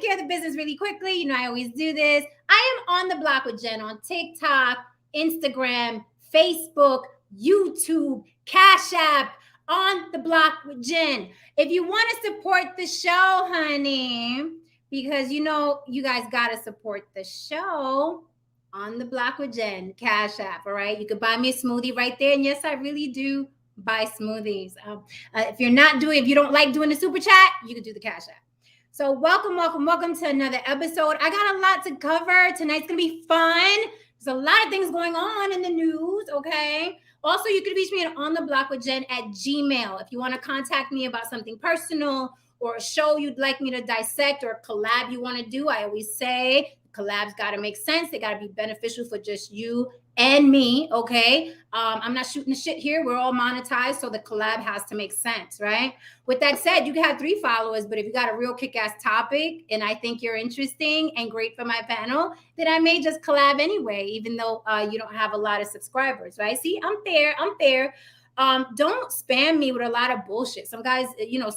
care of the business really quickly. You know, I always do this. I am on the block with Jen on TikTok, Instagram, Facebook, YouTube, Cash App, on the block with Jen. If you want to support the show, honey, because you know you guys got to support the show, on the block with Jen, Cash App, all right? You could buy me a smoothie right there. And yes, I really do buy smoothies. If you don't like doing the super chat, you can do the Cash App. So welcome to another episode. I got a lot to cover. Tonight's going to be fun. There's a lot of things going on in the news, okay? Also, you can reach me at ontheblockWithJen@gmail. If you want to contact me about something personal or a show you'd like me to dissect or a collab you want to do, I always say collabs got to make sense. They got to be beneficial for just you and me, okay? I'm not shooting the shit here. We're all monetized, so the collab has to make sense, right? With that said, you can have 3 followers, but if you got a real kick-ass topic and I think you're interesting and great for my panel, then I may just collab anyway, even though you don't have a lot of subscribers, right? See, I'm fair. Don't spam me with a lot of bullshit. Some guys,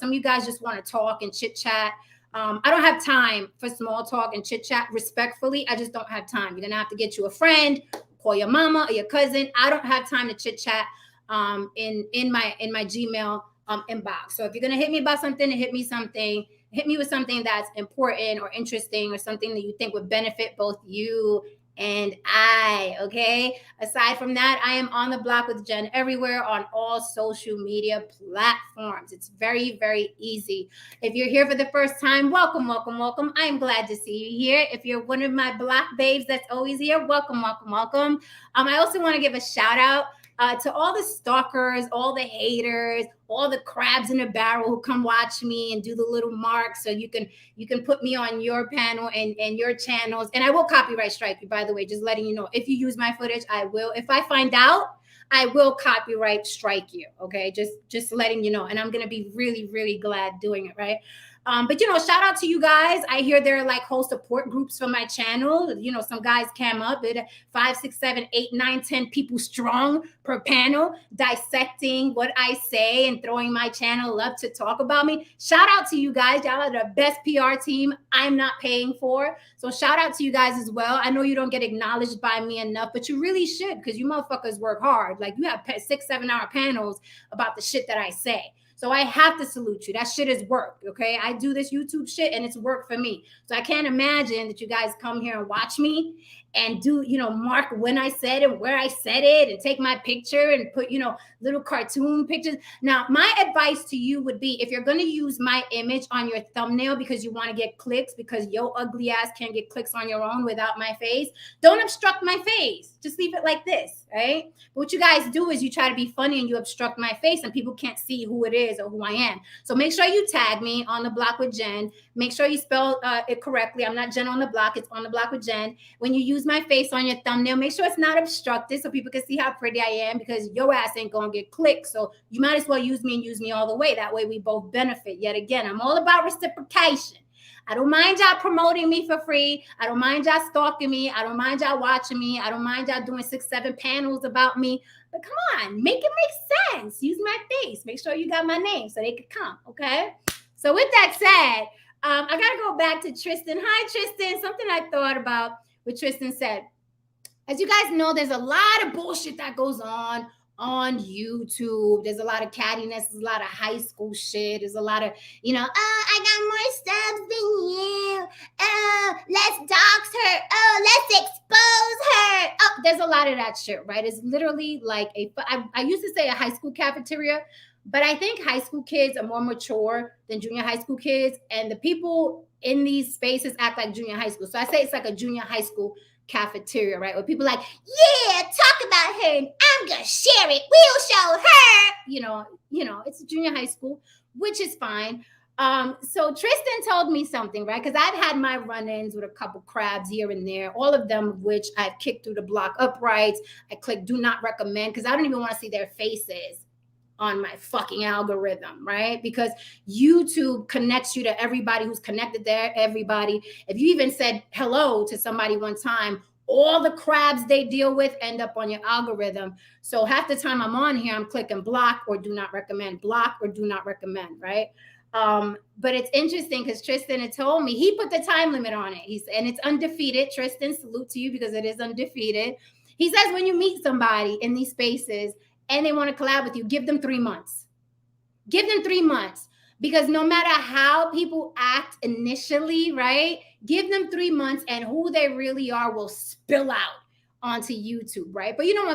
some of you guys just want to talk and chit-chat. I don't have time for small talk and chit chat. Respectfully, I just don't have time. You're gonna have to get you a friend, call your mama or your cousin. I don't have time to chit chat in my Gmail inbox. So if you're gonna hit me about something, hit me with something that's important or interesting or something that you think would benefit both you and I, okay? Aside from that, I am on the block with Jen everywhere on all social media platforms. It's very, very easy. If you're here for the first time, welcome. I'm glad to see you here. If you're one of my block babes that's always here, welcome. I also want to give a shout out to all the stalkers, all the haters, all the crabs in the barrel who come watch me and do the little marks so you can put me on your panel and your channels. And I will copyright strike you, by the way, just letting you know. If you use my footage, I will. If I find out, I will copyright strike you, okay? Just letting you know. And I'm going to be really, really glad doing it, right? But, shout out to you guys. I hear there are like whole support groups for my channel. Some guys came up at 5, 6, 7, 8, 9, 10 people strong per panel, dissecting what I say and throwing my channel up to talk about me. Shout out to you guys. Y'all are the best PR team I'm not paying for. So shout out to you guys as well. I know you don't get acknowledged by me enough, but you really should, because you motherfuckers work hard. Like, you have 6, 7 hour panels about the shit that I say. So I have to salute you. That shit is work, okay? I do this YouTube shit and it's work for me. So I can't imagine that you guys come here and watch me and do, mark when I said it, where I said it, and take my picture and put, little cartoon pictures. Now, my advice to you would be, if you're going to use my image on your thumbnail because you want to get clicks, because your ugly ass can't get clicks on your own without my face, don't obstruct my face. Just leave it like this, right? But what you guys do is you try to be funny and you obstruct my face and people can't see who it is or who I am. So make sure you tag me on the block with Jen. Make sure you spell it correctly. I'm not Jen on the block. It's on the block with Jen. When you use my face on your thumbnail, make sure it's not obstructed so people can see how pretty I am, because your ass ain't going to get clicks. So you might as well use me and use me all the way. That way we both benefit. Yet again, I'm all about reciprocation. I don't mind y'all promoting me for free. I don't mind y'all stalking me. I don't mind y'all watching me. I don't mind y'all doing 6, 7 panels about me. But come on, make it make sense. Use my face. Make sure you got my name so they could come, okay? So with that said, I got to go back to Tristan. Hi, Tristan. Something I thought about what Tristan said. As you guys know, there's a lot of bullshit that goes on YouTube. There's a lot of cattiness. There's a lot of high school shit. There's a lot of, I got more subs than you. Let's dox her. Let's expose her. There's a lot of that shit, right? It's literally like I used to say a high school cafeteria, but I think high school kids are more mature than junior high school kids. And the people in these spaces act like junior high school. So I say it's like a junior high school cafeteria, right? Where people are like, yeah, talk about her and I'm gonna share it. We'll show her. It's a junior high school, which is fine. So Tristan told me something, right? Because I've had my run-ins with a couple crabs here and there, all of them of which I've kicked through the block uprights. I click do not recommend because I don't even want to see their faces on my fucking algorithm, right? Because YouTube connects you to everybody who's connected there, everybody. If you even said hello to somebody one time, all the crabs they deal with end up on your algorithm. So half the time I'm on here, I'm clicking block or do not recommend, right? But it's interesting because Tristan had told me, he put the time limit on it. And it's undefeated. Tristan, salute to you because it is undefeated. He says when you meet somebody in these spaces and they want to collab with you, give them 3 months. Give them 3 months, because no matter how people act initially, right? Give them 3 months and who they really are will spill out onto YouTube, right? But you know,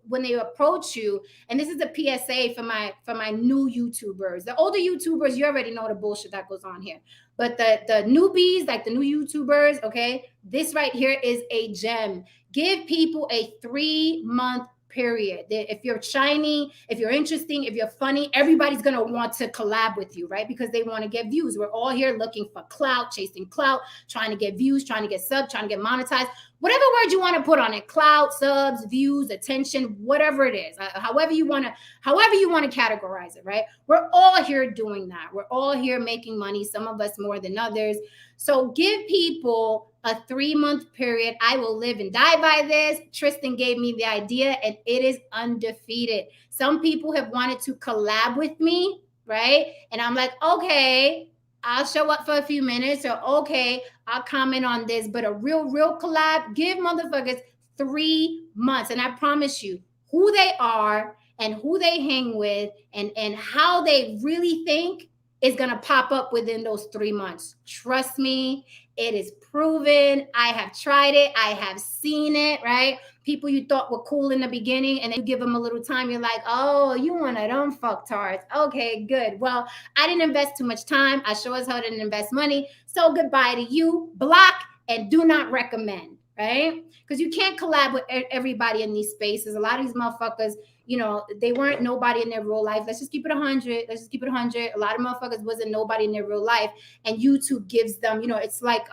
when they approach you, and this is a PSA for my new YouTubers. The older YouTubers, you already know the bullshit that goes on here. But the newbies, like the new YouTubers, okay, this right here is a gem. Give people a 3-month period. If you're shiny, if you're interesting, if you're funny, everybody's going to want to collab with you, right? Because they want to get views. We're all here looking for clout, chasing clout, trying to get views, trying to get subs, trying to get monetized. Whatever word you want to put on it, clout, subs, views, attention, whatever it is, however you want to categorize it, right? We're all here doing that. We're all here making money, some of us more than others. So give people a 3-month period. I will live and die by this. Tristan gave me the idea and it is undefeated. Some people have wanted to collab with me, right? And I'm like, okay, I'll show up for a few minutes, or okay, I'll comment on this. But a real collab, give motherfuckers 3 months. And I promise you, who they are and who they hang with and how they really think is going to pop up within those 3 months. Trust me, it is proven. I have tried it. I have seen it, right? People you thought were cool in the beginning, and then you give them a little time. You're like, oh, you one of them fucktards. Okay, good. Well, I didn't invest too much time. I sure as hell didn't invest money. So goodbye to you. Block and do not recommend, right? Because you can't collab with everybody in these spaces. A lot of these motherfuckers, you know, they weren't nobody in their real life. Let's just keep it 100. Let's just keep it 100. A lot of motherfuckers wasn't nobody in their real life. And YouTube gives them, you know, it's like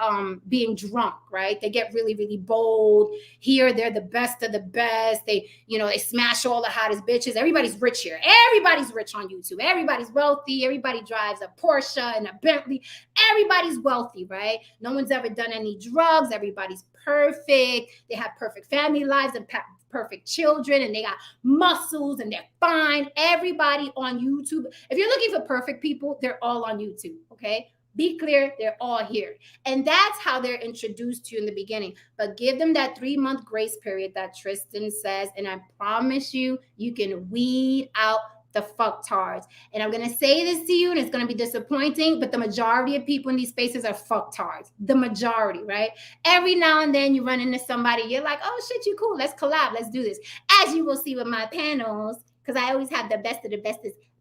being drunk, right? They get really, really bold. Here, they're the best of the best. They, you know, they smash all the hottest bitches. Everybody's rich here. Everybody's rich on YouTube. Everybody's wealthy. Everybody drives a Porsche and a Bentley. Everybody's wealthy, right? No one's ever done any drugs. Everybody's perfect. They have perfect family lives and perfect children, and they got muscles and they're fine. Everybody on YouTube. If you're looking for perfect people, they're all on YouTube, okay? Be clear, they're all here. And that's how they're introduced to you in the beginning. But give them that 3-month grace period that Tristan says, and I promise you, you can weed out the fucktards. And I'm going to say this to you, and it's going to be disappointing, but the majority of people in these spaces are fucktards. The majority, right? Every now and then you run into somebody, you're like, oh shit, you cool. Let's collab. Let's do this. As you will see with my panels, because I always have the best of the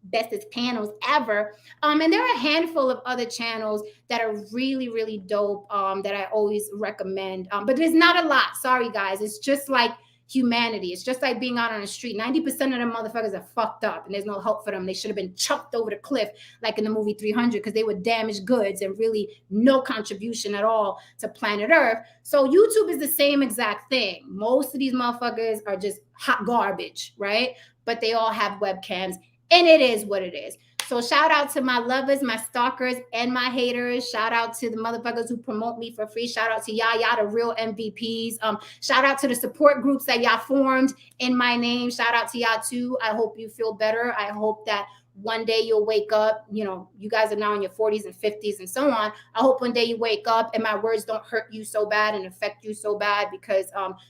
bestest panels ever. And there are a handful of other channels that are really, really dope that I always recommend. But there's not a lot. Sorry, guys. It's just like humanity. It's just like being out on the street. 90% of them motherfuckers are fucked up and there's no hope for them. They should have been chucked over the cliff like in the movie 300 because they were damaged goods and really no contribution at all to planet Earth. So YouTube is the same exact thing. Most of these motherfuckers are just hot garbage, right? But they all have webcams and it is what it is. So shout out to my lovers, my stalkers, and my haters. Shout out to the motherfuckers who promote me for free. Shout out to y'all, the real MVPs. Shout out to the support groups that y'all formed in my name. Shout out to y'all too. I hope you feel better. I hope that one day you'll wake up. You know, you guys are now in your 40s and 50s and so on. I hope one day you wake up and my words don't hurt you so bad and affect you so bad, because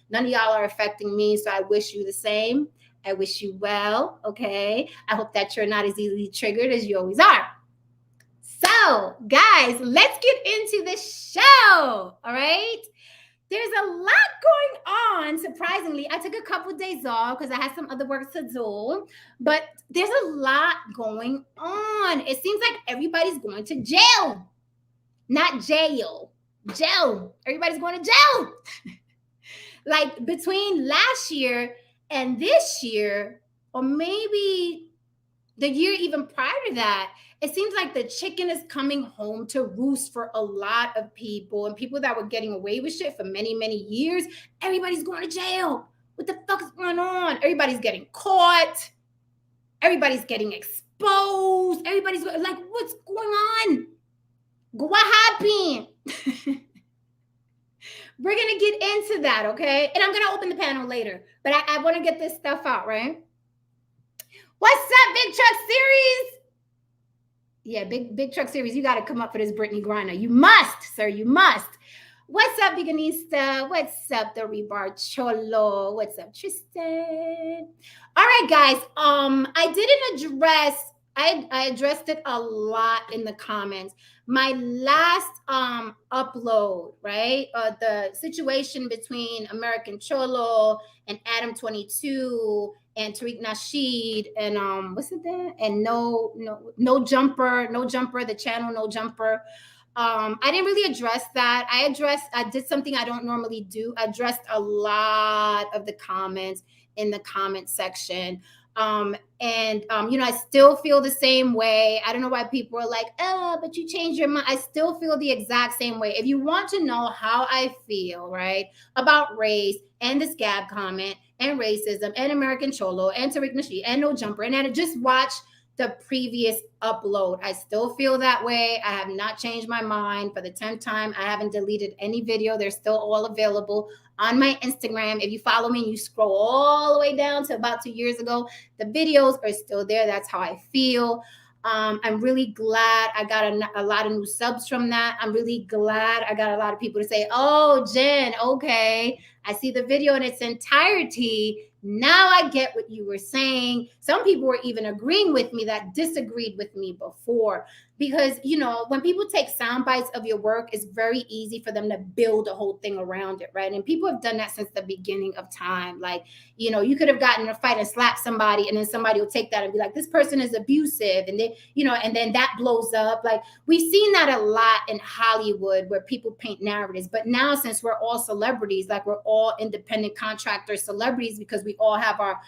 none of y'all are affecting me. So I wish you the same. I wish you well, okay? I hope that you're not as easily triggered as you always are. So, guys, let's get into the show, all right? There's a lot going on, surprisingly. I took a couple of days off because I had some other work to do, but there's a lot going on. It seems like everybody's going to jail. Not jail. Jail. Everybody's going to jail. Like between last year and this year, or maybe the year even prior to that, it seems like the chicken is coming home to roost for a lot of people, and people that were getting away with shit for many, many years. Everybody's going to jail. What the fuck is going on? Everybody's getting caught. Everybody's getting exposed. Everybody's like, what's going on? What happened? We're going to get into that, okay? And I'm going to open the panel later. But I want to get this stuff out, right? What's up, Big Truck Series? Yeah, big truck series. You got to come up for this Brittney Griner. You must, sir. You must. What's up, Veganista? What's up, the Rebar Cholo? What's up, Tristan? All right, guys. I didn't address. I addressed it a lot in the comments. My last upload, right? The situation between American Cholo and Adam 22 and Tariq Nasheed and what's it there? And no jumper, the channel No Jumper. I didn't really address that. I did something I don't normally do. I addressed a lot of the comments in the comment section. I still feel the same way. I don't know why people are like, oh, but you changed your mind. I still feel the exact same way. If you want to know how I feel, right, about race and this Gab comment and racism and American Cholo and Tariq Nasheed and No Jumper, and then just watch the previous upload. I still feel that way. I have not changed my mind. For the 10th time, I haven't deleted any video. They're still all available on my Instagram. If you follow me and you scroll all the way down to about 2 years ago, the videos are still there. That's how I feel. I'm really glad I got a lot of new subs from that. I'm really glad I got a lot of people to say, oh, Jen, okay, I see the video in its entirety. Now I get what you were saying. Some people were even agreeing with me that disagreed with me before. Because, when people take sound bites of your work, it's very easy for them to build a whole thing around it, right? And people have done that since the beginning of time. Like, you could have gotten in a fight and slapped somebody, and then somebody will take that and be like, this person is abusive. And then, and then that blows up. Like, we've seen that a lot in Hollywood where people paint narratives. But now, since we're all celebrities, like we're all independent contractor celebrities because we all have our,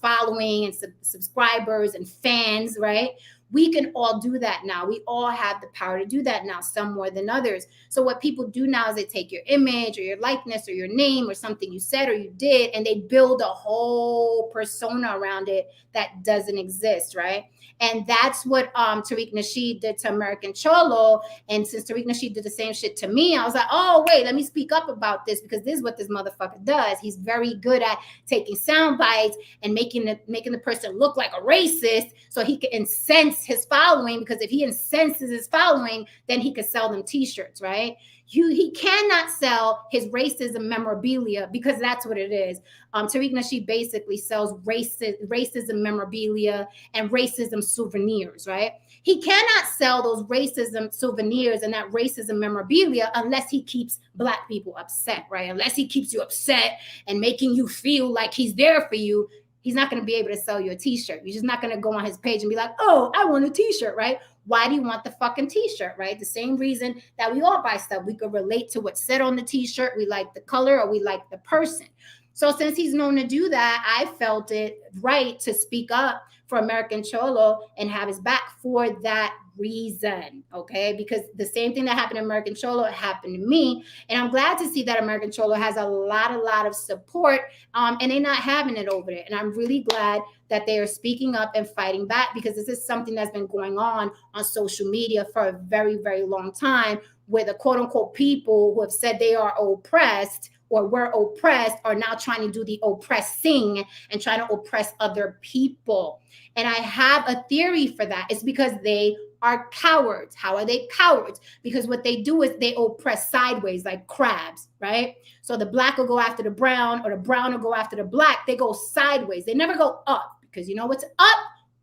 following and subscribers and fans, right? We can all do that now. We all have the power to do that now, some more than others. So what people do now is they take your image or your likeness or your name or something you said or you did, and they build a whole persona around it that doesn't exist, right? And that's what Tariq Nasheed did to American Cholo. And since Tariq Nasheed did the same shit to me, I was like, oh, wait, let me speak up about this, because this is what this motherfucker does. He's very good at taking sound bites and making the person look like a racist so he can incense his following, because if he incenses his following, then he could sell them t-shirts, right? He cannot sell his racism memorabilia, because that's what it is. Tariq Nasheed basically sells racism memorabilia and racism souvenirs, right? He cannot sell those racism souvenirs and that racism memorabilia unless he keeps Black people upset, right? Unless he keeps you upset and making you feel like he's there for you, he's not going to be able to sell you a t-shirt. You're just not going to go on his page and be like, oh, I want a t-shirt, right? Why do you want the fucking t-shirt, right? The same reason that we all buy stuff. We could relate to what's said on the t-shirt. We like the color or we like the person. So since he's known to do that, I felt it right to speak up for American Cholo and have his back for that reason, okay? Because the same thing that happened to American Cholo happened to me. And I'm glad to see that American Cholo has a lot of support, and they're not having it over there. And I'm really glad that they are speaking up and fighting back, because this is something that's been going on social media for a very, very long time, where the quote unquote people who have said they are oppressed or were oppressed are now trying to do the oppressing and trying to oppress other people. And I have a theory for that. It's because they are cowards. How are they cowards? Because what they do is they oppress sideways like crabs, right? So the Black will go after the brown, or the brown will go after the Black. They go sideways. They never go up, because you know what's up?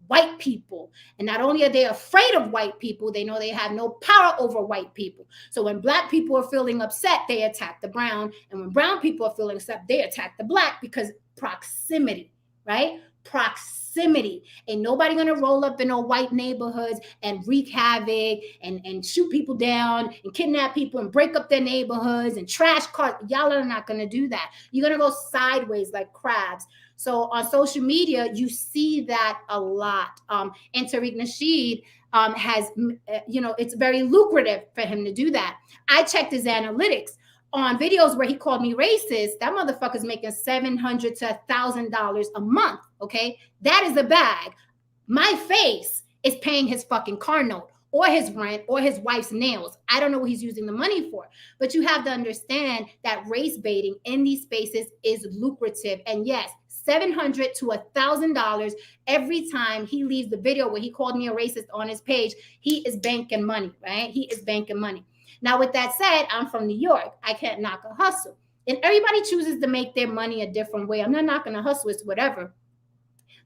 White people. And not only are they afraid of white people, they know they have no power over white people. So when Black people are feeling upset, they attack the brown. And when brown people are feeling upset, they attack the Black, because proximity, right? Proximity. Ain't nobody gonna roll up in no white neighborhoods and wreak havoc and shoot people down and kidnap people and break up their neighborhoods and trash cars. Y'all are not gonna do that. You're gonna go sideways like crabs. So on social media, you see that a lot. And Tariq Nasheed has, it's very lucrative for him to do that. I checked his analytics on videos where he called me racist. That motherfucker's making $700 to $1,000 a month, okay? That is a bag. My face is paying his fucking car note or his rent or his wife's nails. I don't know what he's using the money for. But you have to understand that race baiting in these spaces is lucrative. And yes, $700 to $1,000 every time he leaves the video where he called me a racist on his page. He is banking money, right? He is banking money. Now, with that said, I'm from New York. I can't knock a hustle. And everybody chooses to make their money a different way. I'm not knocking a hustle, it's whatever.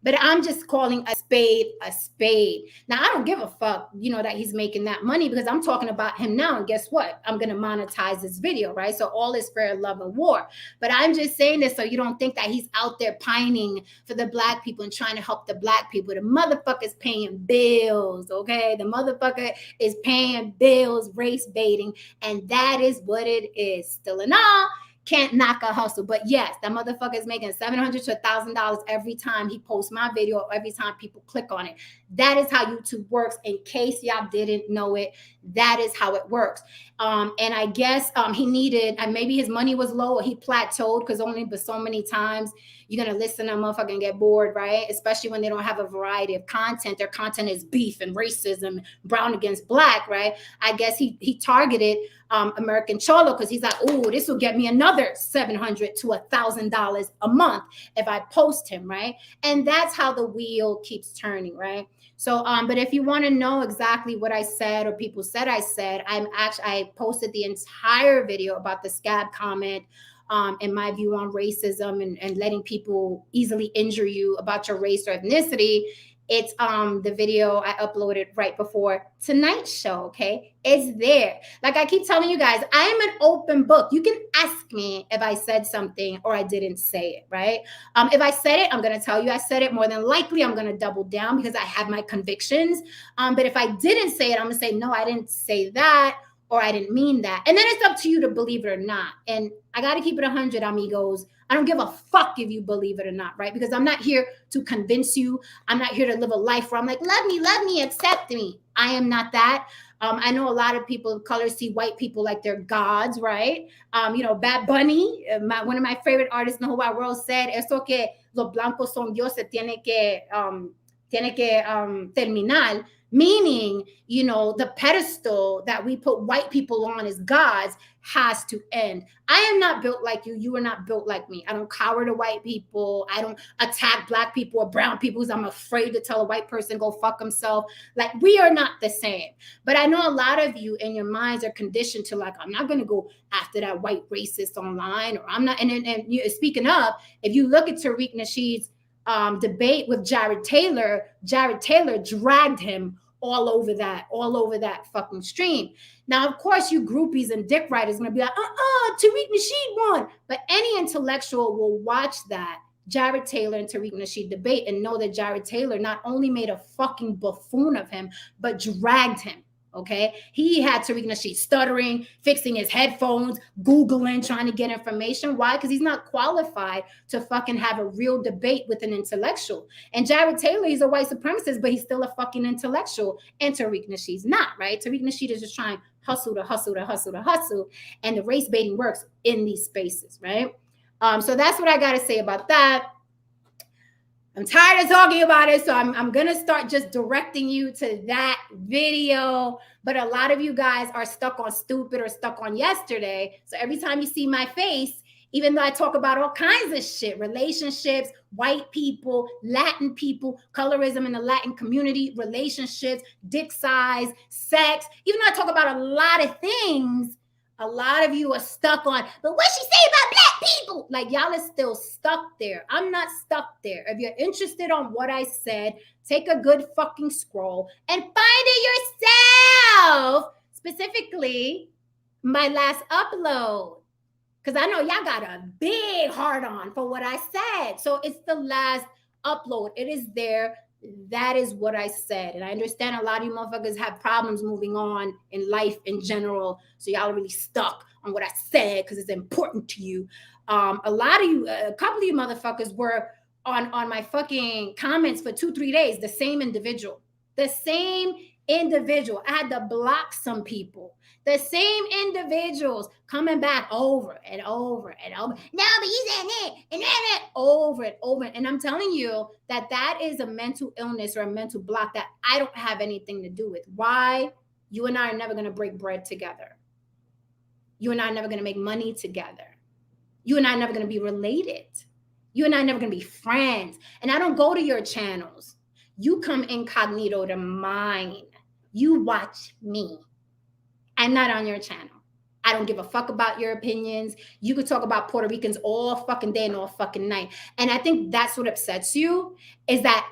But I'm just calling a spade a spade. Now, I don't give a fuck, that he's making that money, because I'm talking about him now. And guess what? I'm going to monetize this video, right? So all is fair, love, and war. But I'm just saying this so you don't think that he's out there pining for the Black people and trying to help the Black people. The motherfucker's paying bills, okay? The motherfucker is paying bills, race baiting. And that is what it is. Still in all, can't knock a hustle. But yes, that motherfucker is making $700 to $1,000 every time he posts my video, or every time people click on it. That is how YouTube works. In case y'all didn't know it, that is how it works. And I guess he needed, and maybe his money was low, or he plateaued, because only but so many times you're going to listen to a motherfucker and get bored, right? Especially when they don't have a variety of content. Their content is beef and racism, brown against Black, right? I guess he targeted American Cholo, because he's like, oh, this will get me another $700 to $1,000 a month if I post him, right? And that's how the wheel keeps turning, right? So, but if you want to know exactly what I said, or people said I said, I posted the entire video about the scab comment, and my view on racism and letting people easily injure you about your race or ethnicity. It's the video I uploaded right before tonight's show, okay? It's there. Like I keep telling you guys, I am an open book. You can ask me if I said something or I didn't say it, right? If I said it, I'm going to tell you I said it. More than likely, I'm going to double down because I have my convictions. But if I didn't say it, I'm going to say, no, I didn't say that, or I didn't mean that. And then it's up to you to believe it or not. And I got to keep it 100, amigos. I don't give a fuck if you believe it or not, right? Because I'm not here to convince you. I'm not here to live a life where I'm like, love me, accept me. I am not that. I know a lot of people of color see white people like they're gods, right? Bad Bunny, one of my favorite artists in the whole wide world, said, eso que los blancos son dioses tiene que terminar. Meaning, the pedestal that we put white people on as gods has to end. I am not built like you. You are not built like me. I don't cower to white people. I don't attack Black people or brown people because I'm afraid to tell a white person go fuck himself. Like, we are not the same. But I know a lot of you in your minds are conditioned to, like, I'm not going to go after that white racist online, or I'm not. And speaking of, if you look at Tariq Nasheed's debate with Jared Taylor dragged him all over that fucking stream. Now, of course, you groupies and dick riders are going to be like, Tariq Nasheed won. But any intellectual will watch that Jared Taylor and Tariq Nasheed debate and know that Jared Taylor not only made a fucking buffoon of him, but dragged him. Okay, he had Tariq Nasheed stuttering, fixing his headphones, Googling, trying to get information. Why? Because he's not qualified to fucking have a real debate with an intellectual. And Jared Taylor, he's a white supremacist, but he's still a fucking intellectual. And Tariq Nasheed's not, right? Tariq Nasheed is just trying hustle. And the race baiting works in these spaces, right? So that's what I got to say about that. I'm tired of talking about it, so I'm going to start just directing you to that video. But a lot of you guys are stuck on stupid or stuck on yesterday. So every time you see my face, even though I talk about all kinds of shit, relationships, white people, Latin people, colorism in the Latin community, relationships, dick size, sex, even though I talk about a lot of things, a lot of you are stuck on, but what she say about Black people? Like, y'all is still stuck there. I'm not stuck there. If you're interested on what I said, take a good fucking scroll and find it yourself. Specifically, my last upload. Because I know y'all got a big heart on for what I said. So it's the last upload. It is there. That is what I said. And I understand a lot of you motherfuckers have problems moving on in life in general. So y'all are really stuck on what I said because it's important to you. A lot of you, a couple of you motherfuckers were on my fucking comments for 2-3 days. The same individual. I had to block some people. The same individuals coming back over and over and over. No, but you said that and that over and over. And I'm telling you that is a mental illness or a mental block that I don't have anything to do with. Why? You and I are never going to break bread together. You and I are never going to make money together. You and I are never going to be related. You and I are never going to be friends. And I don't go to your channels. You come incognito to mine. You watch me. I'm not on your channel. I don't give a fuck about your opinions. You could talk about Puerto Ricans all fucking day and all fucking night. And I think that's what upsets you, is that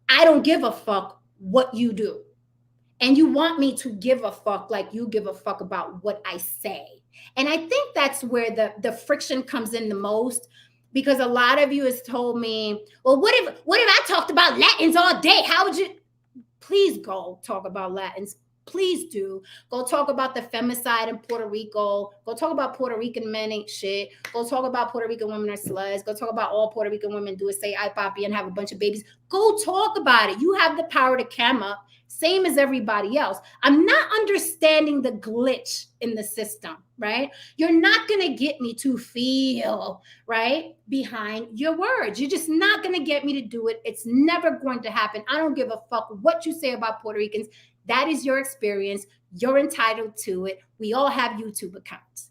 I don't give a fuck what you do. And you want me to give a fuck like you give a fuck about what I say. And I think that's where the friction comes in the most, because a lot of you has told me, well, what if I talked about Latins all day? How would you? Please go talk about Latins. Please do. Go talk about the femicide in Puerto Rico. Go talk about Puerto Rican men ain't shit. Go talk about Puerto Rican women are sluts. Go talk about all Puerto Rican women do is say ay papi and have a bunch of babies. Go talk about it. You have the power to cam up, same as everybody else. I'm not understanding the glitch in the system, right? You're not going to get me to feel, right, behind your words. You're just not going to get me to do it. It's never going to happen. I don't give a fuck what you say about Puerto Ricans. That is your experience. You're entitled to it. We all have YouTube accounts.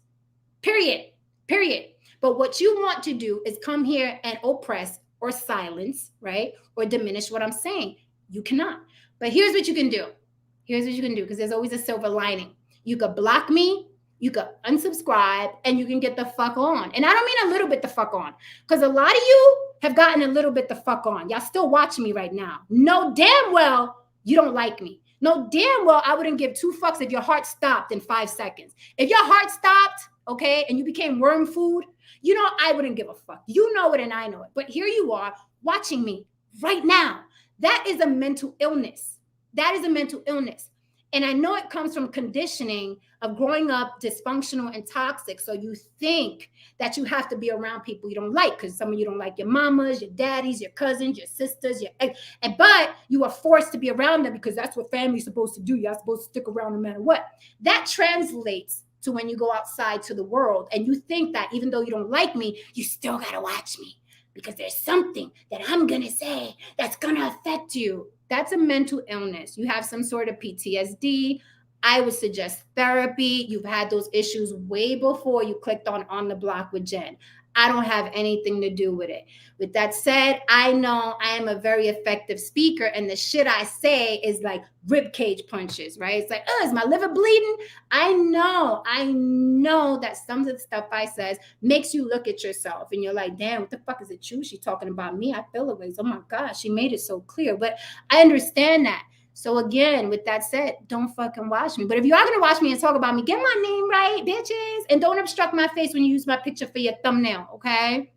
Period. But what you want to do is come here and oppress or silence, right? Or diminish what I'm saying. You cannot. But here's what you can do. Because there's always a silver lining. You could block me, you could unsubscribe, and you can get the fuck on. And I don't mean a little bit the fuck on, because a lot of you have gotten a little bit the fuck on. Y'all still watching me right now. Know damn well you don't like me. Know damn well I wouldn't give two fucks if your heart stopped in 5 seconds. If your heart stopped, okay, and you became worm food, you know I wouldn't give a fuck. You know it and I know it. But here you are watching me right now. That is a mental illness. That is a mental illness. And I know it comes from conditioning of growing up dysfunctional and toxic. So you think that you have to be around people you don't like, because some of you don't like your mamas, your daddies, your cousins, your sisters, but you are forced to be around them because that's what family's supposed to do. You're supposed to stick around no matter what. That translates to when you go outside to the world and you think that even though you don't like me, you still got to watch me because there's something that I'm going to say that's going to affect you. That's a mental illness. You have some sort of PTSD. I would suggest therapy. You've had those issues way before you clicked on the block with Jen. I don't have anything to do with it. With that said, I know I am a very effective speaker, and the shit I say is like ribcage punches, right? It's like, oh, is my liver bleeding? I know that some of the stuff I says makes you look at yourself and you're like, damn, what the fuck is it true? She's talking about me. I feel ways. Oh my gosh, she made it so clear. But I understand that. So again, with that said, don't fucking watch me. But if you are going to watch me and talk about me, get my name right, bitches. And don't obstruct my face when you use my picture for your thumbnail, okay?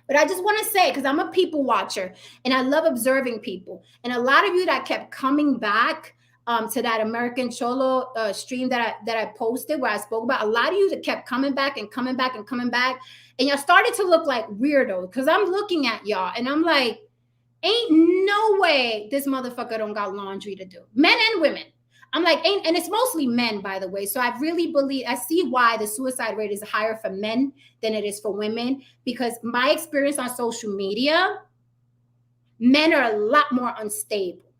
But I just want to say, because I'm a people watcher and I love observing people. And a lot of you that kept coming back to that American Cholo stream that I posted where I spoke about, a lot of you that kept coming back and coming back and coming back. And y'all started to look like weirdos because I'm looking at y'all and I'm like, ain't no way this motherfucker don't got laundry to do. Men and women. I'm like, and it's mostly men, by the way. So I see why the suicide rate is higher for men than it is for women, because my experience on social media, men are a lot more unstable,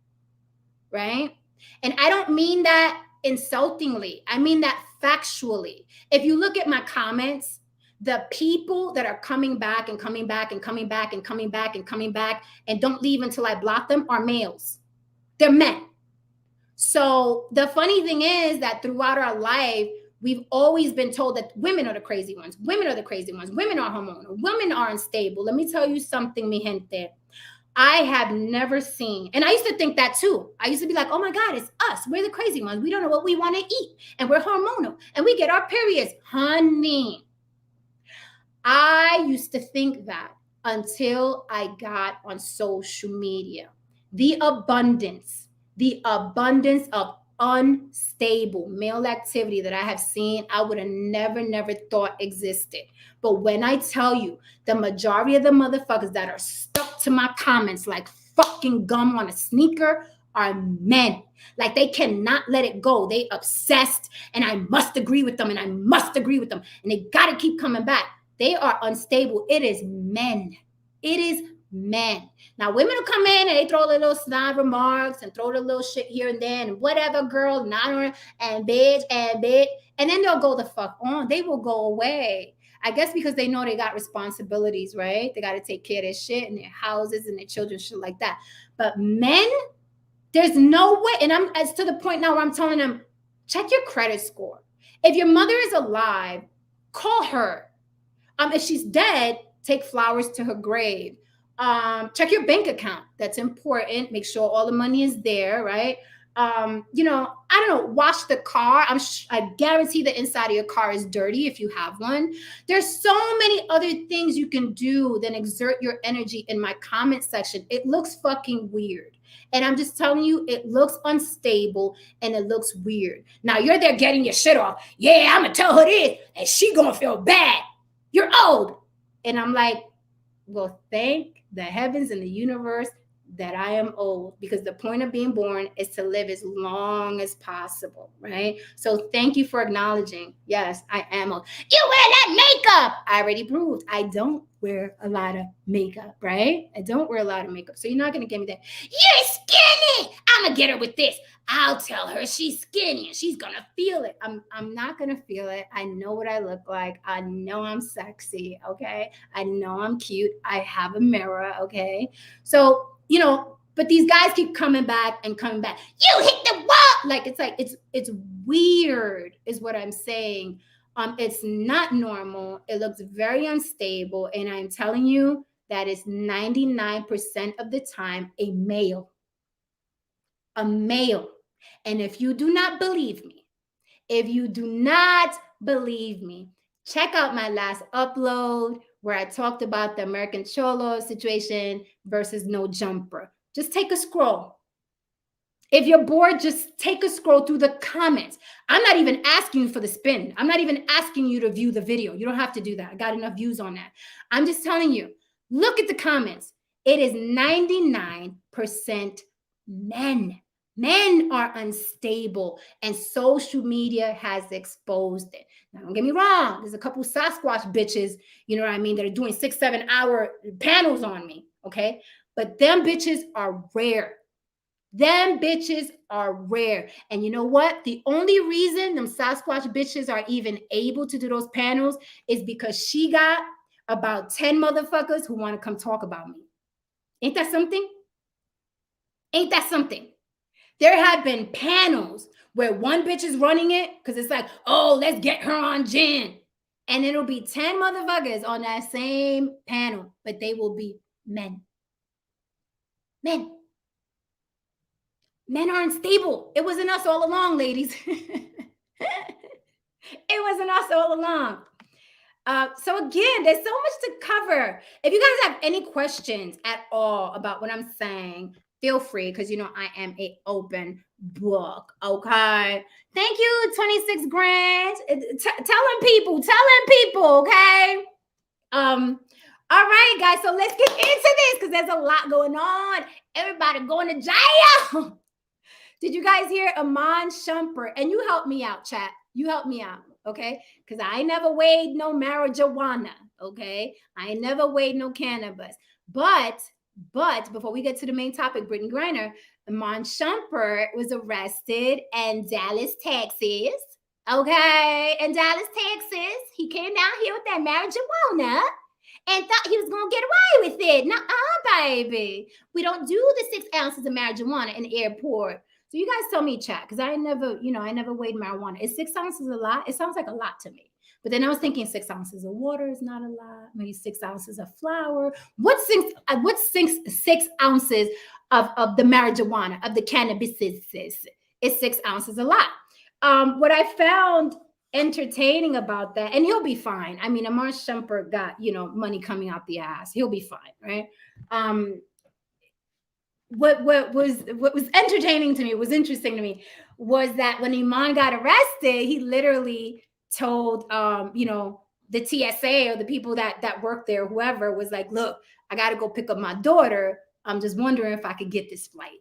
right? And I don't mean that insultingly. I mean that factually. If you look at my comments, the people that are coming back and coming back and coming back and coming back and coming back and don't leave until I block them are males. They're men. So the funny thing is that throughout our life, we've always been told that women are the crazy ones. Women are the crazy ones. Women are hormonal. Women are unstable. Let me tell you something, mi gente. I have never seen, and I used to think that too. I used to be like, oh my God, it's us. We're the crazy ones. We don't know what we want to eat. And we're hormonal. And we get our periods. Honey. I used to think that until I got on social media. The abundance of unstable male activity that I have seen, I would have never thought existed. But when I tell you, the majority of the motherfuckers that are stuck to my comments like fucking gum on a sneaker are men. Like they cannot let it go. They obsessed, and I must agree with them, and I must agree with them. And they got to keep coming back. They are unstable. It is men. It is men. Now, women will come in and they throw little snide remarks and throw the little shit here and there and whatever, girl, not and bitch, and then they'll go the fuck on. They will go away. I guess because they know they got responsibilities, right? They got to take care of their shit and their houses and their children, shit like that. But men, there's no way. And I'm as to the point now where I'm telling them, check your credit score. If your mother is alive, call her. If she's dead, take flowers to her grave. Check your bank account. That's important. Make sure all the money is there, right? You know, I don't know, wash the car. I guarantee the inside of your car is dirty if you have one. There's so many other things you can do than exert your energy in my comment section. It looks fucking weird. And I'm just telling you, it looks unstable and it looks weird. Now you're there getting your shit off. Yeah, I'm gonna tell her this and she gonna feel bad. You're old. And I'm like, well, thank the heavens and the universe that I am old, because the point of being born is to live as long as possible, right? So thank you for acknowledging, yes, I am old. You wear that makeup. I already proved I don't wear a lot of makeup, right? I don't wear a lot of makeup. So you're not going to get me that. You're skinny. I'm going to get her with this. I'll tell her she's skinny and she's going to feel it. I'm not going to feel it. I know what I look like. I know I'm sexy, okay? I know I'm cute. I have a mirror, okay? So, you know, but these guys keep coming back and coming back. You hit the wall. Like it's weird is what I'm saying. It's not normal. It looks very unstable. And I'm telling you that is 99% of the time a male. A male. And if you do not believe me, check out my last upload where I talked about the American Cholo situation versus no jumper. Just take a scroll. If you're bored, just take a scroll through the comments. I'm not even asking you for the spin. I'm not even asking you to view the video. You don't have to do that. I got enough views on that. I'm just telling you, look at the comments. It is 99% men. Men are unstable and social media has exposed it. Now, don't get me wrong. There's a couple Sasquatch bitches, you know what I mean, that are doing 6-7 hour panels on me, okay? But them bitches are rare. Them bitches are rare. And you know what? The only reason them Sasquatch bitches are even able to do those panels is because she got about 10 motherfuckers who want to come talk about me. Ain't that something? Ain't that something? There have been panels where one bitch is running it because it's like, oh, let's get her on Jen. And it'll be 10 motherfuckers on that same panel, but they will be men. Men. Men are unstable. It wasn't us all along, ladies. It wasn't us all along. So again, there's so much to cover. If you guys have any questions at all about what I'm saying, feel free, because you know I am an open book. Okay. Thank you, 26 grand. Telling people, okay? All right, guys. So let's get into this because there's a lot going on. Everybody going to jail. Did you guys hear Iman Shumpert? And you help me out, chat. You help me out, okay? Because I never weighed no marijuana, okay? I never weighed no cannabis. But before we get to the main topic, Brittney Griner, Iman Shumpert was arrested in Dallas, Texas, okay? In Dallas, Texas, he came down here with that marijuana and thought he was going to get away with it. Nuh-uh, baby. We don't do the 6 ounces of marijuana in the airport. So you guys tell me, chat, because I never weighed marijuana. Is 6 ounces a lot? It sounds like a lot to me. But then I was thinking 6 ounces of water is not a lot. Maybe 6 ounces of flour. What's 6 ounces of the marijuana, of the cannabis? Is 6 ounces a lot? What I found entertaining about that, and he'll be fine. I mean, Iman Shumpert got, money coming out the ass. He'll be fine, right? What was entertaining to me, was interesting to me, was that when Iman got arrested, he literally told the TSA or the people that work there, whoever, was like, look, I got to go pick up my daughter. I'm just wondering if I could get this flight.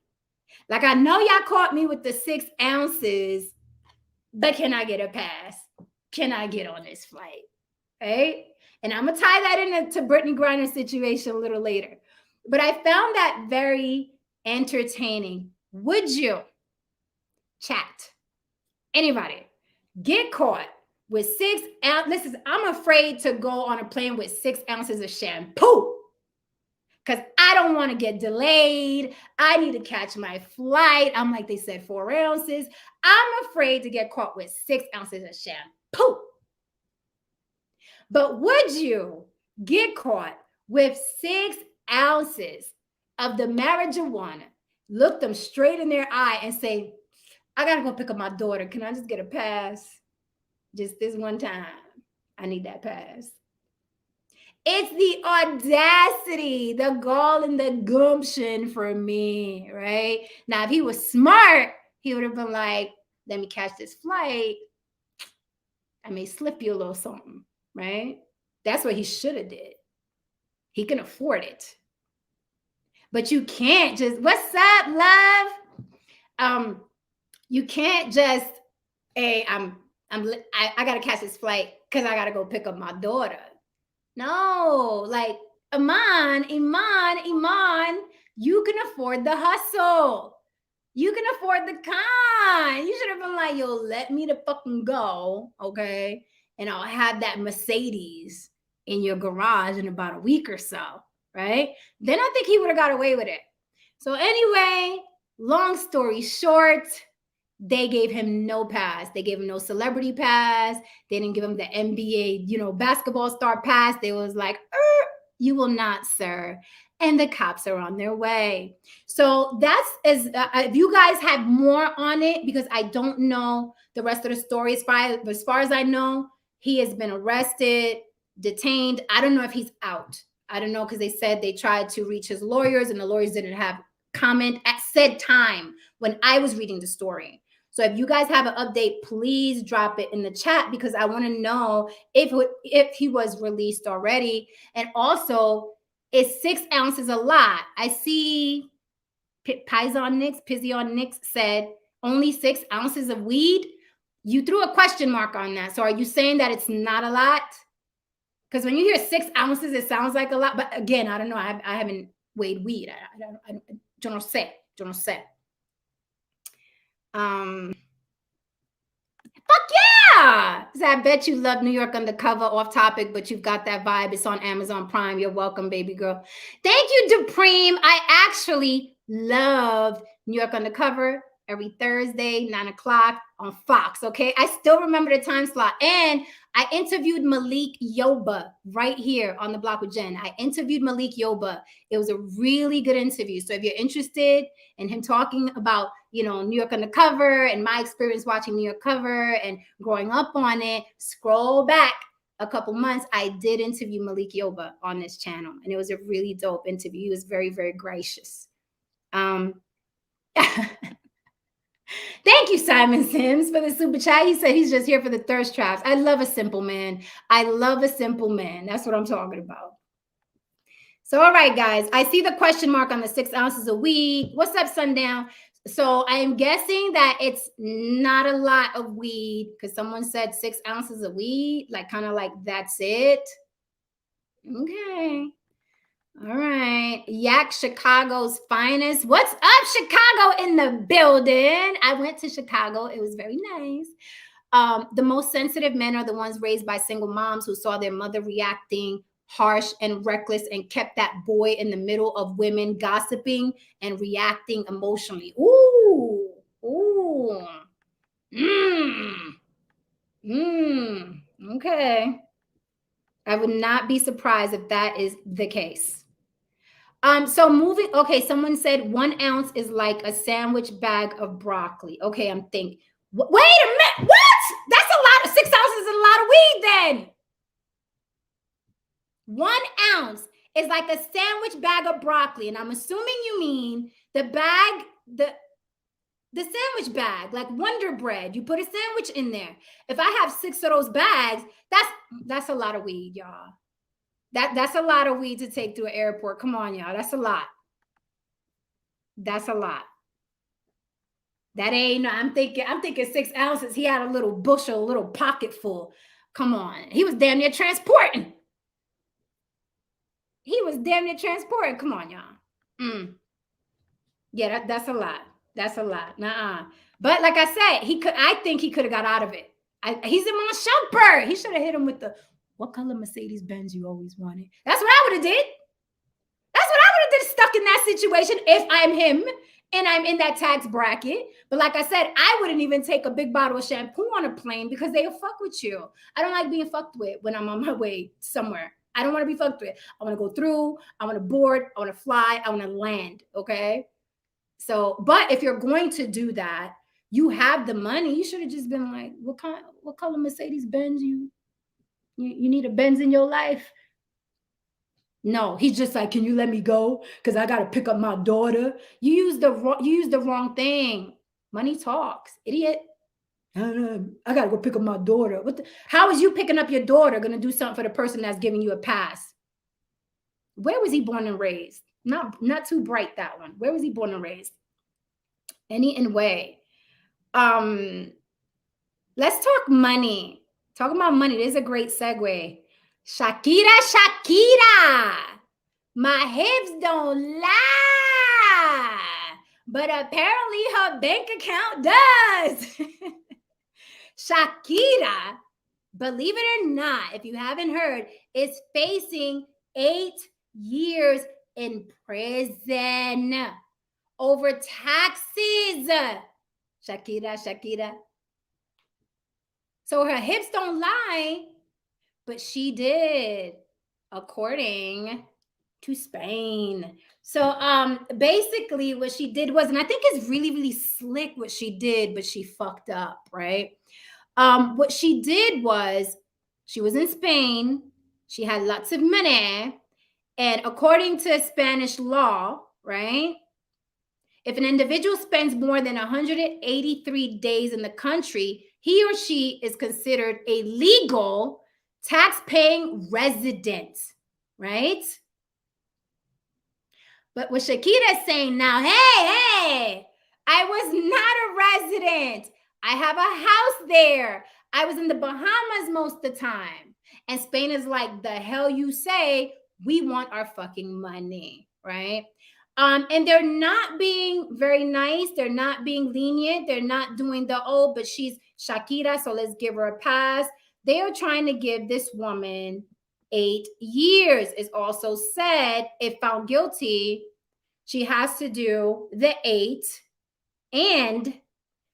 Like, I know y'all caught me with the 6 ounces, but can I get a pass? Can I get on this flight? Right? And I'm gonna tie that into Brittney Griner's situation a little later. But I found that very entertaining. Would you, chat, anybody, get caught with 6 ounces. Listen, I'm afraid to go on a plane with 6 ounces of shampoo because I don't want to get delayed. I need to catch my flight. I'm like, they said 4 ounces. I'm afraid to get caught with 6 ounces of shampoo. But would you get caught with 6 ounces of the marijuana, look them straight in their eye and say, I got to go pick up my daughter. Can I just get a pass? Just this one time. I need that pass. It's the audacity, the gall and the gumption for me, right? Now, if he was smart, he would have been like, let me catch this flight. I may slip you a little something, right? That's what he should have did. He can afford it. But you can't just, what's up, love? You can't just, hey, I gotta catch this flight because I gotta go pick up my daughter. No, like Iman, you can afford the hustle. You can afford the con. You should have been like, yo, let me the fucking go, okay? And I'll have that Mercedes in your garage in about a week or so, right? Then I think he would have got away with it. So anyway, long story short, they gave him no pass. They gave him no celebrity pass. They didn't give him the NBA, basketball star pass. They was like, you will not, sir. And the cops are on their way. So that's if you guys have more on it, because I don't know the rest of the story. As far as I know, he has been arrested, detained. I don't know if he's out. I don't know, because they said they tried to reach his lawyers and the lawyers didn't have comment at said time when I was reading the story. So if you guys have an update, please drop it in the chat, because I want to know if he was released already. And also, is 6 ounces a lot? I see Pizzy Nix said only 6 ounces of weed. You threw a question mark on that. So are you saying that it's not a lot? Because when you hear 6 ounces, it sounds like a lot. But again, I don't know. I haven't weighed weed. I don't know. Fuck yeah! So I bet you love New York Undercover. Off topic, but you've got that vibe. It's on Amazon Prime. You're welcome, baby girl. Thank you, Dupreme. I actually love New York Undercover every Thursday, 9 o'clock on Fox. Okay, I still remember the time slot. And I interviewed Malik Yoba right here on The Block with Jen. I interviewed Malik Yoba. It was a really good interview. So if you're interested in him talking about, New York Undercover and my experience watching New York Cover and growing up on it, scroll back a couple months. I did interview Malik Yoba on this channel, and it was a really dope interview. He was very, very gracious. Thank you, Simon Sims, for the super chat. He said he's just here for the thirst traps. I love a simple man. That's what I'm talking about. So, all right, guys. I see the question mark on the 6 ounces of weed. What's up, Sundown? So I'm guessing that it's not a lot of weed, because someone said 6 ounces of weed, like kind of like that's it. Okay. All right. Yak, Chicago's finest. What's up, Chicago in the building? I went to Chicago. It was very nice. The most sensitive men are the ones raised by single moms who saw their mother reacting harsh and reckless and kept that boy in the middle of women gossiping and reacting emotionally. Ooh. Okay. I would not be surprised if that is the case. So moving, okay, someone said 1 ounce is like a sandwich bag of broccoli. Okay, I'm thinking, wait a minute, what? That's a lot of 6 ounces is a lot of weed then. 1 ounce is like a sandwich bag of broccoli. And I'm assuming you mean the bag, the sandwich bag, like Wonder Bread. You put a sandwich in there. If I have 6 of those bags, that's a lot of weed, y'all. That's a lot of weed to take through an airport. Come on, y'all. That's a lot. That's a lot. That ain't, I'm thinking 6 ounces. He had a little bushel, a little pocket full. Come on. He was damn near transporting. Come on, y'all. Yeah, that's a lot. That's a lot. Nuh-uh. But like I said, I think he could have got out of it. He's Iman Shumpert. He should have hit him with the, what color Mercedes Benz you always wanted? That's what I would have did. That's what I would have did, stuck in that situation if I'm him and I'm in that tax bracket. But like I said, I wouldn't even take a big bottle of shampoo on a plane because they'll fuck with you. I don't like being fucked with when I'm on my way somewhere. I don't want to be fucked with. I want to go through. I want to board. I want to fly. I want to land. Okay. So, but if you're going to do that, you have the money. You should have just been like, what color Mercedes Benz you need a Benz in your life? No, he's just like, can you let me go? Because I got to pick up my daughter. You use the wrong thing. Money talks, idiot. I got to go pick up my daughter. How is you picking up your daughter going to do something for the person that's giving you a pass? Where was he born and raised? Not too bright, that one. Where was he born and raised? Anyway, let's talk money. Talk about money. This is a great segue. Shakira, my hips don't lie, but apparently her bank account does. Shakira, believe it or not, if you haven't heard, is facing 8 years in prison over taxes. Shakira. So her hips don't lie, but she did, according to Spain. So basically what she did was, and I think it's really, really slick what she did, but she fucked up, right? What she did was, she was in Spain, she had lots of money, and according to Spanish law, right, if an individual spends more than 183 days in the country, he or she is considered a legal tax-paying resident, right? But what Shakira is saying now, hey, I was not a resident. I have a house there. I was in the Bahamas most of the time. And Spain is like, the hell you say? We want our fucking money, right? And they're not being very nice. They're not being lenient. They're not doing the, oh, but she's Shakira, so let's give her a pass. They are trying to give this woman 8 years. It's also said, if found guilty, she has to do the 8. And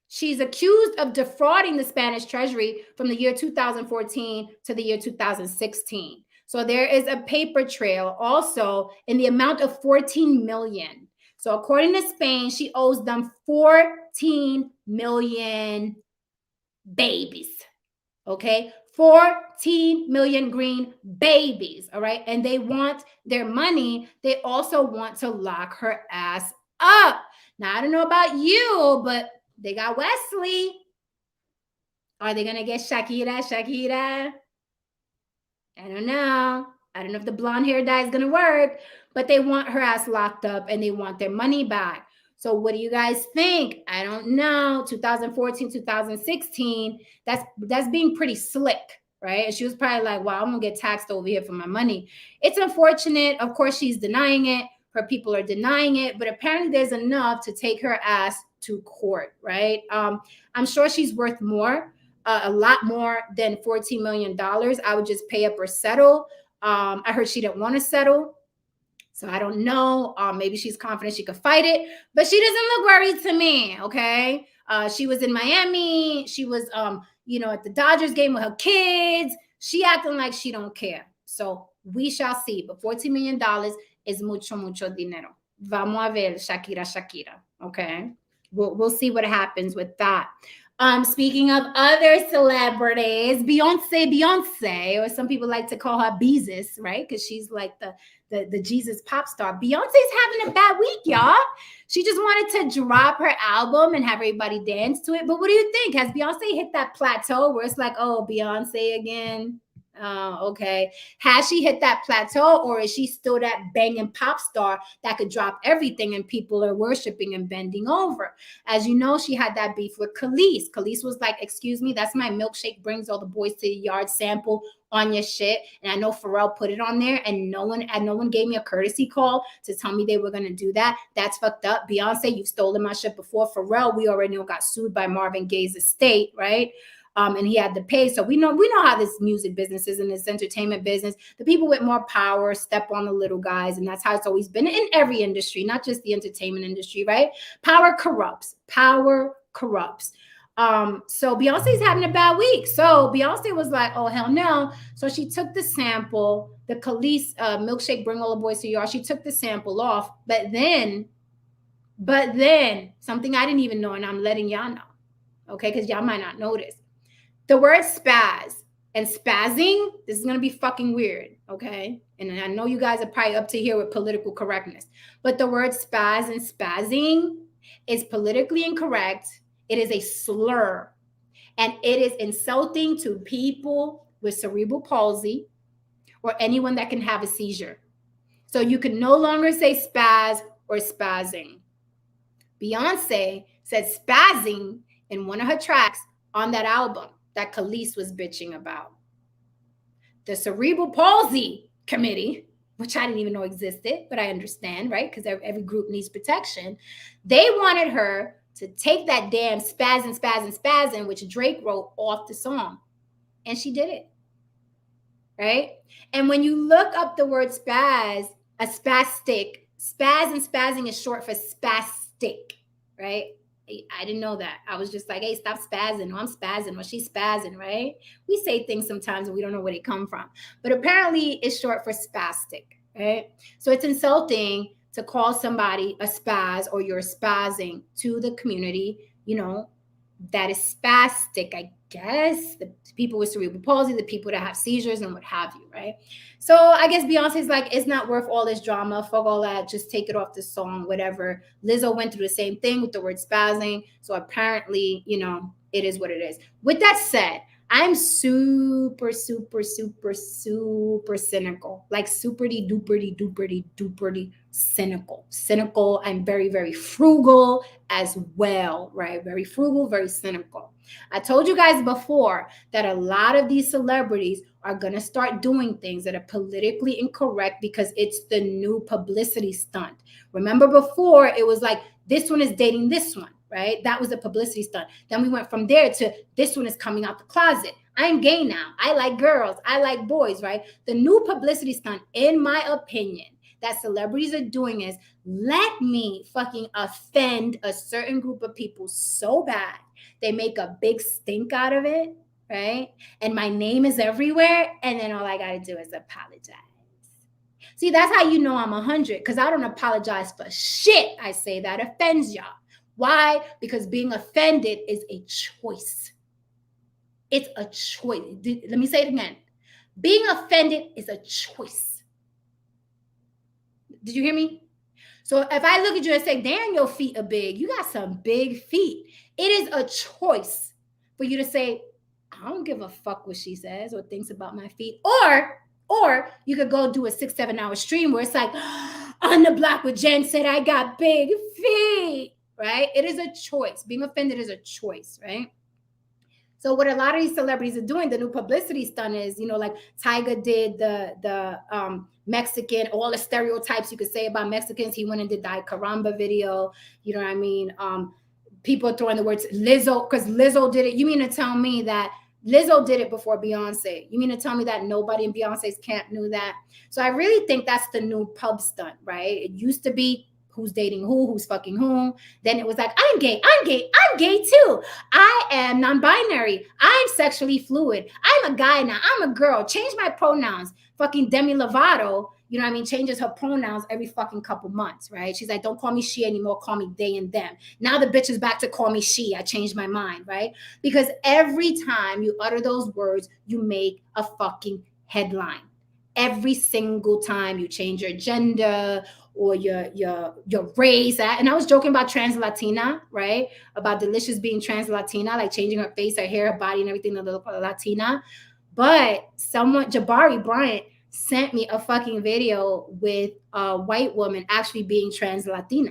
she's accused of defrauding the Spanish treasury from the year 2014 to the year 2016. So there is a paper trail also in the amount of 14 million. So according to Spain, she owes them 14 million babies. Okay, 14 million green babies. All right, and they want their money. They also want to lock her ass up. Now, I don't know about you, but they got Wesley. Are they gonna get Shakira? I don't know. I don't know if the blonde hair dye is gonna work, but they want her ass locked up and they want their money back. So what do you guys think? I don't know. 2014, 2016, that's being pretty slick, right? And she was probably like, wow, I'm gonna get taxed over here for my money. It's unfortunate. Of course, she's denying it. Her people are denying it, but apparently there's enough to take her ass to court, right? I'm sure she's worth more, a lot more than $14 million. I would just pay up or settle. I heard she didn't want to settle. So I don't know. Maybe she's confident she could fight it, but she doesn't look worried to me. Okay. She was in Miami. She was, at the Dodgers game with her kids. She acting like she don't care. So we shall see. But $14 million is mucho dinero. Vamos a ver, Shakira. Okay. We'll see what happens with that. Speaking of other celebrities, Beyonce, or some people like to call her Beezus, right? Because she's like the Jesus pop star. Beyonce's having a bad week, y'all. She just wanted to drop her album and have everybody dance to it. But what do you think? Has Beyonce hit that plateau where it's like, oh, Beyonce again? Okay. Has she hit that plateau, or is she still that banging pop star that could drop everything and people are worshiping and bending over? As you know, she had that beef with Khalees. Khalees was like, excuse me, that's my milkshake brings all the boys to the yard sample on your shit. And I know Pharrell put it on there, and no one gave me a courtesy call to tell me they were going to do that. That's fucked up. Beyonce, you've stolen my shit before. Pharrell, we already know, got sued by Marvin Gaye's estate, right? and he had to pay. So we know how this music business is, and this entertainment business. The people with more power step on the little guys, and that's how it's always been in every industry, not just the entertainment industry, right? Power corrupts. Power corrupts. So Beyonce's having a bad week. So Beyonce was like, oh, hell no. So she took the sample, the Khalees milkshake, bring all the boys to yard. She took the sample off. But then something I didn't even know, and I'm letting y'all know, okay, because y'all might not notice. The word spaz and spazzing, this is going to be fucking weird, okay? And I know you guys are probably up to here with political correctness. But the word spaz and spazzing is politically incorrect. It is a slur, and it is insulting to people with cerebral palsy or anyone that can have a seizure. So you can no longer say spaz or spazzing. Beyonce said spazzing in one of her tracks on that album that Khalees was bitching about. The Cerebral Palsy Committee, which I didn't even know existed, but I understand, right? Because every group needs protection. They wanted her to take that damn spazzing, which Drake wrote, off the song. And she did it, right? And when you look up the word spaz, a spastic, spaz and spazzing is short for spastic, right? I didn't know that. I was just like, hey, stop spazzing. Or I'm spazzing, or she's spazzing, right? We say things sometimes and we don't know where they come from. But apparently it's short for spastic, right? So it's insulting to call somebody a spaz or you're spazzing to the community, you know, that is spastic, I guess. The people with cerebral palsy, the people that have seizures and what have you, right? So I guess Beyonce's like, it's not worth all this drama. Fuck all that. Just take it off the song, whatever. Lizzo went through the same thing with the word spazzing. So apparently, you know, it is what it is. With that said, I'm super cynical, like duperty cynical. I'm very, very frugal as well, right? Very frugal, very cynical. I told you guys before that a lot of these celebrities are going to start doing things that are politically incorrect because it's the new publicity stunt. Remember before it was like, this one is dating this one, right? That was a publicity stunt. Then we went from there to this one is coming out the closet. I'm gay now. I like girls. I like boys, right? The new publicity stunt, in my opinion, that celebrities are doing is, let me fucking offend a certain group of people so bad. They make a big stink out of it, right? And my name is everywhere. And then all I got to do is apologize. See, that's how you know I'm 100, because I don't apologize for shit I say that offends y'all. Why? Because being offended is a choice. It's a choice. Let me say it again. Being offended is a choice. Did you hear me? So if I look at you and say, damn, your feet are big, you got some big feet. It is a choice for you to say, I don't give a fuck what she says or thinks about my feet. Or you could go do a 6-7 hour stream where it's like, on the block with Jen said I got big feet, right? It is a choice. Being offended is a choice, right? So what a lot of these celebrities are doing, the new publicity stunt is, you know, like Tyga did the Mexican, all the stereotypes you could say about Mexicans. He went and did the Ay Caramba video. You know what I mean? People throwing the words Lizzo, because Lizzo did it. You mean to tell me that Lizzo did it before Beyonce? You mean to tell me that nobody in Beyonce's camp knew that? So I really think that's the new pub stunt, right? It used to be who's dating who's fucking who. Then it was like, I'm gay too. I am non-binary. I'm sexually fluid. I'm a guy now. I'm a girl. Change my pronouns. Fucking Demi Lovato, you know what I mean, changes her pronouns every fucking couple months, right? She's like, don't call me she anymore. Call me they and them. Now the bitch is back to call me she. I changed my mind, right? Because every time you utter those words, you make a fucking headline. Every single time you change your gender or your race. And I was joking about trans Latina, right? About Delicious being trans Latina, like changing her face, her hair, her body, and everything to look like Latina. But someone, Jabari Bryant, sent me a fucking video with a white woman actually being trans Latina.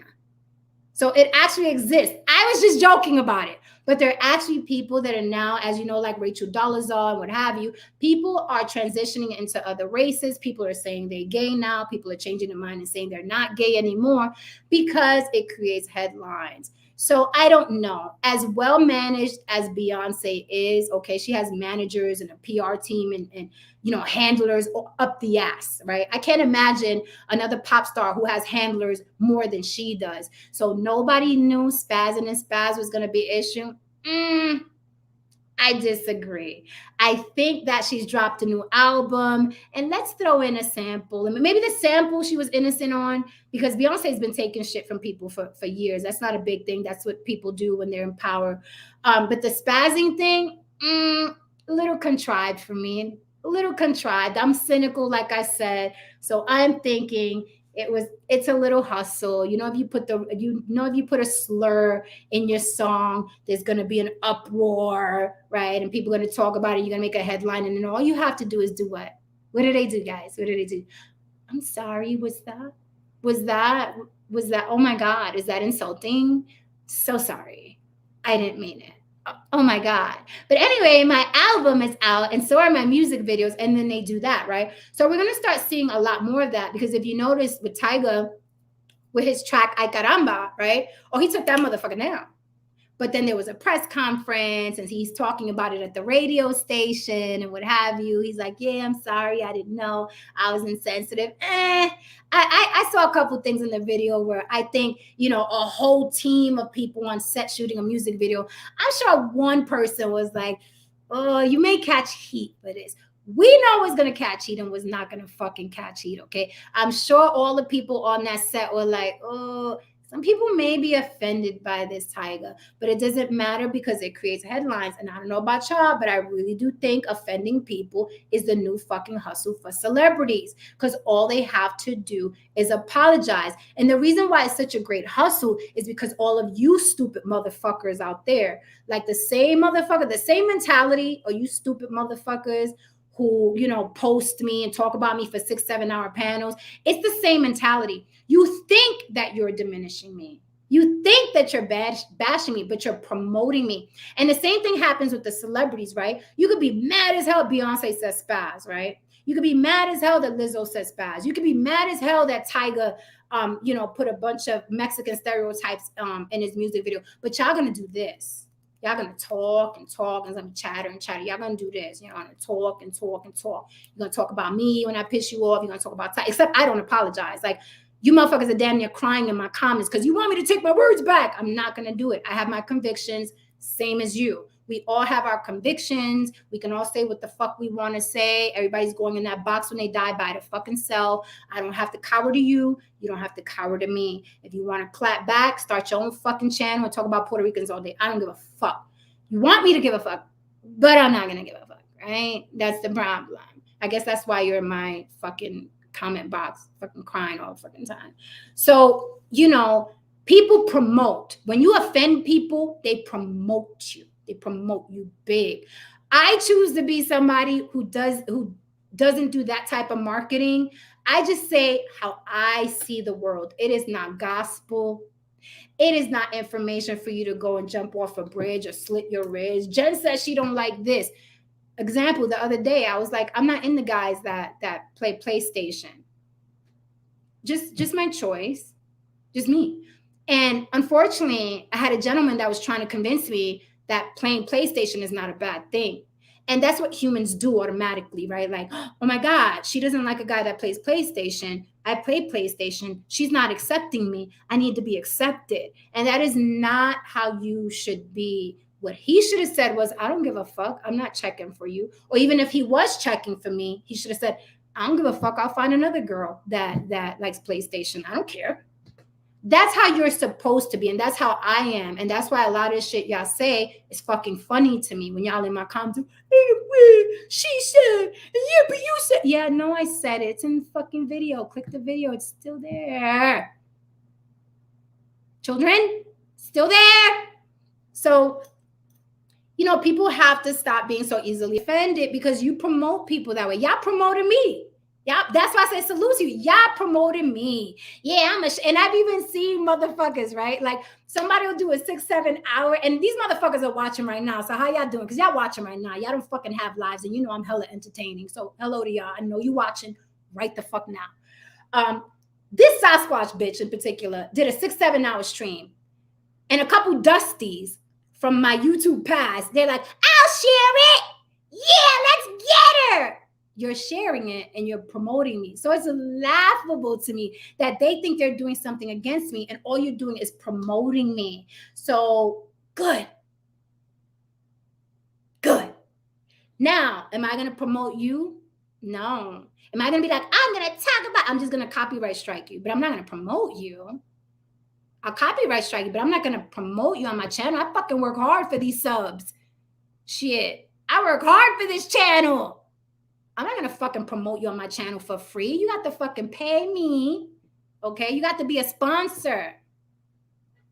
So it actually exists. I was just joking about it. But there are actually people that are now, as you know, like Rachel Dolezal and what have you, people are transitioning into other races. People are saying they're gay now. People are changing their mind and saying they're not gay anymore because it creates headlines. So I don't know. As well managed as Beyonce is, okay, she has managers and a PR team and handlers up the ass, right? I can't imagine another pop star who has handlers more than she does. So nobody knew Spazzing and Spaz was going to be an issue. I disagree. I think that she's dropped a new album, and let's throw in a sample. And maybe the sample she was innocent on, because Beyonce's been taking shit from people for years. That's not a big thing. That's what people do when they're in power. But the spazzing thing, a little contrived for me. A little contrived. I'm cynical, like I said. So I'm thinking it's a little hustle. If you put a slur in your song, there's going to be an uproar, right? And people are going to talk about it. You're going to make a headline, and then all you have to do is do what? What did they do, guys? What did they do? I'm sorry. Was that? Oh my God. Is that insulting? So sorry. I didn't mean it. Oh my God. But anyway, my album is out, and so are my music videos. And then they do that, right? So we're going to start seeing a lot more of that, because if you notice with Tyga, with his track Ay Caramba, right? Oh, he took that motherfucker down. But then there was a press conference, and he's talking about it at the radio station and what have you. He's like, yeah, I'm sorry. I didn't know. I was insensitive. I saw a couple things in the video where I think, a whole team of people on set shooting a music video. I'm sure one person was like, oh, you may catch heat for this. We know it's going to catch heat and was not going to fucking catch heat, okay? I'm sure all the people on that set were like, oh, some people may be offended by this, Tyga, but it doesn't matter because it creates headlines. And I don't know about y'all, but I really do think offending people is the new fucking hustle for celebrities, because all they have to do is apologize. And the reason why it's such a great hustle is because all of you stupid motherfuckers out there, like the same motherfucker, the same mentality, or you stupid motherfuckers who, post me and talk about me for 6-7 hour panels. It's the same mentality. You think that you're diminishing me. You think that you're bashing me, but you're promoting me. And the same thing happens with the celebrities, right? You could be mad as hell Beyonce says spaz, right? You could be mad as hell that Lizzo says spaz. You could be mad as hell that Tyga, put a bunch of Mexican stereotypes in his music video. But y'all gonna do this. Y'all gonna talk and talk and some chatter and chatter. Y'all gonna do this. You're gonna talk and talk and talk. You're gonna talk about me when I piss you off. You're gonna talk about except I don't apologize. Like, you motherfuckers are damn near crying in my comments because you want me to take my words back. I'm not gonna do it. I have my convictions, same as you. We all have our convictions. We can all say what the fuck we want to say. Everybody's going in that box when they die by the fucking self. I don't have to cower to you. You don't have to cower to me. If you want to clap back, start your own fucking channel and talk about Puerto Ricans all day. I don't give a fuck. You want me to give a fuck, but I'm not going to give a fuck, right? That's the problem. I guess that's why you're in my fucking comment box fucking crying all the fucking time. So, people promote. When you offend people, they promote you. They promote you big. I choose to be somebody who doesn't do that type of marketing. I just say how I see the world. It is not gospel. It is not information for you to go and jump off a bridge or slit your wrist. Jen says she don't like this. Example, the other day, I was like, I'm not into guys that play PlayStation. Just my choice. Just me. And unfortunately, I had a gentleman that was trying to convince me that playing PlayStation is not a bad thing. And that's what humans do automatically, right? Like, oh my God, she doesn't like a guy that plays PlayStation. I play PlayStation. She's not accepting me. I need to be accepted. And that is not how you should be. What he should have said was, I don't give a fuck. I'm not checking for you. Or even if he was checking for me, he should have said, I don't give a fuck. I'll find another girl that likes PlayStation. I don't care. That's how you're supposed to be. And that's how I am. And that's why a lot of shit y'all say is fucking funny to me when y'all in my comments. She said, yeah, but you said. Yeah, no, I said it. It's in the fucking video. Click the video. It's still there. Children, still there. So, people have to stop being so easily offended because you promote people that way. Y'all promoted me. Yeah, that's why I say salute to you. Y'all promoted me. Yeah, and I've even seen motherfuckers, right? Like somebody will do a 6-7 hour, and these motherfuckers are watching right now. So how y'all doing? Because y'all watching right now. Y'all don't fucking have lives, and I'm hella entertaining. So hello to y'all. I know you watching right the fuck now. This Sasquatch bitch in particular did a 6-7 hour stream. And a couple dusties from my YouTube past, they're like, I'll share it. Yeah, let's get her. You're sharing it and you're promoting me. So it's laughable to me that they think they're doing something against me and all you're doing is promoting me. So good. Good. Now, am I going to promote you? No. Am I going to be like, I'm going to talk about, I'm just going to copyright strike you, but I'm not going to promote you. I'll copyright strike you, but I'm not going to promote you on my channel. I fucking work hard for these subs. Shit. I work hard for this channel. I'm not going to fucking promote you on my channel for free. You got to fucking pay me. Okay? You got to be a sponsor.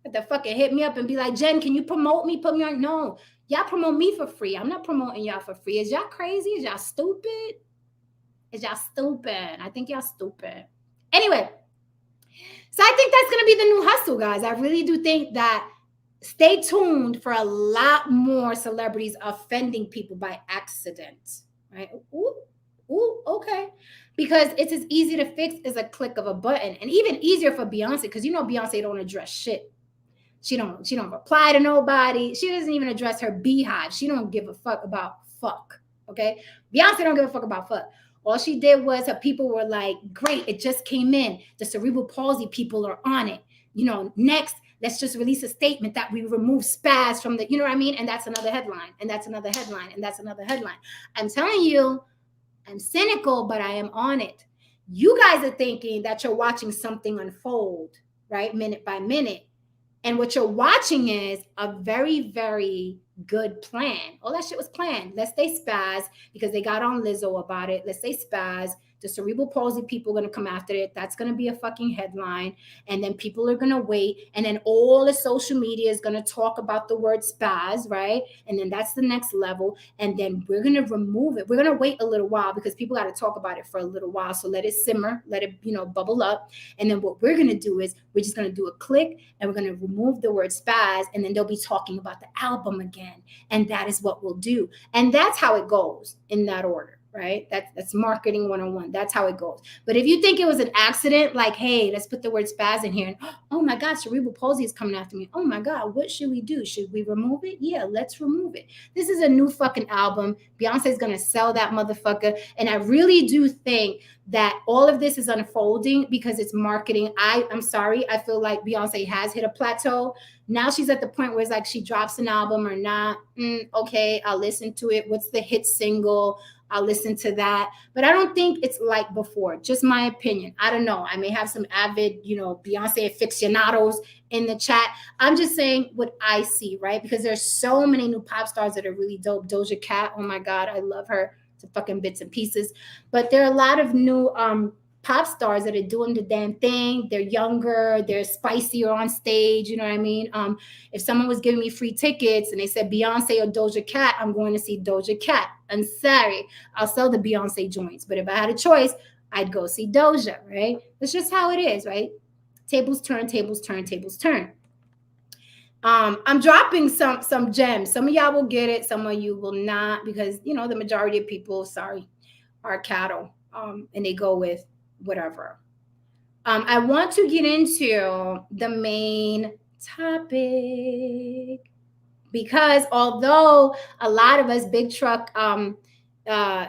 You got to fucking hit me up and be like, Jen, can you promote me? Put me on. No. Y'all promote me for free. I'm not promoting y'all for free. Is y'all crazy? Is y'all stupid? Is y'all stupid? I think y'all stupid. Anyway, so I think that's going to be the new hustle, guys. I really do think that stay tuned for a lot more celebrities offending people by accident, right? Ooh, okay. Because it's as easy to fix as a click of a button, and even easier for Beyonce, because you know Beyonce don't address shit. She don't reply to nobody. She doesn't even address her beehive. She don't give a fuck about fuck, okay? Beyonce don't give a fuck about fuck. All she did was her people were like, great, it just came in. The cerebral palsy people are on it. You know, next, let's just release a statement that we remove spaz from the, you know what I mean? And that's another headline. And that's another headline. And that's another headline. I'm telling you, I'm cynical, but I am on it. You guys are thinking that you're watching something unfold, right? Minute by minute. And what you're watching is a very, very good plan. All that shit was planned. Let's say spaz, because they got on Lizzo about it. Let's say spaz. The cerebral palsy people are going to come after it. That's going to be a fucking headline. And then people are going to wait. And then all the social media is going to talk about the word spaz, right? And then that's the next level. And then we're going to remove it. We're going to wait a little while because people got to talk about it for a little while. So let it simmer, let it, bubble up. And then what we're going to do is we're just going to do a click and we're going to remove the word spaz. And then they'll be talking about the album again. And that is what we'll do. And that's how it goes in that order. Right? That's marketing 101. That's how it goes. But if you think it was an accident, like, hey, let's put the word spaz in here. And, oh my God, cerebral palsy is coming after me. Oh my God, what should we do? Should we remove it? Yeah, let's remove it. This is a new fucking album. Beyonce's going to sell that motherfucker. And I really do think that all of this is unfolding because it's marketing. I'm sorry. I feel like Beyonce has hit a plateau. Now she's at the point where it's like she drops an album or not. Okay, I'll listen to it. What's the hit single? I'll listen to that. But I don't think it's like before. Just my opinion. I don't know. I may have some avid, Beyonce aficionados in the chat. I'm just saying what I see, right? Because there's so many new pop stars that are really dope. Doja Cat, oh my God, I love her to fucking bits and pieces. But there are a lot of new pop stars that are doing the damn thing. They're younger, they're spicier on stage. You know what I mean? If someone was giving me free tickets and they said Beyonce or Doja Cat, I'm going to see Doja Cat. I'm sorry, I'll sell the Beyonce joints. But if I had a choice, I'd go see Doja, right? That's just how it is, right? Tables turn, tables turn, tables turn. I'm dropping some gems. Some of y'all will get it, some of you will not, because the majority of people, sorry, are cattle. And they go with whatever. I want to get into the main topic because although a lot of us Big Truck,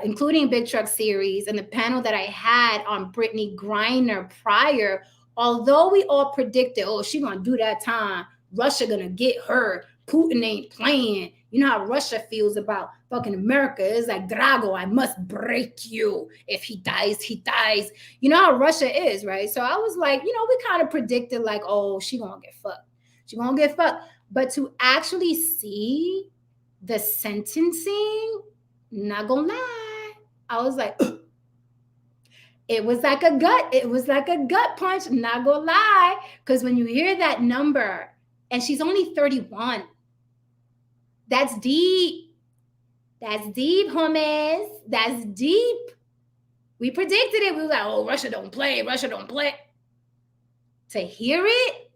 including Big Truck series and the panel that I had on Brittney Griner prior, although we all predicted, oh, she gonna do that time, Russia gonna get her, Putin ain't playing. You know how Russia feels about fucking America. It's like, Drago, I must break you. If he dies, he dies. You know how Russia is, right? So I was like, we kind of predicted like, oh, she gonna get fucked. She gonna get fucked. But to actually see the sentencing, not gonna lie, I was like, it was like a gut punch, not gonna lie. Because when you hear that number, and she's only 31, that's deep. That's deep, homies. That's deep. We predicted it. We were like, oh, Russia don't play. Russia don't play. To hear it,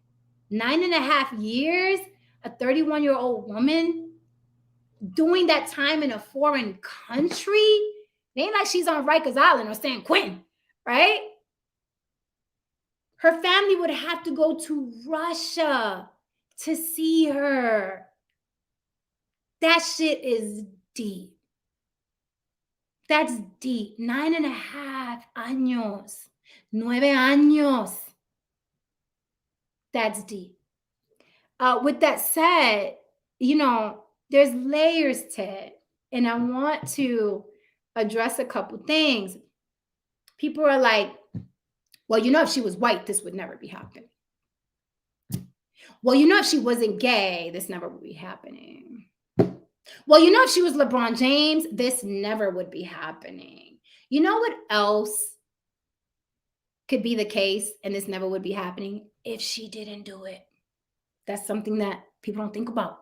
9.5 years, a 31-year-old woman doing that time in a foreign country. It ain't like she's on Rikers Island or San Quentin, right? Her family would have to go to Russia to see her. That shit is deep. That's deep. 9.5 años. 9 años. That's deep. With that said, you know, there's layers to it. And I want to address a couple things. People are like, well, you know, if she was white, this would never be happening. Well, you know, if she wasn't gay, this never would be happening. Well, you know, if she was LeBron James, this never would be happening. You know what else could be the case and this never would be happening? If she didn't do it. That's something that people don't think about.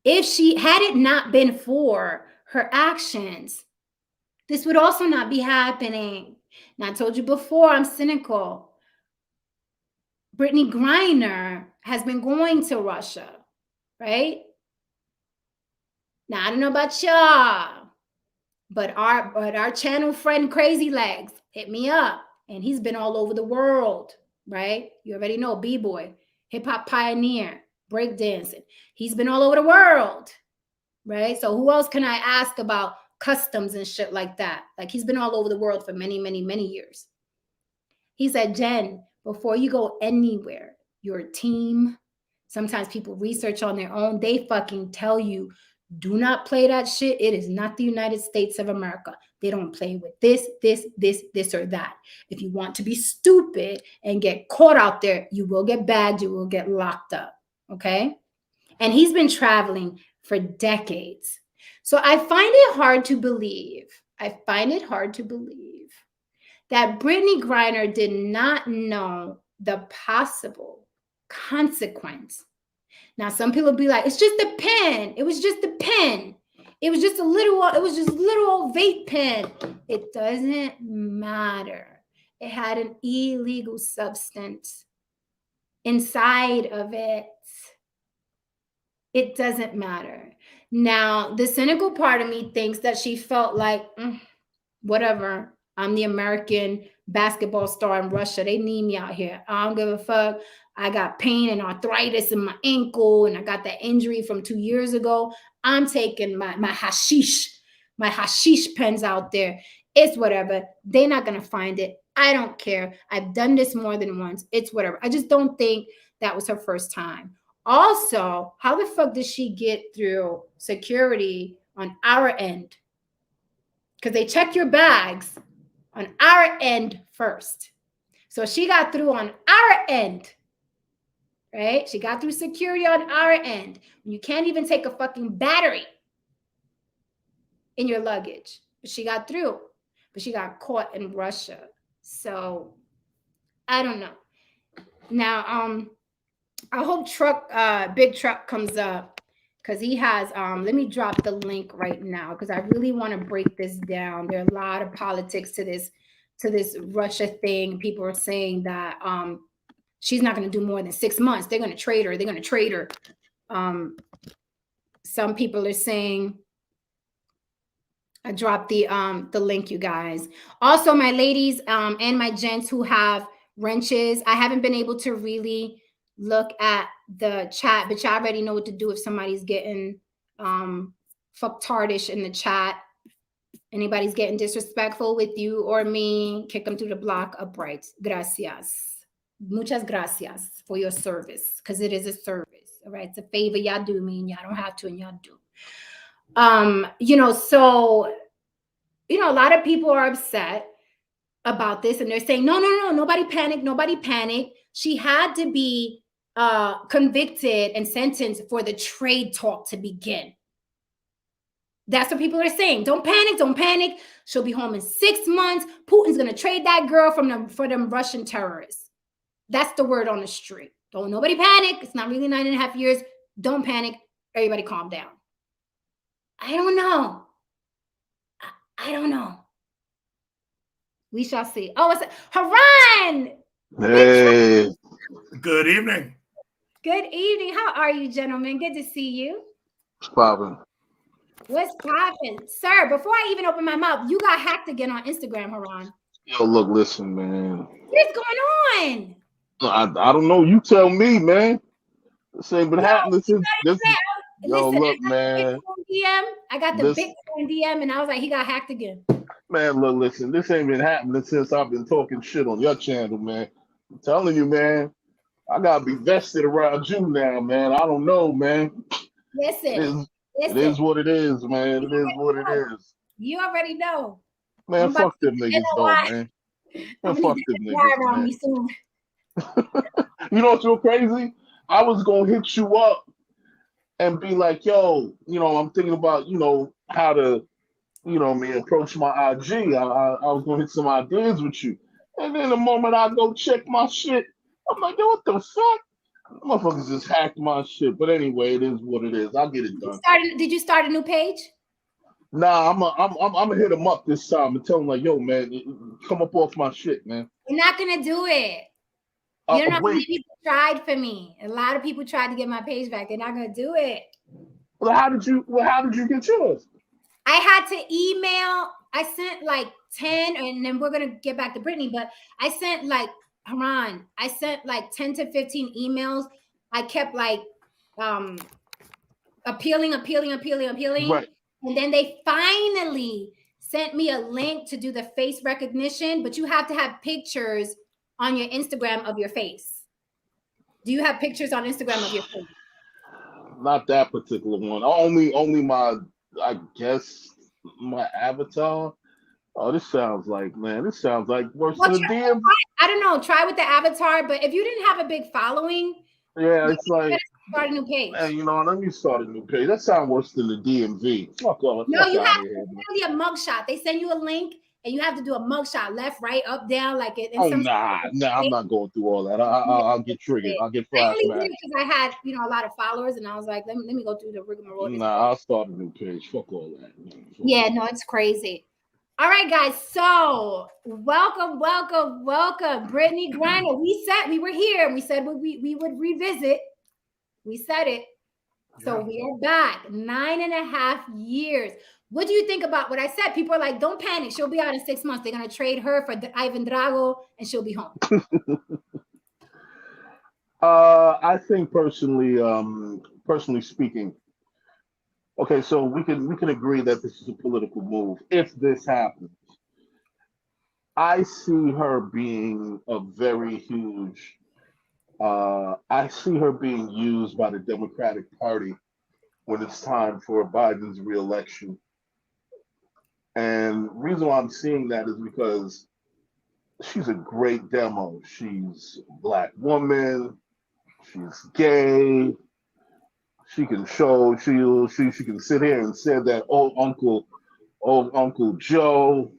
If she had it not been for her actions, this would also not be happening. Now, I told you before, I'm cynical. Brittney Griner has been going to Russia, right? Now, I don't know about y'all, but our channel friend Crazy Legs hit me up, and he's been all over the world, right? You already know, B-boy, hip-hop pioneer, breakdancing. He's been all over the world, right? So who else can I ask about customs and shit like that? Like, he's been all over the world for many, many, many years. He said, Jen, before you go anywhere, your team, sometimes people research on their own, they fucking tell you, do not play that shit. It is not the United States of America. They don't play with this, or that. If you want to be stupid and get caught out there, you will get bagged, you will get locked up, okay? And he's been traveling for decades. So I find it hard to believe, that Brittney Griner did not know the possible consequence. Now, some people be like, it's just a pen. It was just a pen. It was just little old vape pen. It doesn't matter. It had an illegal substance inside of it. It doesn't matter. Now, the cynical part of me thinks that she felt like, whatever, I'm the American basketball star in Russia. They need me out here. I don't give a fuck. I got pain and arthritis in my ankle, and I got that injury from 2 years ago. I'm taking my hashish pens out there. It's whatever. They're not going to find it. I don't care. I've done this more than once. It's whatever. I just don't think that was her first time. Also, how the fuck did she get through security on our end? Because they check your bags on our end first. So she got through on our end, right? She got through security on our end. You can't even take a fucking battery in your luggage. But she got through. But she got caught in Russia. So I don't know. Now, I hope Big Truck comes up, because he has, let me drop the link right now, because I really want to break this down. There are a lot of politics to this Russia thing. People are saying that she's not going to do more than 6 months. They're going to trade her. Some people are saying, I dropped the link, you guys. Also, my ladies and my gents who have wrenches, I haven't been able to really look at the chat, but y'all already know what to do if somebody's getting fucktardish in the chat. Anybody's getting disrespectful with you or me, kick them through the block upright. Gracias. Muchas gracias for your service, because it is a service. All right. It's a favor y'all do me, and y'all don't have to, and y'all do. So, a lot of people are upset about this, and they're saying, no, nobody panic. She had to be convicted and sentenced for the trade talk to begin. That's what people are saying. Don't panic. She'll be home in 6 months. Putin's going to trade that girl for them Russian terrorists. That's the word on the street. Don't nobody panic. It's not really 9.5 years. Don't panic. Everybody calm down. I don't know. We shall see. Oh, it's Haran. Hey. Good evening. Good evening. How are you, gentlemen? Good to see you. What's poppin'? What's poppin'? Sir, before I even open my mouth, you got hacked again on Instagram, Haran. Yo, look, listen, man. What's going on? I don't know. You tell me, man. This ain't been happening since this. Yo, Listen, look, man. I got the This Bitcoin DM, and I was like, he got hacked again. man, look, listen. This ain't been happening since I've been talking shit on your channel, man. I'm telling you, man. I gotta be vested around you now, man. I don't know, man. Listen. It is what it is, man. It is what it is. You already know. Man, fuck them niggas, though, man. I'm Man, fuck them niggas, around man. me soon. You know what's so crazy? I was gonna hit you up and be like, yo, I'm thinking about, how to, approach my IG. I was gonna hit some ideas with you. And then the moment I go check my shit, I'm like, yo, what the fuck? Motherfuckers just hacked my shit. But anyway, it is what it is. I'll get it done. Did you start a new page? Nah, I'm gonna hit him up this time and tell him like, yo, man, come up off my shit, man. You're not gonna do it. You know how many people tried for me. A lot of people tried to get my page back. They're not gonna do it. Well, how did you get yours? I had to email. I sent like 10, and then we're gonna get back to Brittany. But I sent like 10 to 15 emails. I kept like appealing. Right. And then they finally sent me a link to do the face recognition, but you have to have pictures on your Instagram of your face. Do you have pictures on Instagram of your face? Not that particular one. Only my, I guess, my avatar. Oh, this sounds like worse than a DM. I don't know. Try with the avatar, but if you didn't have a big following, yeah, it's like start a new page. Man, let me start a new page. That sounds worse than the DMV. Fuck off. No, you have to do a mugshot. They send you a link, and you have to do a mugshot, left, right, up, down, like it. Nah, I'm not going through all that. I'll get triggered. I'll get flashback. I only did it because I had, a lot of followers, and I was like, let me go through the rigmarole. Nah, I'll start a new page. Fuck all that. Yeah, no, it's crazy. All right, guys. So welcome, Brittney Griner. We said we were here. We said we would revisit. We said it. So we are back. 9.5 years. What do you think about what I said? People are like, don't panic. She'll be out in 6 months. They're going to trade her for Ivan Drago and she'll be home. I think personally speaking, okay, so we can agree that this is a political move. If this happens, I see her being a very huge, I see her being used by the Democratic Party when it's time for Biden's reelection. And the reason why I'm seeing that is because she's a great demo. She's a Black woman. She's gay. She can show. She can sit here and say that old Uncle Joe,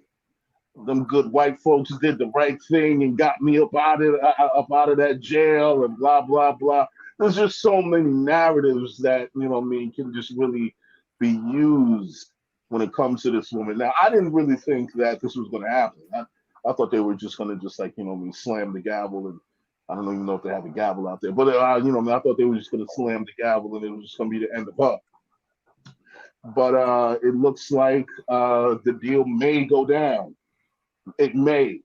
them good white folks did the right thing and got me up out of that jail and blah blah blah. There's just so many narratives that can just really be used when it comes to this woman. Now, I didn't really think that this was going to happen. I thought they were just going to just slam the gavel, and I don't even know if they have a gavel out there, but I thought they were just going to slam the gavel and it was just going to be the end of her. But it looks like the deal may go down. It may.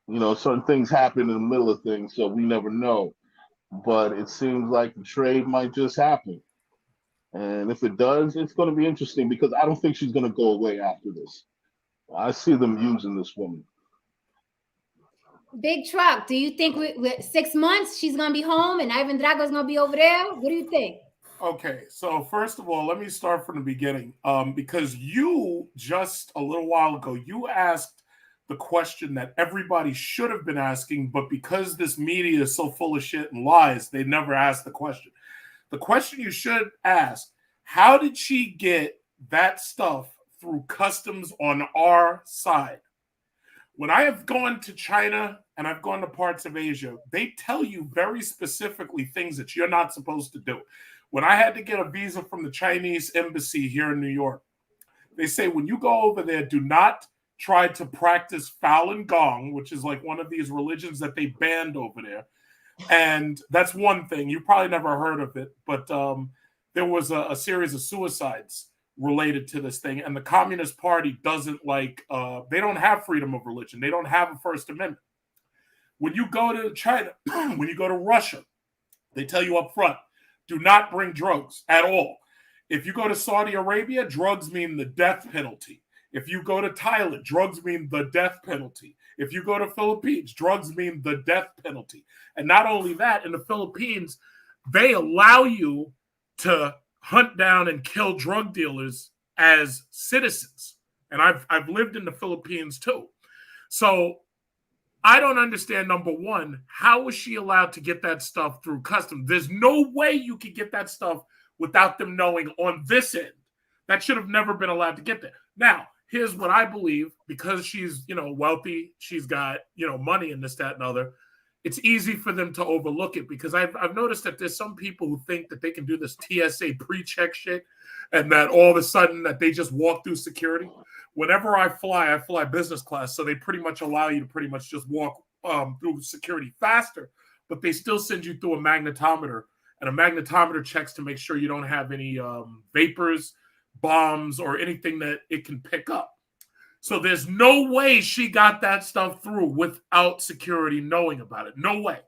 Certain things happen in the middle of things, so we never know. But it seems like the trade might just happen. And if it does, it's going to be interesting because I don't think she's going to go away after this. I see them using this woman. Big Truck, do you think with 6 months she's going to be home and Ivan Drago's going to be over there? What do you think? Okay, so first of all, let me start from the beginning. Because you just a little while ago, you asked the question that everybody should have been asking, but because this media is so full of shit and lies, they never asked the question. The question you should ask, how did she get that stuff through customs on our side? When I have gone to China and I've gone to parts of Asia, they tell you very specifically things that you're not supposed to do. When I had to get a visa from the Chinese embassy here in New York, they say when you go over there, do not try to practice Falun Gong, which is like one of these religions that they banned over there. And that's one thing. You probably never heard of it, but there was a series of suicides related to this thing. And the Communist Party doesn't they don't have freedom of religion. They don't have a First Amendment. When you go to China, when you go to Russia, they tell you up front, do not bring drugs at all. If you go to Saudi Arabia, drugs mean the death penalty. If you go to Thailand, drugs mean the death penalty. If you go to Philippines, drugs mean the death penalty. And not only that, in the Philippines, they allow you to hunt down and kill drug dealers as citizens. And I've lived in the Philippines too. So I don't understand, number one, how was she allowed to get that stuff through customs? There's no way you could get that stuff without them knowing on this end. That should have never been allowed to get there. Now, here's what I believe, because she's, wealthy, she's got, money and this, that, and other. It's easy for them to overlook it, because I've noticed that there's some people who think that they can do this TSA pre-check shit and that all of a sudden that they just walk through security. Whenever I fly business class, so they pretty much allow you to pretty much just walk through security faster, but they still send you through a magnetometer, and a magnetometer checks to make sure you don't have any vapors, bombs, or anything that it can pick up. So there's no way she got that stuff through without security knowing about it. No way.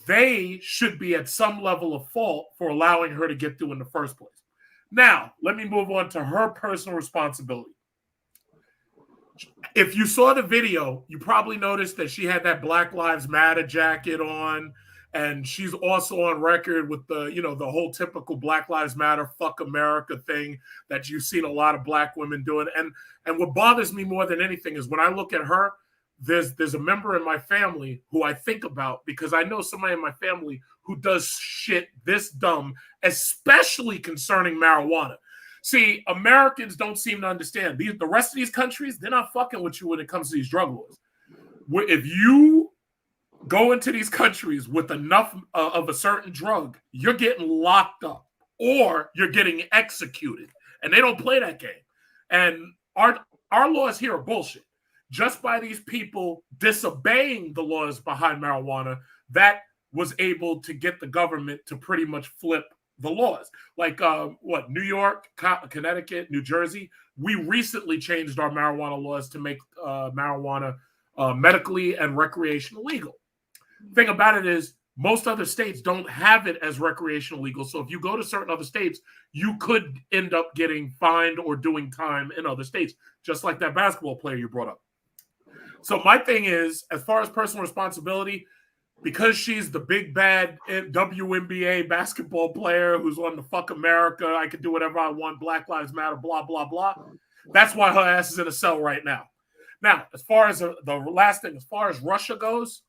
They should be at some level of fault for allowing her to get through in the first place. Now, let me move on to her personal responsibility. If you saw the video, you probably noticed that she had that Black Lives Matter jacket on, and she's also on record with the whole typical Black Lives Matter, fuck America thing that you've seen a lot of black women doing. And what bothers me more than anything is when I look at her, there's a member in my family who I think about, because I know somebody in my family who does shit this dumb, especially concerning marijuana. See, Americans don't seem to understand. The rest of these countries, they're not fucking with you when it comes to these drug laws. If you go into these countries with enough of a certain drug, you're getting locked up or you're getting executed. And they don't play that game. And our laws here are bullshit. Just by these people disobeying the laws behind marijuana, that was able to get the government to pretty much flip the laws. Like New York, Connecticut, New Jersey, we recently changed our marijuana laws to make marijuana medically and recreational legal. Thing about it is, most other states don't have it as recreational legal. So if you go to certain other states, you could end up getting fined or doing time in other states, just like that basketball player you brought up. So my thing is, as far as personal responsibility, because she's the big bad WNBA basketball player who's on the fuck America, I can do whatever I want, Black Lives Matter, blah, blah, blah. That's why her ass is in a cell right now. Now, as far as the last thing, as far as Russia goes,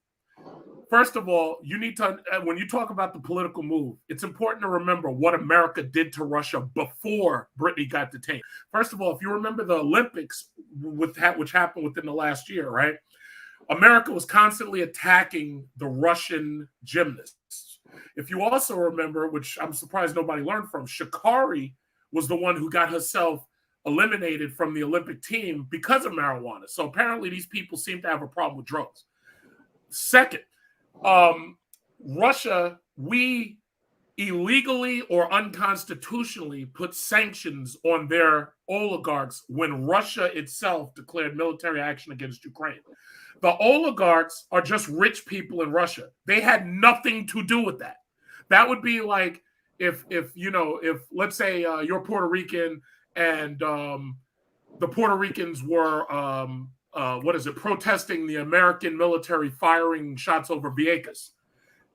first of all, you need to, when you talk about the political move, it's important to remember what America did to Russia before Brittney got detained. First of all, if you remember the Olympics, which happened within the last year, right? America was constantly attacking the Russian gymnasts. If you also remember, which I'm surprised nobody learned from, Shakira was the one who got herself eliminated from the Olympic team because of marijuana. So apparently these people seem to have a problem with drugs. Second, Russia, we illegally or unconstitutionally put sanctions on their oligarchs when Russia itself declared military action against Ukraine. The oligarchs are just rich people in Russia. They had nothing to do with that. That would be like if let's say you're Puerto Rican and the Puerto Ricans were protesting the American military firing shots over Vieques,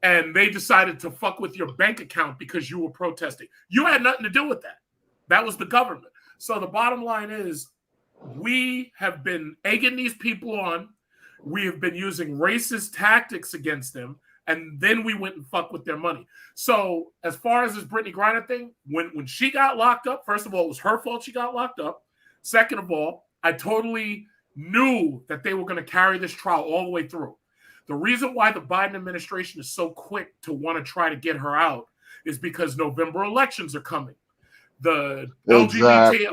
and they decided to fuck with your bank account because you were protesting. You had nothing to do with that. That was the government. So the bottom line is, we have been egging these people on. We have been using racist tactics against them, and then we went and fucked with their money. So as far as this Brittney Griner thing, when she got locked up, first of all, it was her fault she got locked up. Second of all, I totally knew that they were going to carry this trial all the way through. The reason why the Biden administration is so quick to want to try to get her out is because November elections are coming. The LGBT,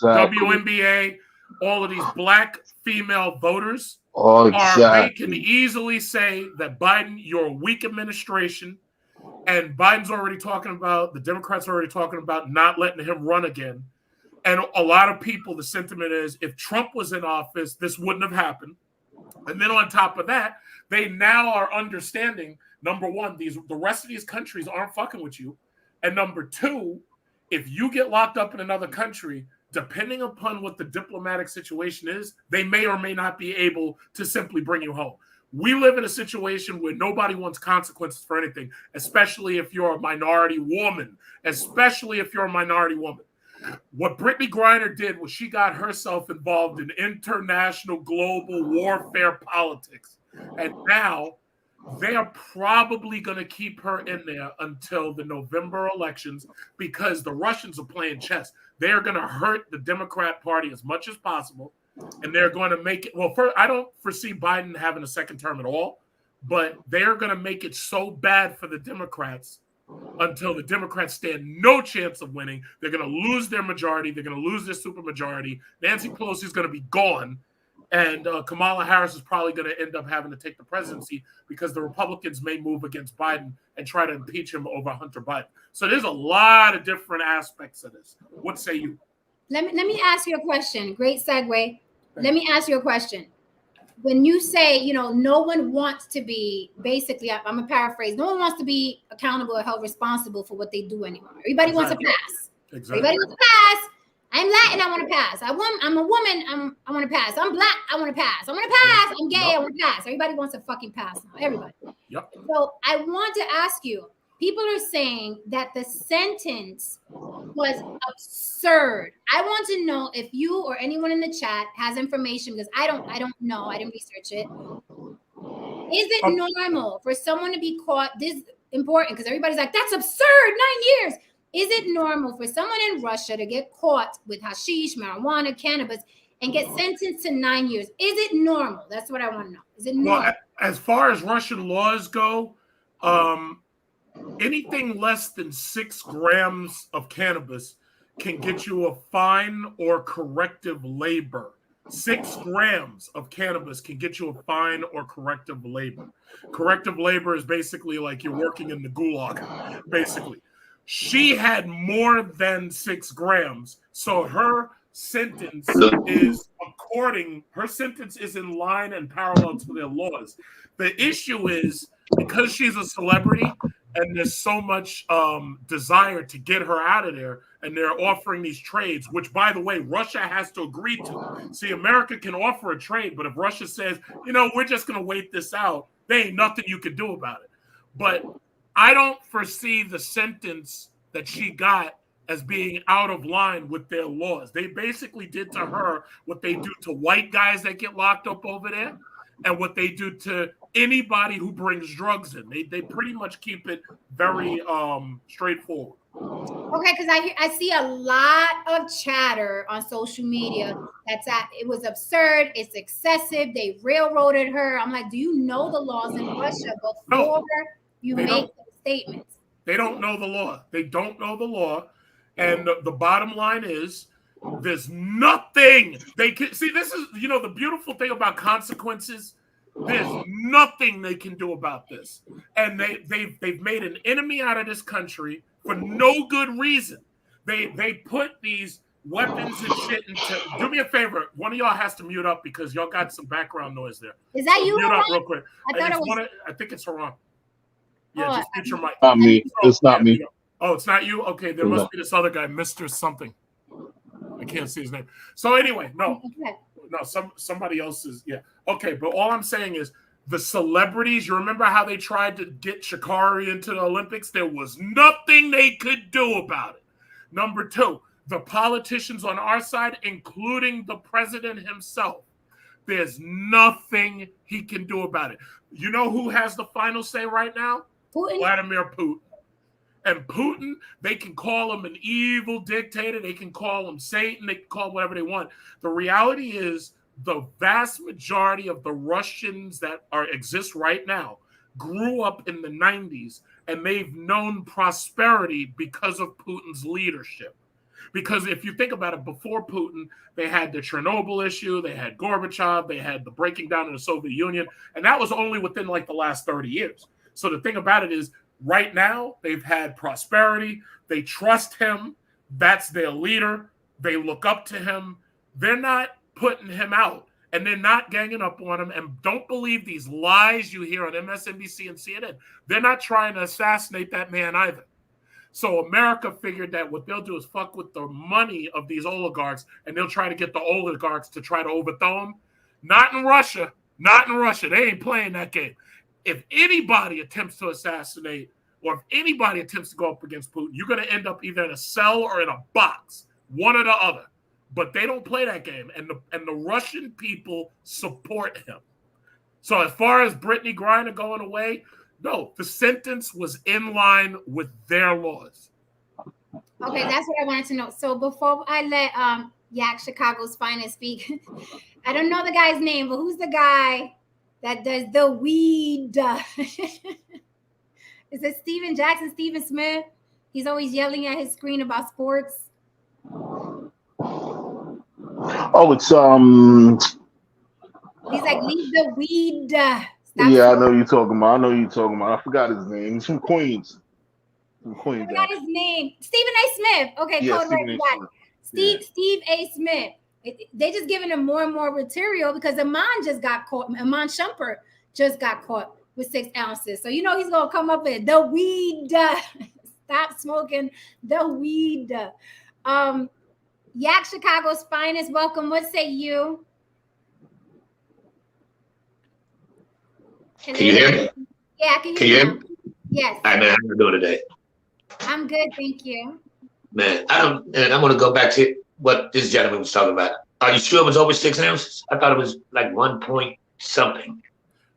WNBA, all of these black female voters they can easily say that Biden, you're a weak administration, and Biden's already talking about, the Democrats are already talking about not letting him run again. And a lot of people, the sentiment is, if Trump was in office, this wouldn't have happened. And then on top of that, they now are understanding, number one, the rest of these countries aren't fucking with you. And number two, if you get locked up in another country, depending upon what the diplomatic situation is, they may or may not be able to simply bring you home. We live in a situation where nobody wants consequences for anything, especially if you're a minority woman, What Brittney Griner did was she got herself involved in international global warfare politics. And now they're probably going to keep her in there until the November elections because the Russians are playing chess. They're going to hurt the Democrat Party as much as possible. And they're going to make it, well, I don't foresee Biden having a second term at all, but they're going to make it so bad for the Democrats until the Democrats stand no chance of winning. They're going to lose their majority. They're going to lose their supermajority. Nancy Pelosi is going to be gone. And Kamala Harris is probably going to end up having to take the presidency because the Republicans may move against Biden and try to impeach him over Hunter Biden. So there's a lot of different aspects of this. What say you? Let me ask you a question. Great segue. Let me ask you a question. When you say, no one wants to be, basically, I'm going to paraphrase, no one wants to be accountable or held responsible for what they do anymore. Everybody wants to pass. Exactly. Everybody wants to pass. I'm Latin, I want to pass. I'm a woman, I want to pass. I'm black, I want to pass. I want to pass. I'm gay, I want to pass. Everybody wants to fucking pass now. Everybody. Yep. So I want to ask you, people are saying that the sentence was absurd. I want to know if you or anyone in the chat has information because I don't know. I didn't research it. Is it normal for someone to be caught? This is important because everybody's like, that's absurd, 9 years. Is it normal for someone in Russia to get caught with hashish, marijuana, cannabis, and get sentenced to 9 years? Is it normal? That's what I want to know. Is it normal? Well, as far as Russian laws go, anything less than 6 grams of cannabis can get you a fine or corrective labor. 6 grams of cannabis can get you a fine or corrective labor. Corrective labor is basically like you're working in the gulag, basically. She had more than 6 grams, so her sentence is in line and parallel to their laws. The issue is because she's a celebrity and there's so much desire to get her out of there, and they're offering these trades, which, by the way, Russia has to agree to. See, America can offer a trade, but if Russia says, we're just going to wait this out, there ain't nothing you can do about it. But I don't foresee the sentence that she got as being out of line with their laws. They basically did to her what they do to white guys that get locked up over there and what they do to anybody who brings drugs in. They pretty much keep it very straightforward. Okay, because I see a lot of chatter on social media it was absurd, it's excessive, they railroaded her. I'm like, do you know the laws in Russia before you make the statements? They don't know the law. They don't know the law. And the bottom line is there's nothing they can see. This is, the beautiful thing about consequences. There's nothing they can do about this. And they've made an enemy out of this country for no good reason. They put these weapons and shit into. Do me a favor. One of y'all has to mute up because y'all got some background noise there. Is that you? Mute up real quick. I think it's Haran. Yeah, just mute your mic. Not me. It's not me. Oh, it's not you? Okay, there must be this other guy, Mr. Something. I can't see his name. So anyway, no, somebody else is, yeah. Okay, but all I'm saying is the celebrities, you remember how they tried to get Shakira into the Olympics? There was nothing they could do about it. Number 2, the politicians on our side, including the president himself, there's nothing he can do about it. You know who has the final say right now? Putin. Vladimir Putin. And Putin, they can call him an evil dictator. They can call him Satan. They can call him whatever they want. The reality is the vast majority of the Russians that exist right now grew up in the 90s, and they've known prosperity because of Putin's leadership. Because if you think about it, before Putin, they had the Chernobyl issue, they had Gorbachev, they had the breaking down of the Soviet Union, and that was only within like the last 30 years. So the thing about it is, right now, they've had prosperity. They trust him. That's their leader. They look up to him. They're not putting him out. and they're not ganging up on him. And don't believe these lies you hear on MSNBC and CNN. They're not trying to assassinate that man either. So America figured that what they'll do is fuck with the money of these oligarchs, and they'll try to get the oligarchs to try to overthrow them. Not in Russia. Not in Russia. They ain't playing that game. If anybody attempts to assassinate, or if anybody attempts to go up against Putin, you're going to end up either in a cell or in a box, one or the other. But they don't play that game, and the Russian people support him. So as far as Brittney Griner going away, no, the sentence was in line with their laws. Okay, that's what I wanted to know. So before I let Yak Chicago's finest speak, I don't know the guy's name, but who's the guy that does the weed? Is it Steven Jackson, Steven Smith? He's always yelling at his screen about sports. Oh, it's He's like, leave the weed. Yeah, I know you're talking about. I forgot his name. He's from Queens. I forgot his name. Stephen A. Smith. Okay, yeah, code right back. Steve A. Smith. They just giving him more and more material because Iman just got caught. Iman Shumpert just got caught with 6 ounces. So you know he's gonna come up with the weed. Stop smoking the weed. Yak Chicago's finest. Welcome. What say you? Can you hear me? Yeah, I can hear you. Yes. All right, man. How you doing today? I'm good, thank you. Man, I'm going to go back to what this gentleman was talking about. Are you sure it was over 6 ounces? I thought it was like 1 point something.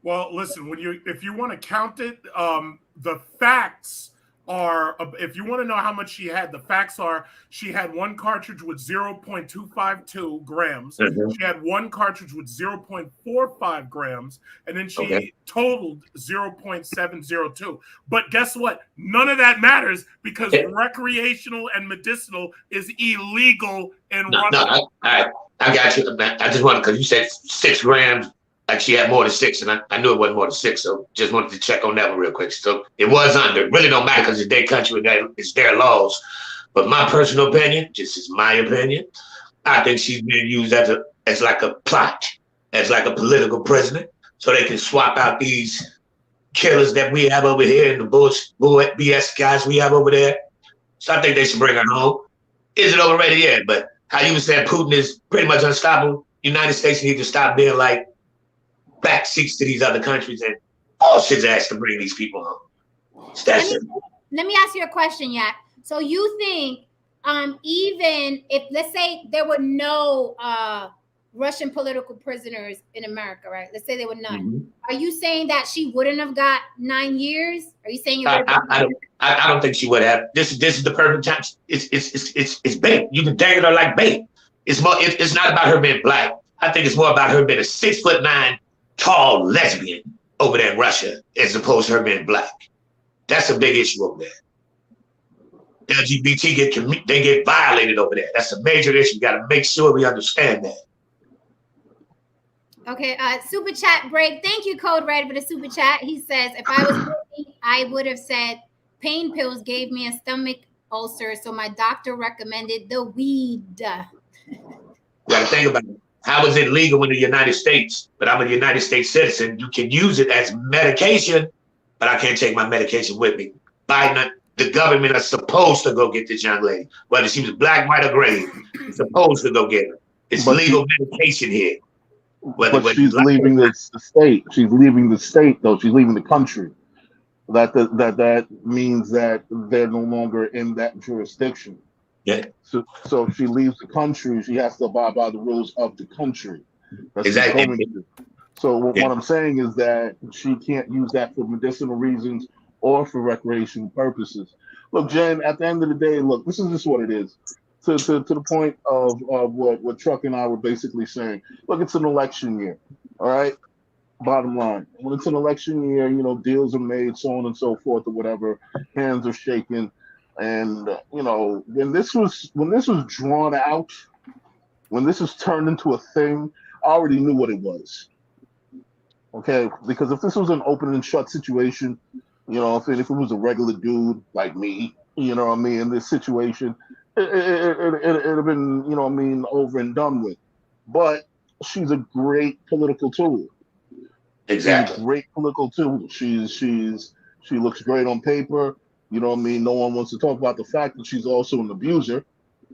Well, listen, if you want to count it, the facts are, if you want to know how much she had, the facts are she had 1 cartridge with 0.252 grams. Mm-hmm. She had 1 cartridge with 0.45 grams, and then she totaled 0.702. But guess what? None of that matters because recreational and medicinal is illegal in Russia. I got you. I just wanted, because you said 6 grams. Like she had more than 6, and I knew it wasn't more than 6, so just wanted to check on that one real quick. So it was under. It really don't matter because it's their country, it's their laws. But my personal opinion, just is my opinion, I think she's being used as like a plot, as like a political prisoner, so they can swap out these killers that we have over here and the bull BS guys we have over there. So I think they should bring her home. Is it overrated? Yeah, but how you were saying Putin is pretty much unstoppable. United States need to stop being like back seats to these other countries and force his ass to bring these people home. Let me ask you a question, Yak. So you think even if, let's say there were no Russian political prisoners in America, right? Let's say there were none. Mm-hmm. Are you saying that she wouldn't have got 9 years? Are you saying I don't think she would have. This is the perfect time. It's bait. You can dangle her like bait. It's not about her being black. I think it's more about her being a 6'9" tall lesbian over there in Russia, as opposed to her being black. That's a big issue over there. LGBT get violated over there. That's a major issue. You got to make sure we understand that. Okay, super chat break. Thank you, Code Red, for the super chat. He says, if I was working, I would have said pain pills gave me a stomach ulcer, so my doctor recommended the weed. You got to think about it. How is it legal in the United States? But I'm a United States citizen. You can use it as medication, but I can't take my medication with me. The government is supposed to go get this young lady, whether she was black, white, or gray. It's supposed to go get her. It's legal medication here. But she's leaving the state. She's leaving the state, though. She's leaving the country. That means that they're no longer in that jurisdiction. Yeah. So if she leaves the country, she has to abide by the rules of the country. That's exactly. So what I'm saying is that she can't use that for medicinal reasons or for recreational purposes. Look, Jen, at the end of the day, look, this is just what it is. To the point of what Truck and I were basically saying. Look, it's an election year, all right? Bottom line. When it's an election year, deals are made, so on and so forth, or whatever. Hands are shaken. And when this was drawn out, when this was turned into a thing, I already knew what it was. Okay, because if this was an open and shut situation, if it was a regular dude like me, in this situation, it'd have been, over and done with. But she's a great political tool. Exactly. She's a great political tool. She looks great on paper. You know what I mean? No one wants to talk about the fact that she's also an abuser.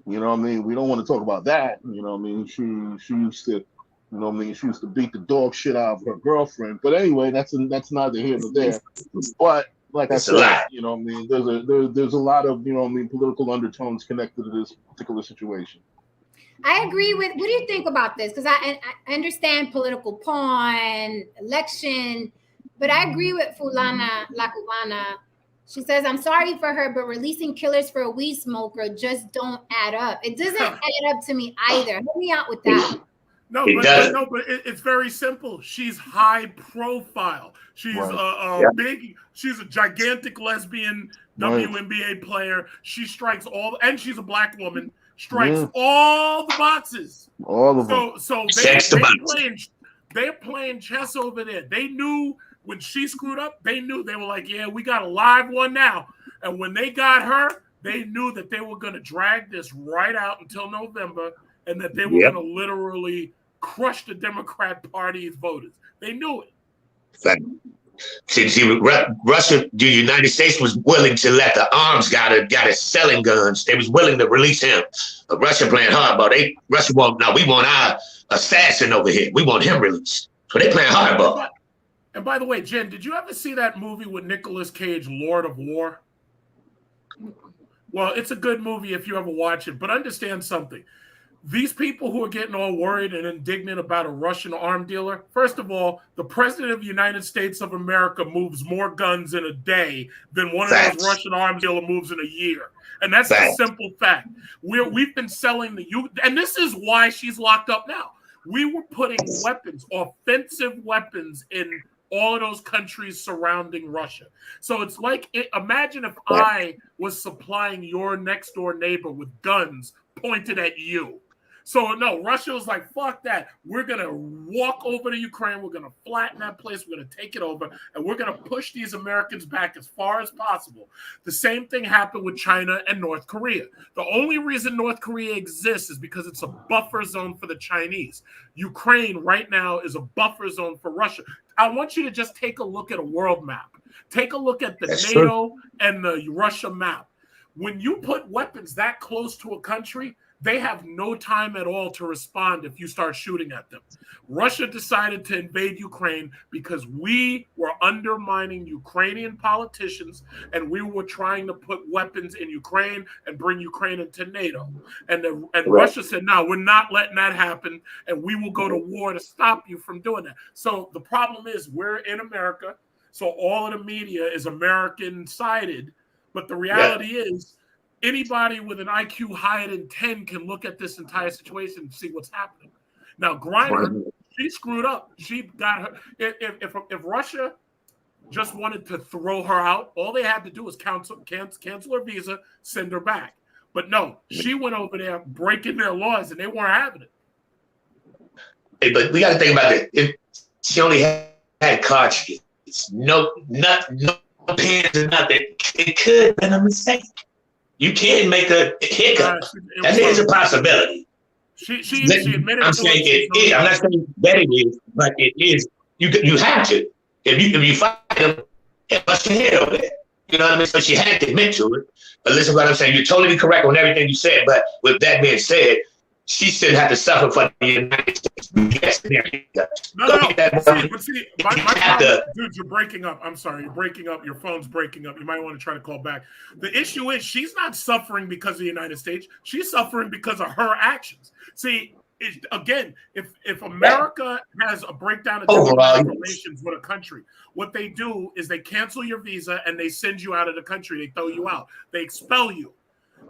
You know what I mean? We don't want to talk about that. You know what I mean? She used to, you know what I mean? She used to beat the dog shit out of her girlfriend. But anyway, that's neither here nor there. But like I said, you know what I mean? There's a lot of, you know what I mean, political undertones connected to this particular situation. I agree with. What do you think about this? Because I understand political pawn, election, but I agree with Fulana La Cubana. She says, "I'm sorry for her, but releasing killers for a weed smoker just don't add up. It doesn't add up to me either. Help me out with that." No, but it's very simple. She's high profile. She's big. She's a gigantic lesbian WNBA player. She strikes all, and she's a black woman. Strikes all the boxes. All of them. So they're playing chess over there. They knew when she screwed up. They knew. They were like, yeah, we got a live one now. And when they got her, they knew that they were going to drag this right out until November, and that they were going to literally crush the Democrat Party's voters. They knew it. See, Russia, the United States was willing to let the arms guy selling guns. They was willing to release him. But Russia playing hardball. Russia want, no, we want our assassin over here. We want him released. So they playing hardball. And by the way, Jen, did you ever see that movie with Nicolas Cage, Lord of War? Well, it's a good movie if you ever watch it. But understand something. These people who are getting all worried and indignant about a Russian arm dealer, first of all, the president of the United States of America moves more guns in a day than one of those Russian arm dealers moves in a year. And that's a simple fact. We've been selling the youth, and this is why she's locked up now. We were putting weapons, offensive weapons, in all of those countries surrounding Russia. So it's like, imagine if I was supplying your next door neighbor with guns pointed at you. So no, Russia was like, fuck that. We're going to walk over to Ukraine. We're going to flatten that place. We're going to take it over. And we're going to push these Americans back as far as possible. The same thing happened with China and North Korea. The only reason North Korea exists is because it's a buffer zone for the Chinese. Ukraine right now is a buffer zone for Russia. I want you to just take a look at a world map. Take a look at the NATO and the Russia map. When you put weapons that close to a country, they have no time at all to respond if you start shooting at them. Russia decided to invade Ukraine because we were undermining Ukrainian politicians, and we were trying to put weapons in Ukraine and bring Ukraine into NATO. And Russia said, no, we're not letting that happen, and we will go to war to stop you from doing that. So the problem is we're in America, so all of the media is American-sided, but the reality is, anybody with an IQ higher than 10 can look at this entire situation and see what's happening. Now, Griner, she screwed up. She got her. If Russia just wanted to throw her out, all they had to do was cancel her visa, send her back. But no, she went over there breaking their laws, and they weren't having it. Hey, but we got to think about it. She only had cartridges, no pins or nothing. It could have been a mistake. You can make a hiccup. That is a possibility. She admitted. I'm saying it is. I'm not saying that it is, but it is. You have to. If you fight them, bust your head over there. You know what I mean? So she had to admit to it. But listen to what I'm saying. You're totally correct on everything you said. But with that being said, she shouldn't have to suffer for the United States. Yes, dude, you're breaking up. I'm sorry, you're breaking up. Your phone's breaking up. You might want to try to call back. The issue is she's not suffering because of the United States. She's suffering because of her actions. See, again, if America has a breakdown of relations with a country, what they do is they cancel your visa and they send you out of the country. They throw you out. They expel you.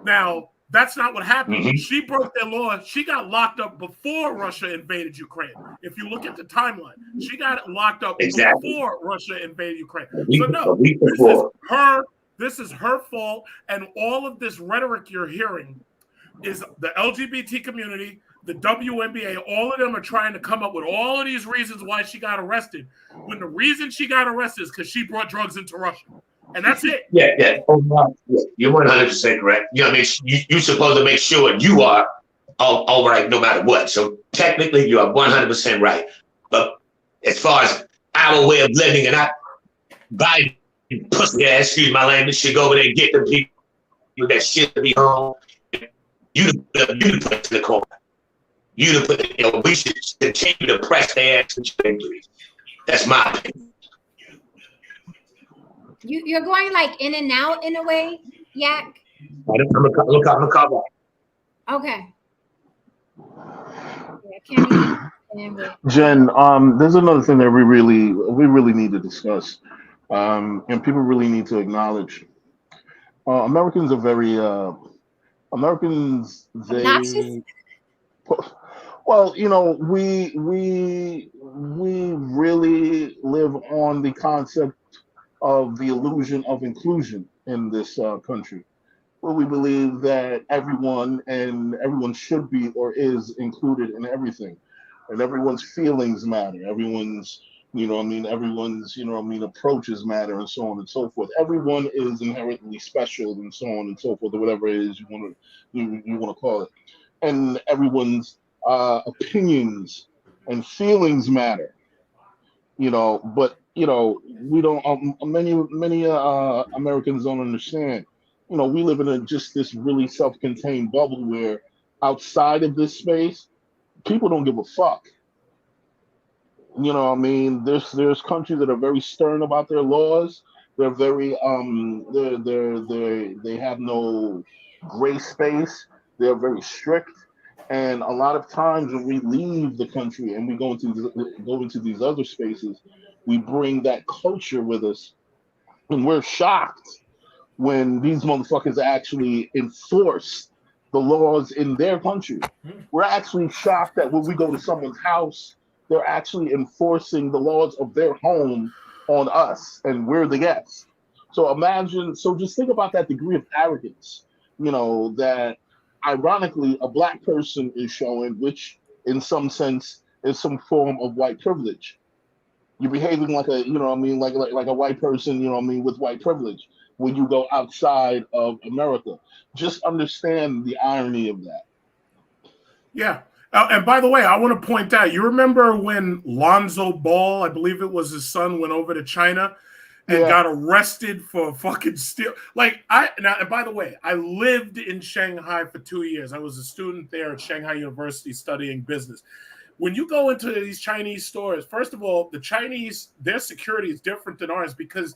Now, that's not what happened. Mm-hmm. She broke their law. She got locked up before Russia invaded Ukraine. If you look at the timeline, she got locked up before Russia invaded Ukraine. So no, this is her fault. And all of this rhetoric you're hearing is the LGBT community, the WNBA, all of them are trying to come up with all of these reasons why she got arrested. When the reason she got arrested is because she brought drugs into Russia. And that's it. Yeah. You're 100% correct. You know what I mean? You're supposed to make sure you are all right no matter what. So technically, you are 100% right. But as far as our way of living, and I, Biden, pussy ass, excuse my language, should go over there and get the people that should be home. You put in the corner. You to put, we should continue to press their ass into injuries. That's my opinion. You're going like in and out in a way, Yak. I'm gonna call back. Okay. Yeah, Jen, there's another thing that we really need to discuss, and people really need to acknowledge. Americans are very Americans. Obnoxious? Well, we really live on the concept of the illusion of inclusion in this country. Well, we believe that everyone should be or is included in everything, and everyone's feelings matter. Everyone's, everyone's, approaches matter, and so on and so forth. Everyone is inherently special, and so on and so forth, or whatever it is you want to call it. And everyone's opinions and feelings matter. But we don't. Many Americans don't understand. We live in just this really self-contained bubble where outside of this space, people don't give a fuck. There's countries that are very stern about their laws. They're very they have no gray space. They're very strict. And a lot of times when we leave the country and we go into these other spaces, we bring that culture with us, and we're shocked when these motherfuckers actually enforce the laws in their country. We're actually shocked that when we go to someone's house, they're actually enforcing the laws of their home on us, and we're the guests. So just think about that degree of arrogance, that ironically a black person is showing, which in some sense is some form of white privilege. You're behaving like a, like a white person, with white privilege when you go outside of America. Just understand the irony of that. Yeah. And by the way, I want to point out, you remember when Lonzo Ball, I believe it was his son, went over to China and got arrested for fucking steal. And by the way, I lived in Shanghai for 2 years. I was a student there at Shanghai University studying business. When you go into these Chinese stores, first of all, the Chinese, their security is different than ours because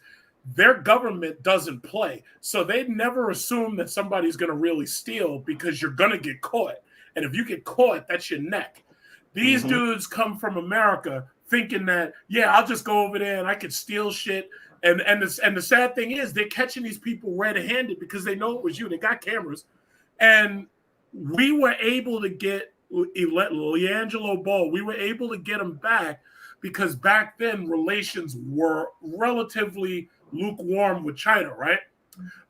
their government doesn't play. So they never assume that somebody's going to really steal because you're going to get caught. And if you get caught, that's your neck. These dudes come from America thinking that, I'll just go over there and I could steal shit. And the sad thing is they're catching these people red-handed because they know it was you. They got cameras. And we were able to get LiAngelo Ball. We were able to get him back because back then relations were relatively lukewarm with China, right?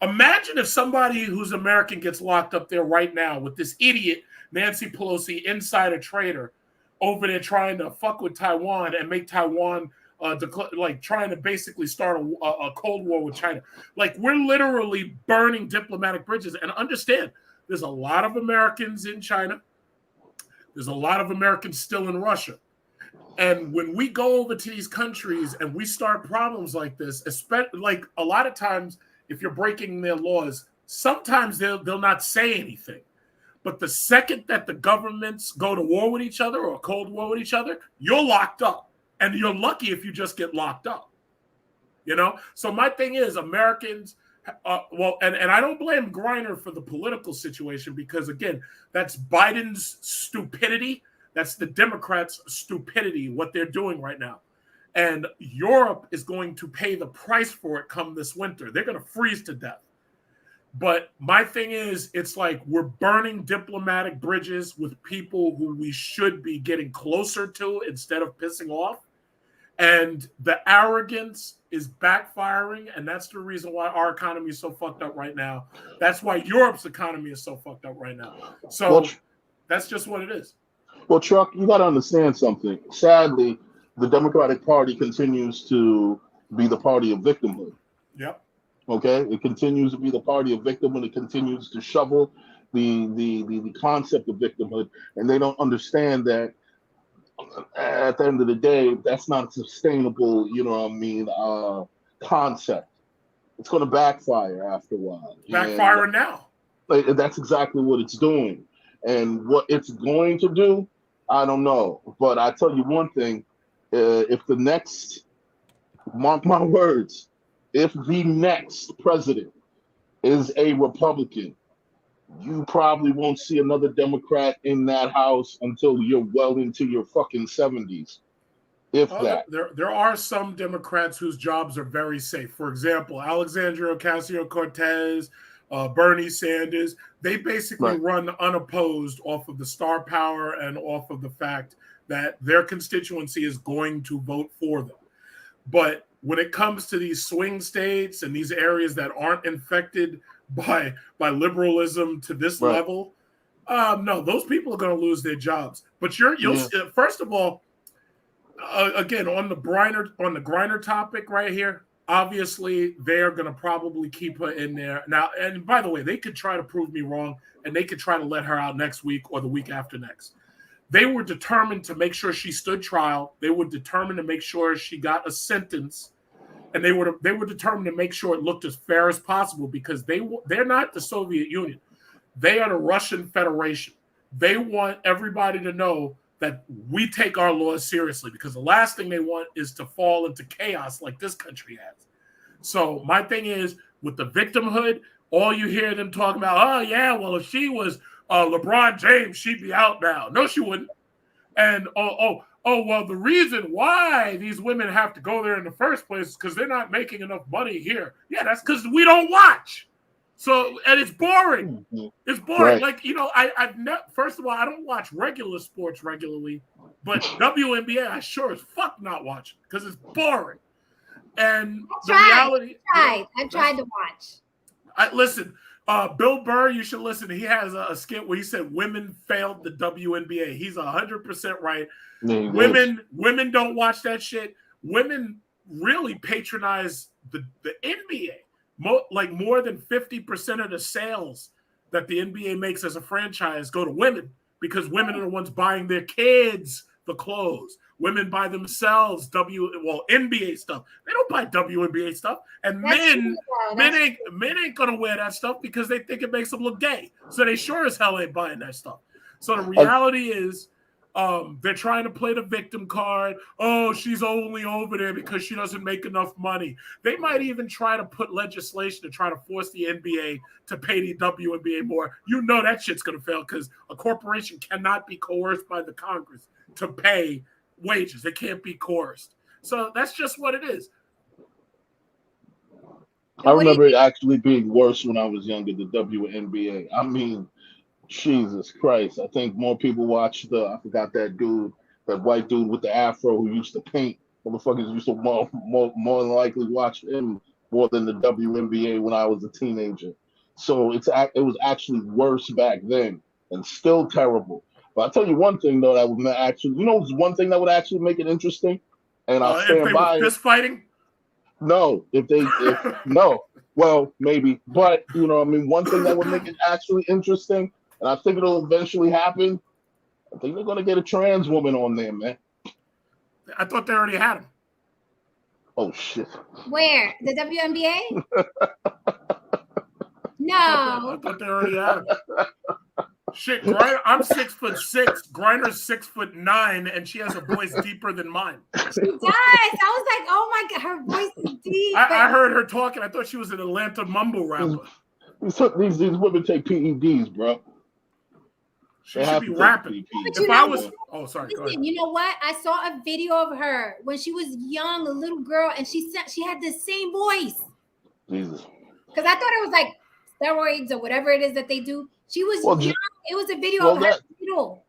Imagine if somebody who's American gets locked up there right now with this idiot Nancy Pelosi, insider trader, over there trying to fuck with Taiwan and make Taiwan trying to basically start a Cold War with China. Like, we're literally burning diplomatic bridges. And understand, there's a lot of Americans in China. There's a lot of Americans still in Russia. And when we go over to these countries and we start problems like this, especially like a lot of times, if you're breaking their laws, sometimes they'll not say anything. But the second that the governments go to war with each other or a Cold War with each other, you're locked up. And you're lucky if you just get locked up. So my thing is, Americans, and I don't blame Griner for the political situation because, again, that's Biden's stupidity. That's the Democrats' stupidity, what they're doing right now. And Europe is going to pay the price for it come this winter. They're going to freeze to death. But my thing is, it's like we're burning diplomatic bridges with people who we should be getting closer to instead of pissing off. And the arrogance is backfiring, and that's the reason why our economy is so fucked up right now. That's why Europe's economy is so fucked up right now. So that's just what it is. Well, Chuck, you got to understand something. Sadly, the Democratic Party continues to be the party of victimhood. Yep. Okay? It continues to be the party of victimhood. It continues to shovel the concept of victimhood, and they don't understand that at the end of the day, that's not a sustainable, concept. It's going to backfire after a while. Backfiring now. That's exactly what it's doing. And what it's going to do, I don't know. But I tell you one thing, if the next, mark my words, if the next president is a Republican, you probably won't see another Democrat in that house until you're well into your fucking 70s. If that. There are some Democrats whose jobs are very safe. For example, Alexandria Ocasio-Cortez, Bernie Sanders, they basically run unopposed off of the star power and off of the fact that their constituency is going to vote for them. But when it comes to these swing states and these areas that aren't infected by liberalism to this level, no, those people are going to lose their jobs. But you'll first of all, again, on the Griner topic right here, obviously they're going to probably keep her in there now. And by the way, they could try to prove me wrong, and they could try to let her out next week or the week after next. They were determined to make sure she stood trial. They were determined to make sure she got a sentence, and they were determined to make sure it looked as fair as possible, because they're not the Soviet Union. They are the Russian Federation. They want everybody to know that we take our laws seriously, because the last thing they want is to fall into chaos like this country has. So my thing is, with the victimhood, all you hear them talking about, oh yeah, well, if she was LeBron James, she'd be out now. No, she wouldn't. And well, the reason why these women have to go there in the first place is because they're not making enough money here. Yeah, that's because we don't watch. So, and it's boring. It's boring. Right. Like, I've first of all, I don't watch regular sports regularly, but WNBA, I sure as fuck not watch because it's boring. And I've tried to watch. Listen, Bill Burr, you should listen. He has a skit where he said women failed the WNBA. He's 100% right. Women don't watch that shit. Women really patronize the NBA. More than 50% of the sales that the NBA makes as a franchise go to women, because women are the ones buying their kids the clothes. Women buy themselves NBA stuff. They don't buy WNBA stuff. And men ain't gonna wear that stuff because they think it makes them look gay. So they sure as hell ain't buying that stuff. So the reality is, they're trying to play the victim card. Oh, she's only over there because she doesn't make enough money. They might even try to put legislation to try to force the NBA to pay the WNBA more. You know that shit's going to fail, because a corporation cannot be coerced by the Congress to pay wages. They can't be coerced. So that's just what it is. I remember it actually being worse when I was younger, the WNBA. I mean, Jesus Christ. I think more people watch I forgot that dude, that white dude with the afro who used to paint. Motherfuckers used to more than likely watch him more than the WNBA when I was a teenager. So it was actually worse back then, and still terrible. But I'll tell you one thing, though, that would actually, one thing that would actually make it interesting, and I'll stand by it. Fist fighting? No, no. Well, maybe. But, one thing that would make it actually interesting, and I think it'll eventually happen, I think they're going to get a trans woman on there, man. I thought they already had him. Oh, shit. Where? The WNBA? No. I thought they already had him. Shit, Griner, I'm 6'6". Griner's 6'9", and she has a voice deeper than mine. She does. I was like, oh my God, her voice is deep. I heard her talking. I thought she was an Atlanta mumble rapper. These women take PEDs, bro. She should be rapping. If I was, sorry. Go ahead. You know what? I saw a video of her when she was young, a little girl, and she had the same voice. Jesus. Because I thought it was like steroids or whatever it is that they do. She was young. It was a video of her little.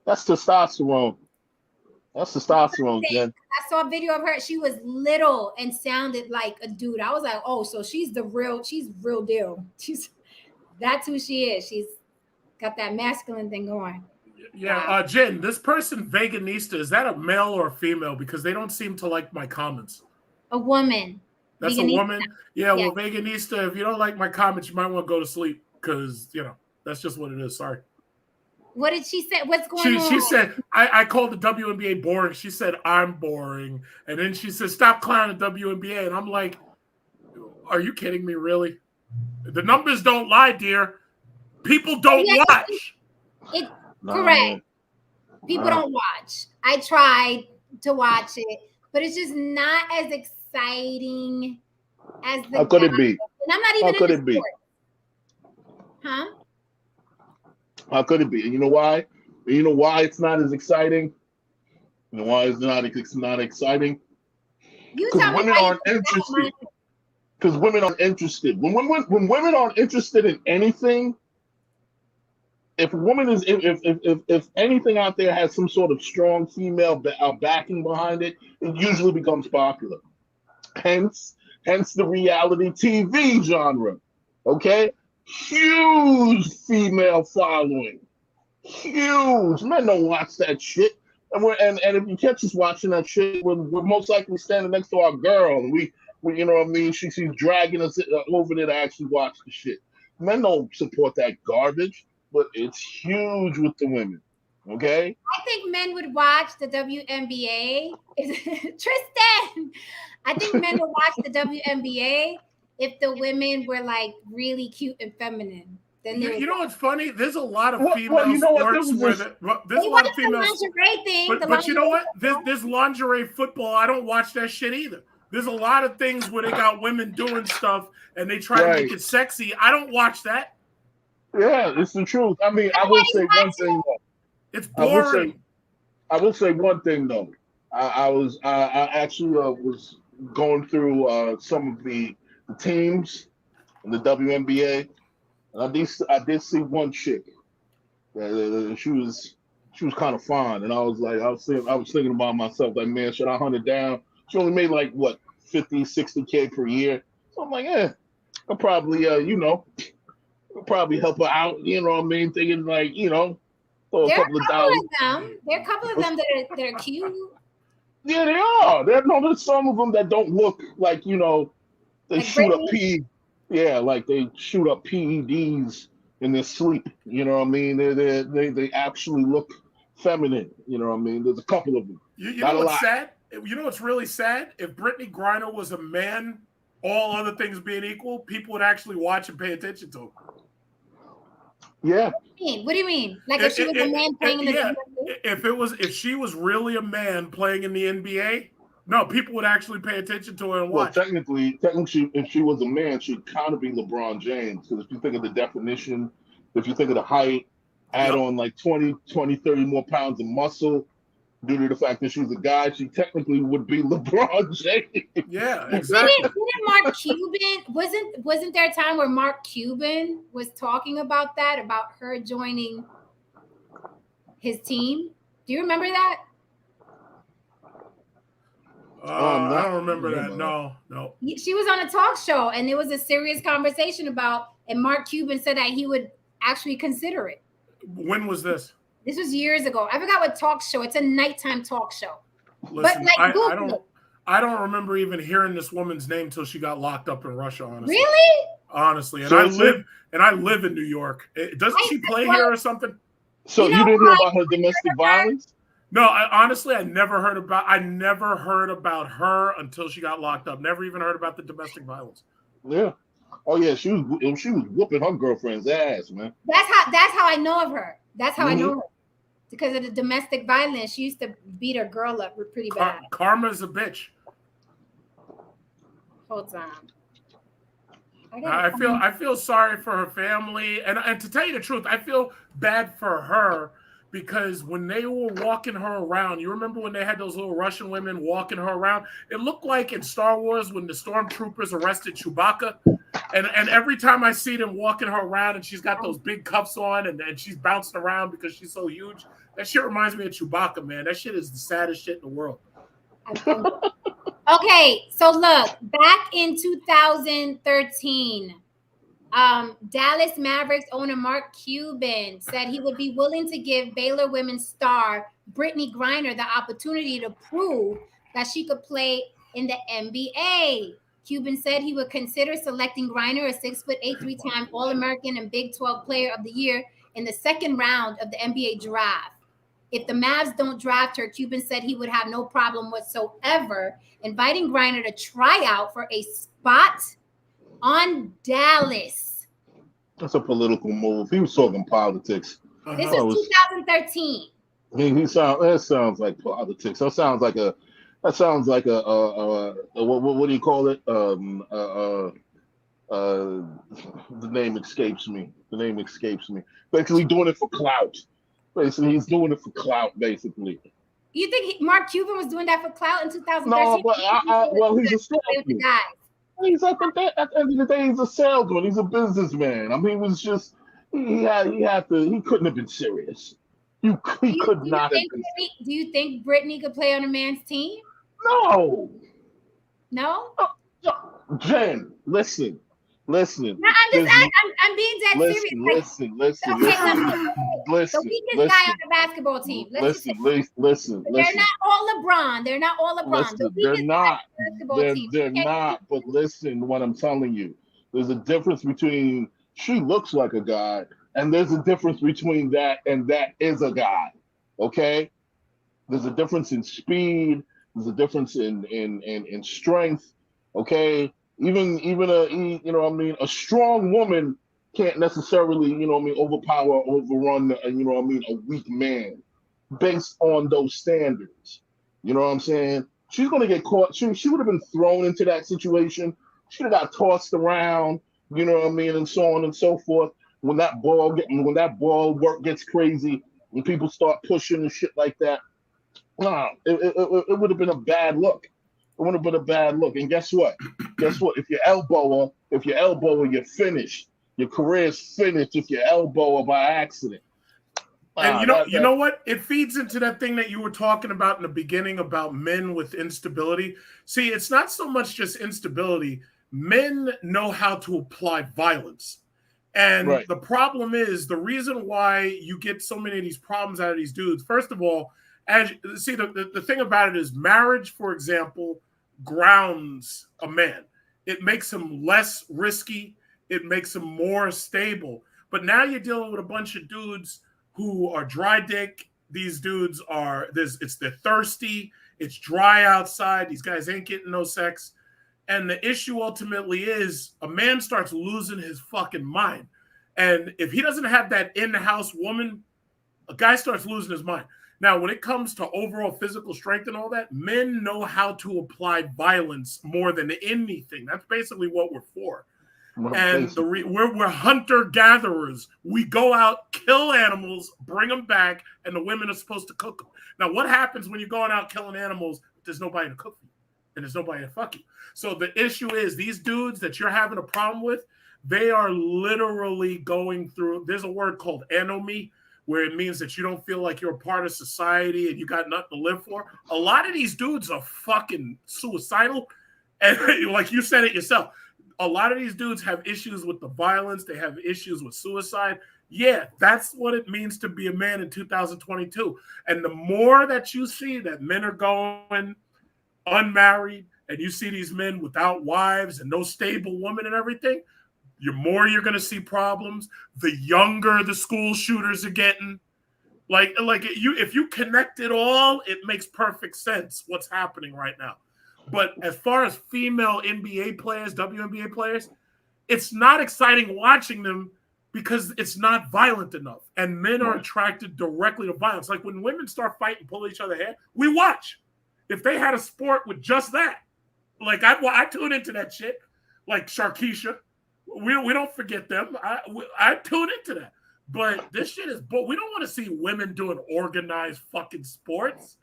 That's testosterone. That's testosterone, Jen. I saw a video of her. She was little and sounded like a dude. I was like, oh, so she's real deal. That's who she is. She's got that masculine thing going. Yeah, Jen, this person, Veganista, is that a male or a female? Because they don't seem to like my comments. A woman. That's Veganista. A woman? Yeah, well, Veganista, if you don't like my comments, you might want to go to sleep, because, That's just what it is. Sorry. What did she say? What's going on? She said, I called the WNBA boring. She said, I'm boring. And then she said, stop clowning the WNBA. And I'm like, are you kidding me, really? The numbers don't lie, dear. People don't watch. It's correct. People don't watch. I tried to watch it, but it's just not as exciting as the. How could it be? And I'm not even. How could it be? Huh? How could it be? And you know why? You know why it's not as exciting? You know why it's not exciting? Because women aren't interested. Because women aren't interested. When women aren't interested in anything, if a woman is if anything out there has some sort of strong female backing behind it, it usually becomes popular. Hence the reality TV genre. Okay? Huge female following. Huge. Men don't watch that shit. And if you catch us watching that shit, we're most likely standing next to our girl. And we you know what I mean? She's dragging us over there to actually watch the shit. Men don't support that garbage, but it's huge with the women. Okay? I think men would watch the WNBA. Tristan! I think men would watch the WNBA if the women were like really cute and feminine. Then you know what's funny? There's a lot of female sports where there's a lot of female lingerie thing. But you know what? There's lingerie football. I don't watch that shit either. There's a lot of things where they got women doing stuff and they try to make it sexy. I don't watch that. Yeah, it's the truth. I mean, I will say one thing though. It's boring. I will say one thing though. I actually was going through some of the teams in the WNBA, and I did see one chick. She was kind of fine, and I was thinking about myself, like, man, should I hunt her down? She only made like what 50, 60K per year. So I'm like, I'll probably I'll probably help her out. You know what I mean? Thinking like, throw a couple of dollars. There are a couple of them that are cute. Yeah, they are. There's some of them that don't look like, they like shoot up like they shoot up PEDs in their sleep. You know what I mean? They actually look feminine. You know what I mean? There's a couple of them. You know what's sad? You know what's really sad? If Brittney Griner was a man, all other things being equal, people would actually watch and pay attention to him. Yeah. What do you mean? Like if she was a man playing in the NBA? If she was really a man playing in the NBA, no, people would actually pay attention to her and watch. Well, technically, if she was a man, she'd kind of be LeBron James. Because if you think of the definition, if you think of the height, add on like 20, 30 more pounds of muscle, due to the fact that she's a guy, she technically would be LeBron James. Yeah, exactly. Didn't Mark Cuban wasn't there a time where Mark Cuban was talking about that, about her joining his team? Do you remember that? I don't remember that. No. She was on a talk show, and it was a serious conversation about, and Mark Cuban said that he would actually consider it. When was this? This was years ago. I forgot what talk show. It's a nighttime talk show. Listen, but I don't remember even hearing this woman's name till she got locked up in Russia. Honestly, really? Honestly, and I live in New York. Doesn't she play here or something? So you didn't hear about her domestic violence? No, I never heard about her until she got locked up. Never even heard about the domestic violence. Yeah. Oh yeah, she was whooping her girlfriend's ass, man. That's how I know of her. That's how I know her. Because of the domestic violence, she used to beat her girl up pretty bad. Karma's a bitch. Hold on. I feel sorry for her family, and to tell you the truth, I feel bad for her because when they were walking her around, you remember when they had those little Russian women walking her around? It looked like in Star Wars when the stormtroopers arrested Chewbacca, and every time I see them walking her around and she's got those big cuffs on and she's bouncing around because she's so huge, that shit reminds me of Chewbacca, man. That shit is the saddest shit in the world. Okay, so look, back in 2013, Dallas Mavericks owner Mark Cuban said he would be willing to give Baylor women's star Brittney Griner the opportunity to prove that she could play in the NBA. Cuban said he would consider selecting Griner, a 6'8", three-time All-American and Big 12 Player of the Year, in the second round of the NBA draft. If the Mavs don't draft her, Cuban said he would have no problem whatsoever inviting Griner to try out for a spot on Dallas. That's a political move. He was talking politics. This is 2013. That sounds like politics. That sounds like a what do you call it? The name escapes me. Basically doing it for clout. Basically, he's doing it for clout, basically. You think Mark Cuban was doing that for clout in 2013? No, but he's a salesman. He's at the end of the day, he's a salesman. He's a businessman. I mean, he was just he couldn't have been serious. He could not have been. Do you think Brittney could play on a man's team? No. No? Jen, listen. No, I'm being dead serious. Listen. The weakest guy on the basketball team. Listen. They're not all LeBron. They're not. But listen, what I'm telling you, there's a difference between she looks like a guy, and there's a difference between that and that is a guy. Okay? There's a difference in speed. There's a difference in strength. Okay? Even a strong woman can't necessarily, overpower or overrun, a weak man based on those standards. You know what I'm saying? She's going to get caught. She would have been thrown into that situation. She would have got tossed around, and so on and so forth. When that ball work gets crazy, when people start pushing and shit like that, it would have been a bad look. It would have been a bad look. And guess what? If you elbow her, you're finished. Your career's finished if you elbow her by accident. And you know what? It feeds into that thing that you were talking about in the beginning about men with instability. See, it's not so much just instability. Men know how to apply violence. And the problem is, the reason why you get so many of these problems out of these dudes, first of all, the thing about it is marriage, for example, grounds a man. It makes him less risky. It makes him more stable. But now you're dealing with a bunch of dudes who are dry dick. These dudes they're thirsty. It's dry outside. These guys ain't getting no sex. And the issue ultimately is a man starts losing his fucking mind. And if he doesn't have that in-house woman, a guy starts losing his mind. Now, when it comes to overall physical strength and all that, men know how to apply violence more than anything. That's basically what we're for. And we're hunter-gatherers. We go out, kill animals, bring them back, and the women are supposed to cook them. Now, what happens when you're going out killing animals? There's nobody to cook you, and there's nobody to fuck you. So the issue is these dudes that you're having a problem with, they are literally going through, there's a word called autonomy, where it means that you don't feel like you're a part of society and you got nothing to live for. A lot of these dudes are fucking suicidal. And like you said it yourself, a lot of these dudes have issues with the violence. They have issues with suicide. Yeah, that's what it means to be a man in 2022. And the more that you see that men are going unmarried and you see these men without wives and no stable woman and everything, the more you're going to see problems. The younger the school shooters are getting. If you connect it all, it makes perfect sense what's happening right now. But as far as female NBA players, WNBA players, it's not exciting watching them because it's not violent enough. And men are attracted directly to violence. Like when women start fighting, pull each other hair, we watch. If they had a sport with just that, like I tune into that shit, like Shakira. We don't forget them. I tune into that. But this shit is we don't want to see women doing organized fucking sports.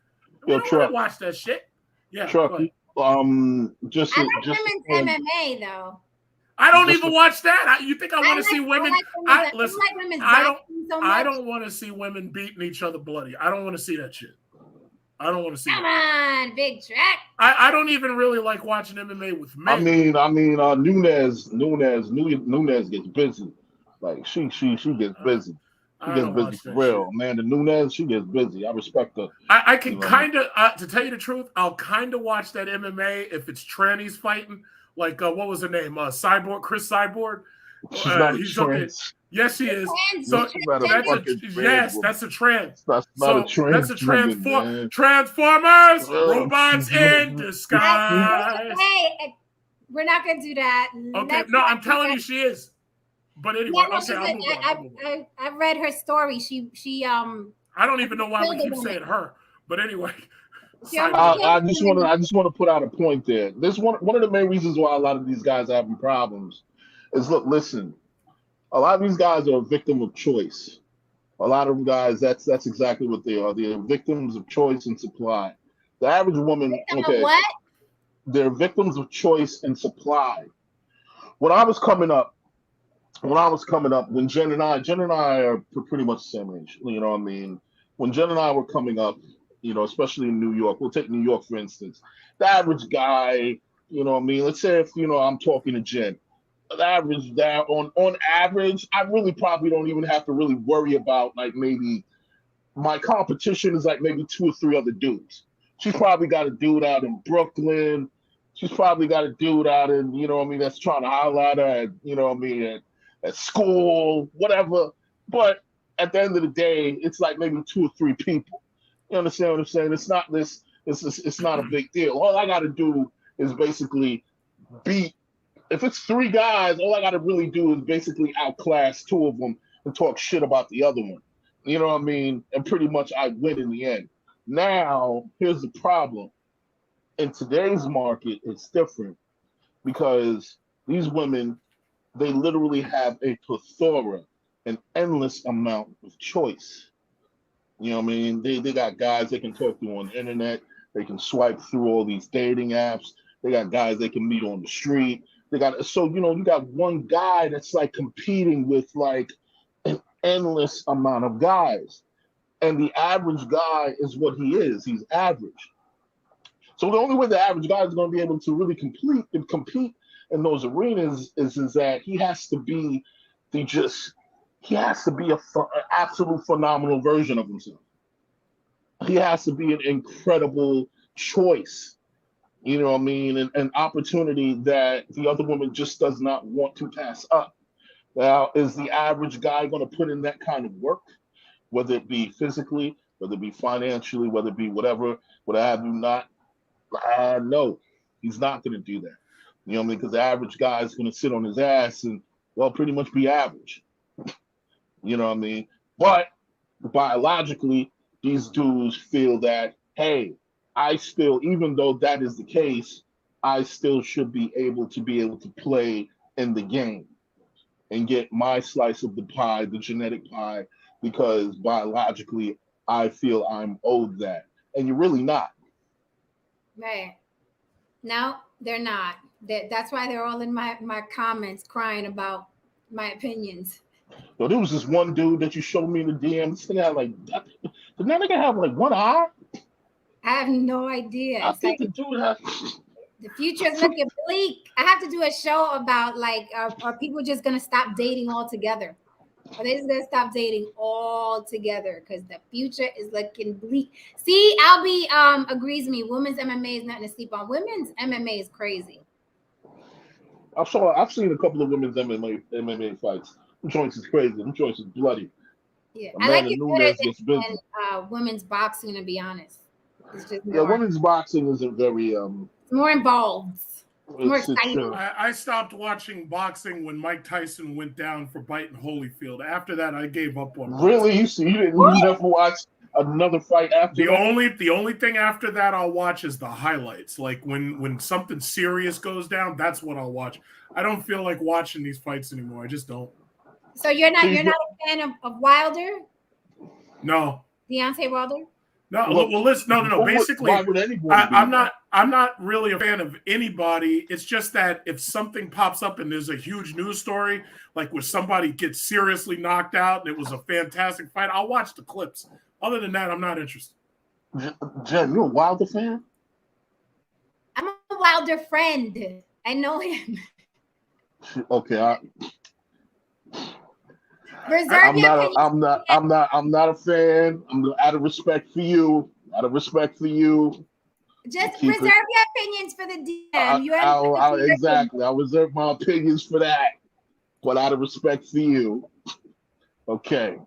We don't want to watch that shit. Yeah. Chuck, I like women's MMA though. I don't even watch that. You think I want to see women? I don't want to see women beating each other bloody. I don't want to see that shit. I don't want to see. Come on, big track. I don't even really like watching MMA with men. I mean, Nunes gets busy. Like she gets busy. She gets busy for real. Amanda Nunes, she gets busy. I respect her. I can kind of, to tell you the truth, I'll kind of watch that MMA if it's trannies fighting, Like what was her name? Cyborg, Chris Cyborg. She's not a He's okay. trans. Yes, she is. Trans, So She's not a that's a fucking trans yes, woman. that's a trans. That's not So a trans that's a woman, man. Transformers, Oh, robots in disguise. Hey, we're not gonna do that. Okay, Let's no, not I'm do telling that. you, she is. But anyway, Yeah, no, okay, I'll move on. I've read her story. She I don't even know why we killed a keep woman. saying her. But anyway, I just want to put out a point there. This one of the main reasons why a lot of these guys are having problems is listen. A lot of these guys are a victim of choice. A lot of guys, that's exactly what they are. They're victims of choice and supply. The average woman, okay, what? They're victims of choice and supply. When I was coming up, when Jen and I are pretty much the same age. You know what I mean? When Jen and I were coming up, you know, especially in New York, we'll take New York for instance. The average guy, you know what I mean? Let's say if I'm talking to Jen. Average that on average, I really probably don't even have to really worry about like maybe my competition is like maybe 2 or 3 other dudes. She's probably got a dude out in Brooklyn. She's probably got a dude out in, you know what I mean, that's trying to highlight her at, you know what I mean, at school, whatever. But at the end of the day, it's like maybe 2 or 3 people. You understand what I'm saying? It's not this, it's not a big deal. All I gotta do is basically beat. If it's 3 guys, all I got to really do is basically outclass 2 of them and talk shit about the other one. You know what I mean? And pretty much I win in the end. Now, here's the problem. In today's market, it's different because these women, they literally have a plethora, an endless amount of choice. You know what I mean? They got guys they can talk to on the internet. They can swipe through all these dating apps. They got guys they can meet on the street. You got one guy that's like competing with like an endless amount of guys. And the average guy is what he is. He's average. So the only way the average guy is going to be able to really compete in those arenas is that he has to be an absolute phenomenal version of himself. He has to be an incredible choice. You know what I mean? An opportunity that the other woman just does not want to pass up. Now, is the average guy going to put in that kind of work, whether it be physically, whether it be financially, whether it be whatever have you not? No, he's not going to do that. You know what I mean? Because the average guy is going to sit on his ass and, well, pretty much be average. You know what I mean? But biologically, these dudes feel that, hey, I still, even though that is the case, I still should be able to play in the game and get my slice of the pie, the genetic pie, because biologically I feel I'm owed that. And you're really not. Right. No, they're not. That's why they're all in my comments crying about my opinions. So there was this one dude that you showed me in the DM. This thing had like, did that nigga have like one eye? I have no idea. I think the dude has. The future is looking bleak. I have to do a show about like, are people just gonna stop dating altogether? Are they just gonna stop dating altogether? Because the future is looking bleak. See, Albie agrees with me. Women's MMA is nothing to sleep on. Women's MMA is crazy. I've seen a couple of women's MMA fights. Them joints is crazy. Them joints is bloody. Yeah, I like it better than women's boxing, to be honest. It's just more, women's boxing isn't very it's more involved. It's more exciting. I stopped watching boxing when Mike Tyson went down for biting Holyfield. After that, I gave up on boxing. Really? You never watched another fight after the only thing after that I'll watch is the highlights. Like when something serious goes down, that's what I'll watch. I don't feel like watching these fights anymore. I just don't. So you're not a fan of Wilder? No. Deontay Wilder? No, well, listen, no. Basically, I'm not really a fan of anybody. It's just that if something pops up and there's a huge news story, like where somebody gets seriously knocked out and it was a fantastic fight, I'll watch the clips. Other than that, I'm not interested. Jen, you a Wilder fan? I'm a Wilder friend. I know him. Okay, I'm not a fan. I'm out of respect for you. Just reserve your opinions for the DM. Exactly. I'll reserve my opinions for that. But out of respect for you. Okay.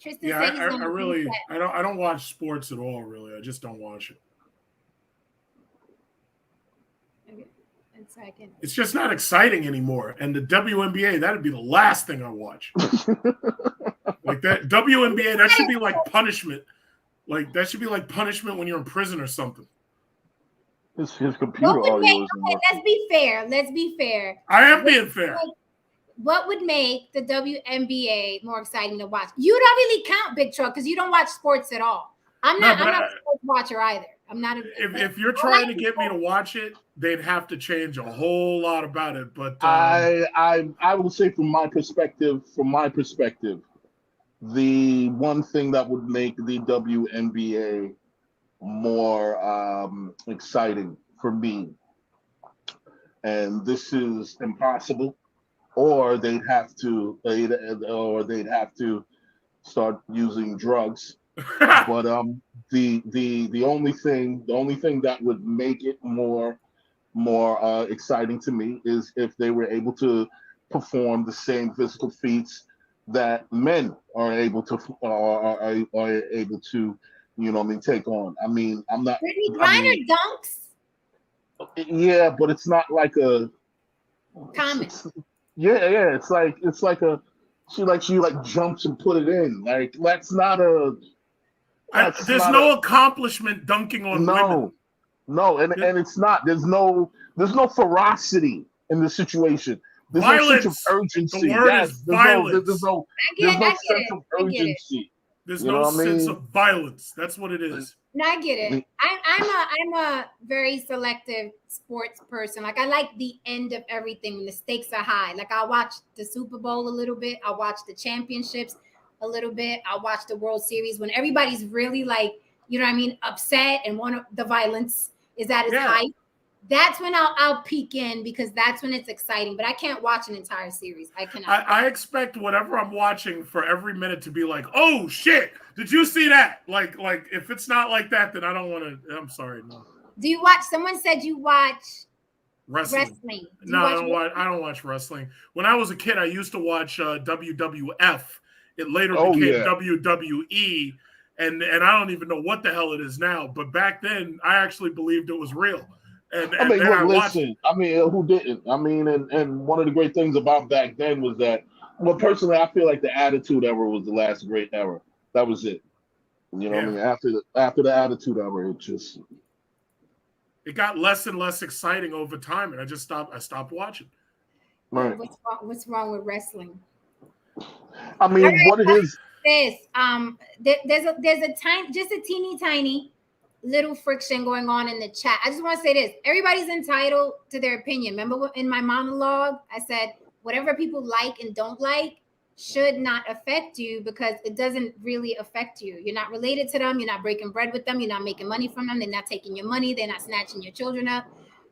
Tristan yeah, said he's I really, I don't watch sports at all. Really, I just don't watch it. Okay. Second. It's just not exciting anymore. And the WNBA, that'd be the last thing I watch. Like that WNBA, that should be like punishment. Like that should be like punishment when you're in prison or something. His computer audio isn't working. Let's be fair. Let's be fair. I am being fair. What would make the WNBA more exciting to watch? You don't really count, Big Truck, because you don't watch sports at all. I'm not a sports watcher either. I'm not. If you're trying to get me to watch it, they'd have to change a whole lot about it. But I will say from my perspective, the one thing that would make the WNBA more exciting for me, and this is impossible, or they'd have to start using drugs. But the only thing that would make it more exciting to me is if they were able to perform the same physical feats that men are able to take on. I mean, I'm not. Brittney Griner dunks. Yeah, but it's not like a comment. Yeah. It's like she jumps and put it in. Like that's not a. There's no accomplishment dunking on women. No, and it's not. There's no ferocity in the situation. There's violence. No sense of urgency. The word is violence. There's no sense of urgency. There's no sense of violence. That's what it is. No, I get it. I'm a very selective sports person. Like I like the end of everything when the stakes are high. Like I watch the Super Bowl a little bit. I watch the championships a little bit. I watch the World Series when everybody's really like, upset and the violence is at its height. That's when I'll peek in because that's when it's exciting. But I can't watch an entire series. I cannot. I expect whatever I'm watching for every minute to be like, oh shit, did you see that? Like if it's not like that, then I don't want to. I'm sorry, no. Do you watch? Someone said you watch wrestling. No, I don't watch wrestling. When I was a kid, I used to watch WWF. It later became WWE, and I don't even know what the hell it is now. But back then, I actually believed it was real. And listen. I mean, who didn't? I mean, and one of the great things about back then was that, well, personally, I feel like the Attitude Era was the last great era. That was it. You know what I mean? After the Attitude Era, it got less and less exciting over time, and I stopped watching. Right. What's wrong with wrestling? I mean, what it is. There's a teeny tiny little friction going on in the chat. I just want to say this. Everybody's entitled to their opinion. Remember in my monologue, I said, whatever people like and don't like should not affect you because it doesn't really affect you. You're not related to them. You're not breaking bread with them. You're not making money from them. They're not taking your money. They're not snatching your children up.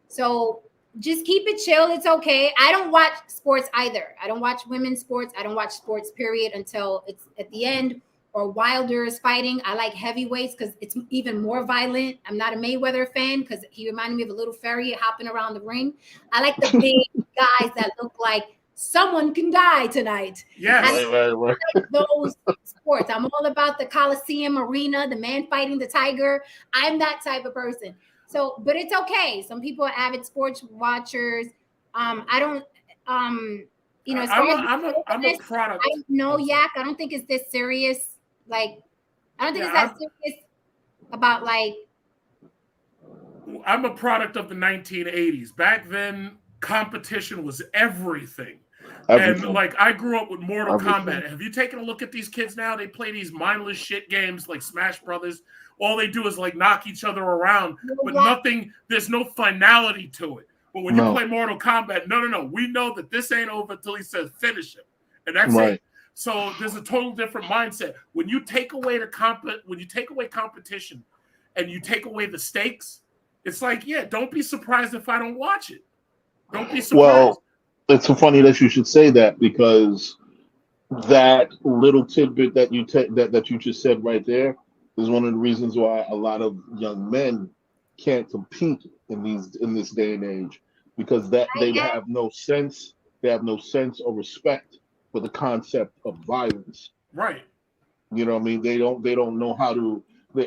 So just keep it chill. It's okay. I don't watch sports either. I don't watch women's sports. I don't watch sports, period, until it's at the end or Wilder is fighting. I like heavyweights because it's even more violent. I'm not a Mayweather fan because he reminded me of a little fairy hopping around the ring. I like the big guys that look like someone can die tonight. Yes. I like those sports. I'm all about the Coliseum arena, the man fighting the tiger. I'm that type of person. So, but it's okay. Some people are avid sports watchers. I don't, as far as I'm a product. I don't know, Yak. I don't think it's this serious. Like, I don't think it's that serious about like. I'm a product of the 1980s. Back then, competition was everything. And like I grew up with Mortal Kombat. Have you taken a look at these kids now? They play these mindless shit games like Smash Brothers. All they do is like knock each other around, but nothing. There's no finality to it. But when you play Mortal Kombat, no, we know that this ain't over until he says finish him, and that's it. So there's a total different mindset when you take away when you take away competition, and you take away the stakes. It's like, don't be surprised if I don't watch it. Don't be surprised. Well, it's so funny that you should say that because that little tidbit that you just said right there is one of the reasons why a lot of young men can't compete in this day and age, because they have no sense or respect for the concept of violence. Right. You know what I mean? They don't know how to,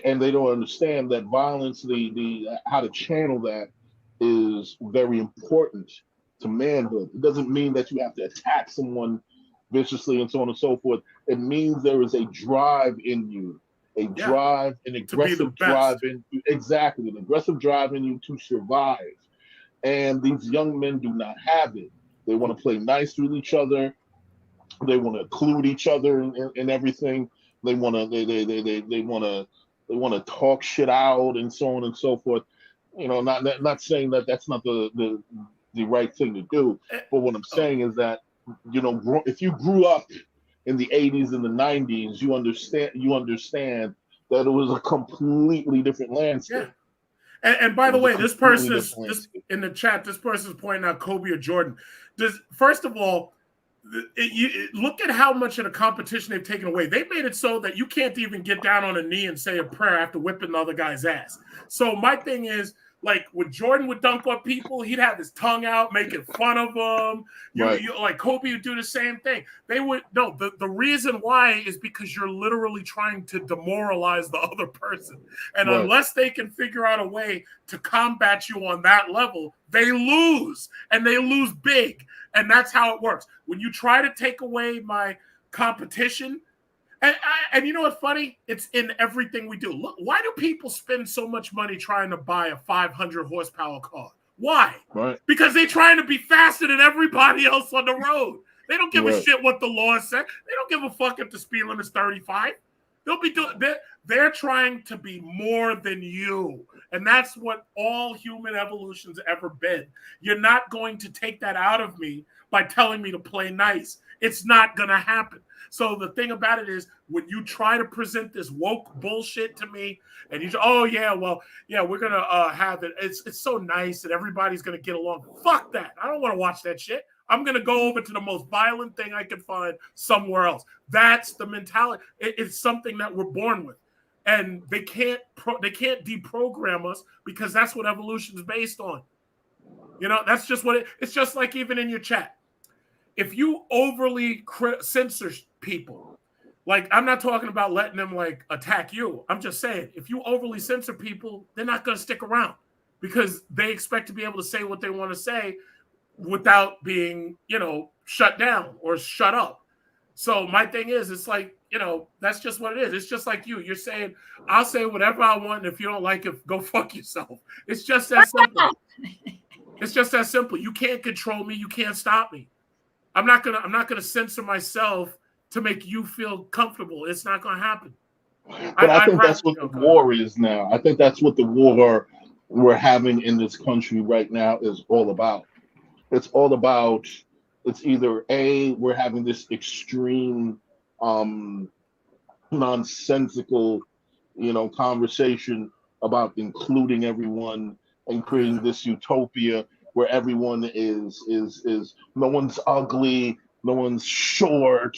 and they don't understand that violence, the how to channel that is very important to manhood. It doesn't mean that you have to attack someone viciously and so on and so forth. It means there is a drive in you, an aggressive drive in you. Exactly, an aggressive drive in you to survive. And these young men do not have it. They want to play nice with each other. They want to include each other in everything. They want to talk shit out and so on and so forth. You know, not saying that that's not the right thing to do, but what I'm saying is that, you know, if you grew up in the 80s and the 90s, you understand that it was a completely different landscape. Yeah. And by the way, this person is in the chat. This person is pointing out Kobe or Jordan. First of all, look at how much of the competition they've taken away. They made it so that you can't even get down on a knee and say a prayer after whipping the other guy's ass. So my thing is, like, when Jordan would dunk on people, he'd have his tongue out, making fun of them. Like Kobe would do the same thing. The reason why is because you're literally trying to demoralize the other person. And unless they can figure out a way to combat you on that level, they lose, and they lose big. And that's how it works. When you try to take away my competition, and you know what's funny? It's in everything we do. Look, why do people spend so much money trying to buy a 500 horsepower car? Why? Right. Because they're trying to be faster than everybody else on the road. They don't give a shit what the law said. They don't give a fuck if the speed limit is 35. They're trying to be more than you. And that's what all human evolution's ever been. You're not going to take that out of me by telling me to play nice. It's not going to happen. So the thing about it is, when you try to present this woke bullshit to me, and you say, oh, yeah, well, yeah, we're going to have it. It's so nice and everybody's going to get along. Fuck that. I don't want to watch that shit. I'm going to go over to the most violent thing I can find somewhere else. That's the mentality. It's something that we're born with. And they can't deprogram us, because that's what evolution is based on. You know, that's just what it's just like. Even in your chat, if you overly censor people, like, I'm not talking about letting them like attack you. I'm just saying, if you overly censor people, they're not going to stick around, because they expect to be able to say what they want to say without being, you know, shut down or shut up. So my thing is, it's like, you know, that's just what it is. It's just like you're saying, I'll say whatever I want, and if you don't like it, go fuck yourself. It's just that simple. It's just that simple. You can't control me. You can't stop me. I'm not gonna censor myself to make you feel comfortable. It's not gonna happen. But I think that's what the war is now. I think that's what the war we're having in this country right now is all about. It's all about, it's either we're having this extreme nonsensical, you know, conversation about including everyone and creating this utopia where everyone is no one's ugly, no one's short,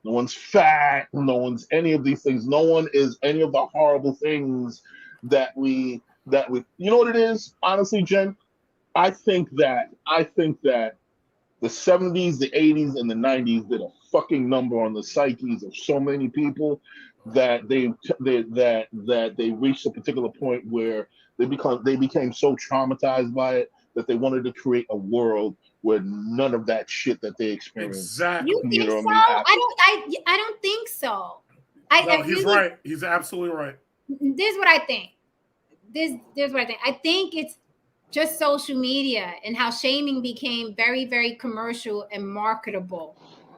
no one's fat, no one's any of these things. No one is any of the horrible things that we you know what it is, honestly, Jen? I think that the 70s, the 80s, and the 90s did a fucking number on the psyches of so many people that they reached a particular point where they became so traumatized by it that they wanted to create a world where none of that shit that they experienced. Exactly. You think so? I don't think so. No, he's right. He's absolutely right. This is what I think. This is what I think. I think it's just social media and how shaming became very, very commercial and marketable.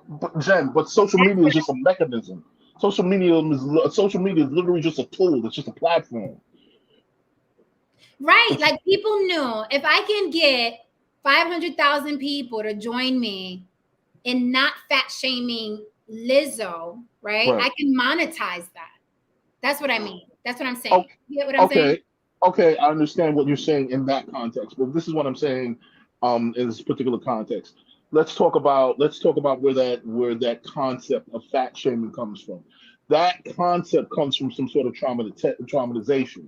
But Jen, social media is just a mechanism. Social media is literally just a tool. It's just a platform. Right. Like, people knew, if I can get 500,000 people to join me in not fat shaming Lizzo, right? I can monetize that. That's what I mean. That's what I'm saying. Okay. You get what I'm saying? Okay, I understand what you're saying in that context, but this is what I'm saying in this particular context. Let's talk about where that concept of fat shaming comes from. that concept comes from some sort of traumatization.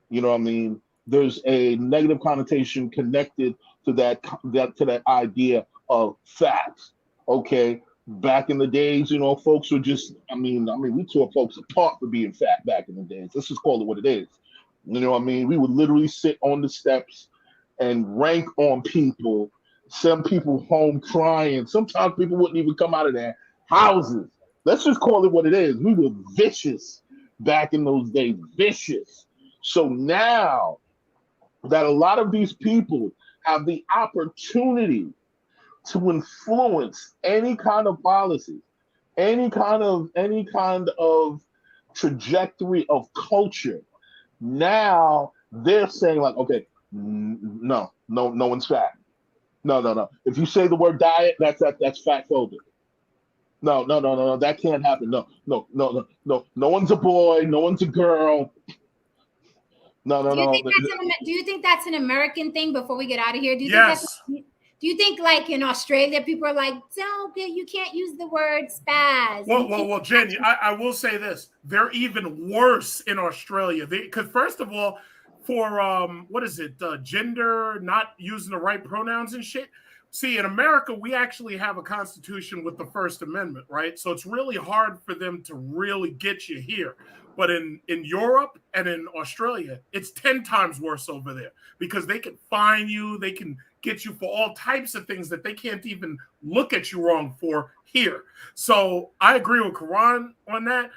You know what I mean? There's a negative connotation connected to that idea of facts. Okay, back in the days, you know, folks were just, we tore folks apart for being fat back in the days. Let's just call it what it is. You know what I mean? We would literally sit on the steps and rank on people, send people home crying. Sometimes people wouldn't even come out of their houses. Let's just call it what it is. We were vicious back in those days, vicious. So now that a lot of these people have the opportunity to influence any kind of policy, any kind of trajectory of culture, now they're saying like, okay, no one's fat. No. If you say the word diet, that's fat phobic. No, that can't happen. No one's a boy, no one's a girl. No. Do you think that's an American thing before we get out of here? Yes. Do you think like in Australia, people are like, you can't use the word spaz? Well, Jenny, I will say this. They're even worse in Australia. Because first of all, for, gender, not using the right pronouns and shit. See, in America, we actually have a constitution with the First Amendment, right? So it's really hard for them to really get you here. But in Europe and in Australia, it's 10 times worse over there because they can fine you. They can get you for all types of things that they can't even look at you wrong for here. So I agree with Karan on that.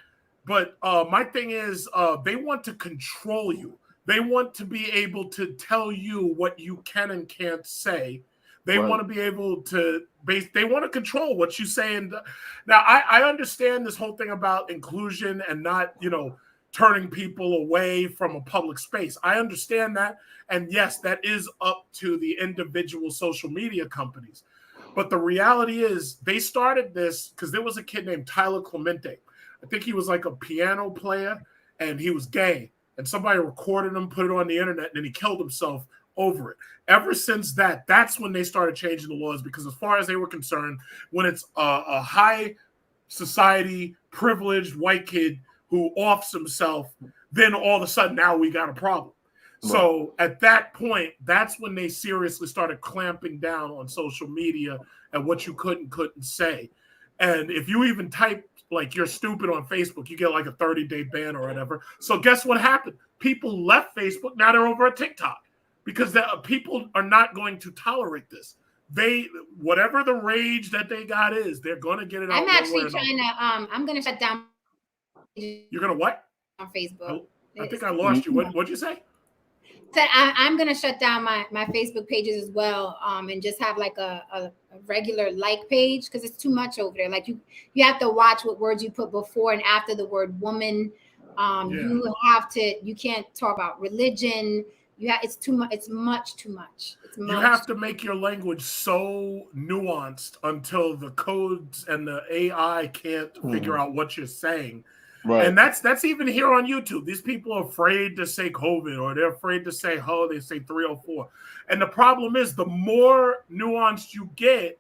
But my thing is they want to control you. They want to be able to tell you what you can and can't say. They want to be able to they want to control what you say. And now I understand this whole thing about inclusion and not, turning people away from a public space. I understand that. And yes, that is up to the individual social media companies. But the reality is they started this because there was a kid named Tyler Clemente. I think he was like a piano player and he was gay. And somebody recorded him, put it on the internet, and then he killed himself over it. Ever since that's when they started changing the laws, because as far as they were concerned, when it's a high society, privileged white kid who offs himself, then all of a sudden now we got a problem. Right. So at that point, that's when they seriously started clamping down on social media and what you couldn't say. And if you even type like you're stupid on Facebook, you get like a 30-day ban or whatever. So guess what happened? People left Facebook. Now they're over at TikTok. Because people are not going to tolerate this. Whatever the rage that they got is, they're going to get it out. I'm actually trying to. I'm going to shut down. You're going to what? On Facebook. I think I lost you. What'd you say? I'm going to shut down my Facebook pages as well, and just have like a regular like page because it's too much over there. Like you have to watch what words you put before and after the word woman. You can't talk about religion. It's too much. It's much too much. You have to make your language so nuanced until the codes and the AI can't figure out what you're saying. Right. And that's even here on YouTube. These people are afraid to say COVID or they're afraid to say they say 304. And the problem is the more nuanced you get,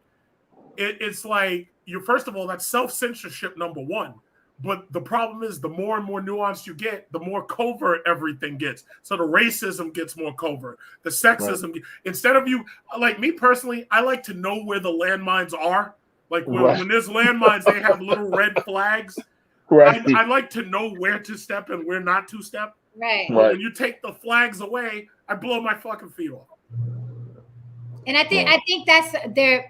it's like first of all, that's self-censorship number one. But the problem is the more and more nuanced you get, the more covert everything gets. So the racism gets more covert. The sexism, instead of you, like me personally, I like to know where the landmines are. Like when there's landmines, they have little red flags. Right. I like to know where to step and where not to step. Right. When you take the flags away, I blow my fucking feet off. And I think that's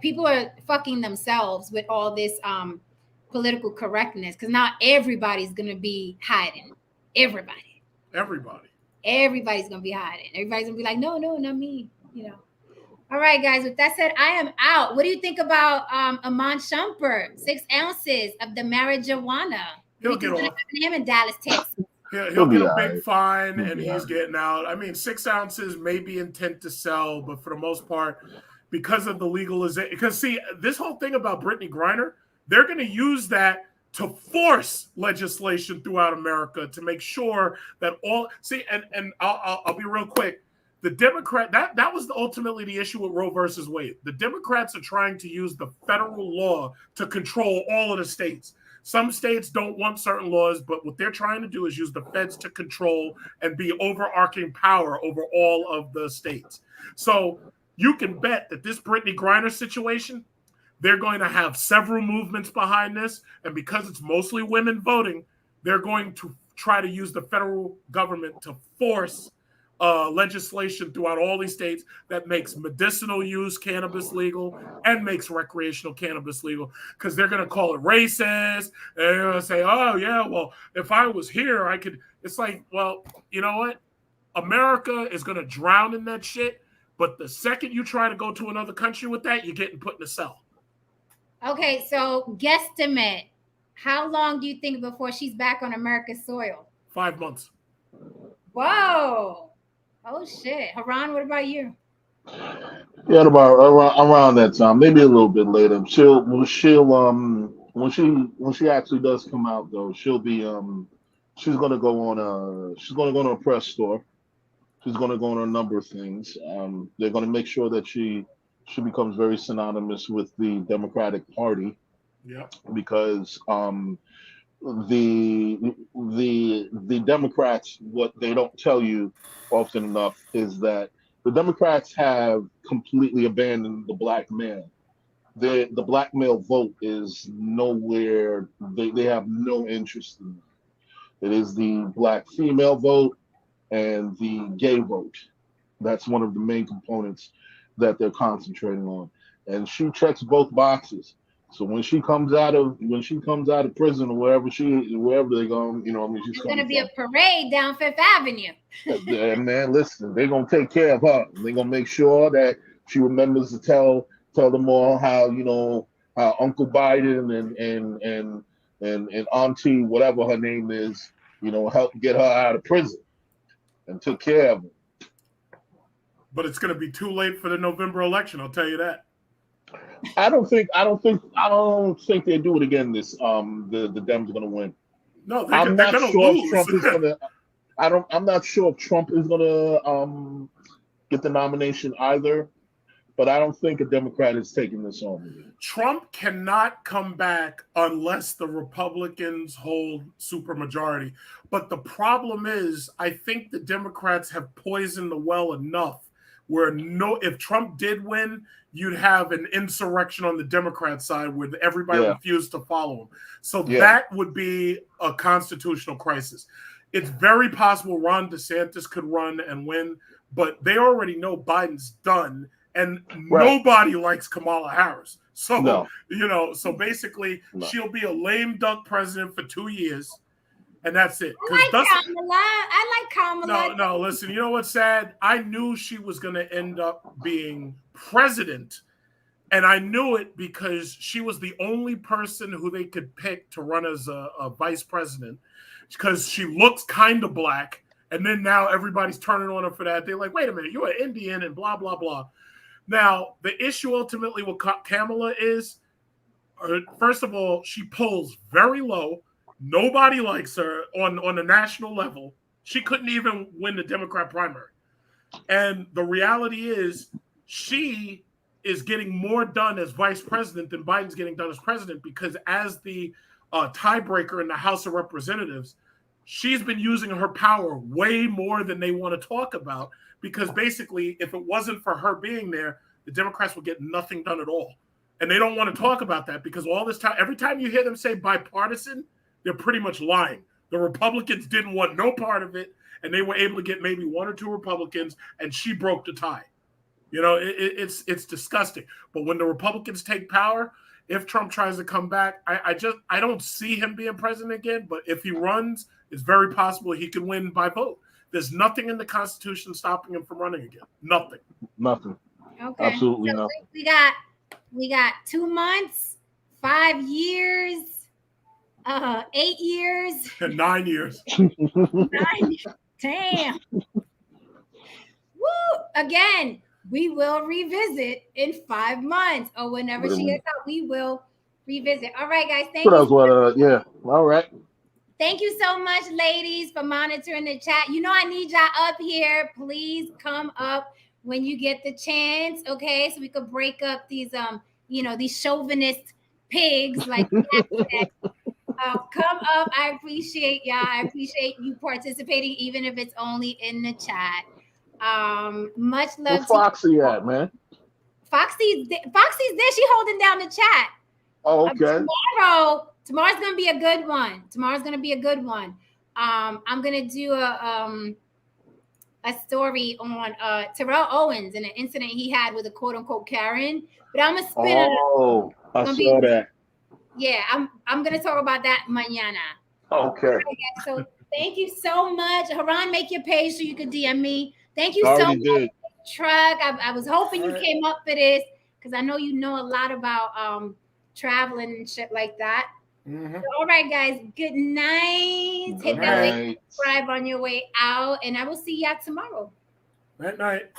people are fucking themselves with all this political correctness, because now everybody's gonna be hiding. Everybody's gonna be hiding. Everybody's gonna be like, no, not me. All right, guys. With that said, I am out. What do you think about Iman Shumpert? 6 ounces of the marijuana. He'll get off. Him in Dallas, Texas. He'll get a big fine, and he's getting out. I mean, 6 ounces may be intent to sell, but for the most part, because of the legalization. Because see, this whole thing about Brittney Griner, they're going to use that to force legislation throughout America to make sure that and I'll be real quick. The Democrat, that was ultimately the issue with Roe versus Wade. The Democrats are trying to use the federal law to control all of the states. Some states don't want certain laws, but what they're trying to do is use the feds to control and be overarching power over all of the states. So you can bet that this Brittney Griner situation, they're going to have several movements behind this. And because it's mostly women voting, they're going to try to use the federal government to force legislation throughout all these states that makes medicinal use cannabis legal and makes recreational cannabis legal, because they're going to call it racist. They're going to say, oh, yeah, well, if I was here, I could. It's like, well, you know what? America is going to drown in that shit. But the second you try to go to another country with that, you're getting put in a cell. Okay, so guesstimate. How long do you think before she's back on America's soil? 5 months. Whoa. Oh shit. Haran, what about you? Yeah, about around that time, maybe a little bit later. When she actually does come out though, she'll be she's gonna go on a press tour. She's gonna go on a number of things. They're gonna make sure that she becomes very synonymous with the Democratic Party. Yeah. Because the Democrats, what they don't tell you often enough is that the Democrats have completely abandoned the black man. The black male vote is nowhere. They have no interest in it. It is the black female vote and the gay vote. That's one of the main components that they're concentrating on, and she checks both boxes. So when she comes out of prison or wherever they go, you know, I mean, she's going to be a parade down Fifth Avenue. And man, listen, they're gonna take care of her. They're gonna make sure that she remembers to tell them all how, you know, how Uncle Biden and Auntie, whatever her name is, you know, helped get her out of prison and took care of her. But it's going to be too late for the November election. I'll tell you that. I don't think they do it again. The Dems are going to win. No, I'm they're not going to sure lose. if Trump is going to. I'm not sure if Trump is going to get the nomination either. But I don't think a Democrat is taking this on. Trump cannot come back unless the Republicans hold supermajority. But the problem is, I think the Democrats have poisoned the well enough where if Trump did win, you'd have an insurrection on the Democrat side where everybody refused to follow him. So that would be a constitutional crisis. It's very possible Ron DeSantis could run and win, but they already know Biden's done. And nobody likes Kamala Harris. So, you know, so basically she'll be a lame duck president for 2 years. And that's it. I like Kamala. No, listen, you know what's sad? I knew she was going to end up being president. And I knew it because she was the only person who they could pick to run as a vice president, because she looks kind of black. And then now everybody's turning on her for that. They're like, wait a minute, you're an Indian and blah, blah, blah. Now, the issue ultimately with Kamala is, first of all, she polls very low. Nobody likes her on a national level. She couldn't even win the Democrat primary. And the reality is, she is getting more done as vice president than Biden's getting done as president, because as the tiebreaker in the House of Representatives, she's been using her power way more than they want to talk about. Because basically, if it wasn't for her being there, the Democrats would get nothing done at all. And they don't want to talk about that because all this time, every time you hear them say bipartisan, they're pretty much lying. The Republicans didn't want no part of it, and they were able to get maybe one or two Republicans, and she broke the tie. You know, it's disgusting. But when the Republicans take power, if Trump tries to come back, I don't see him being president again. But if he runs, it's very possible he could win by vote. There's nothing in the Constitution stopping him from running again. Nothing. Okay. Absolutely so nothing. We got 2 months, 5 years, 8 years, 9 years. 9. Damn. Woo! Again, we will revisit in 5 months or whenever she gets out. We will revisit. All right, guys. Thank you. All right. Thank you so much, ladies, for monitoring the chat. You know I need y'all up here. Please come up when you get the chance, okay? So we could break up these, these chauvinist pigs like Come up. I appreciate y'all. I appreciate you participating, even if it's only in the chat. Much love. Where's Foxy at, man? Foxy's there. She holding down the chat. Oh, okay. Tomorrow's gonna be a good one. I'm gonna do a story on Terrell Owens and an incident he had with a quote unquote Karen. But I'm gonna spin it. Oh, I saw that. Yeah, I'm gonna talk about that mañana. Okay. So thank you so much. Haran, make your page so you can DM me. Thank you so Already much, did. Truck. I was hoping you came up for this because I know you know a lot about traveling and shit like that. Mm-hmm. So, all right, guys. Good night. Hit that link, subscribe on your way out, and I will see y'all tomorrow. Night.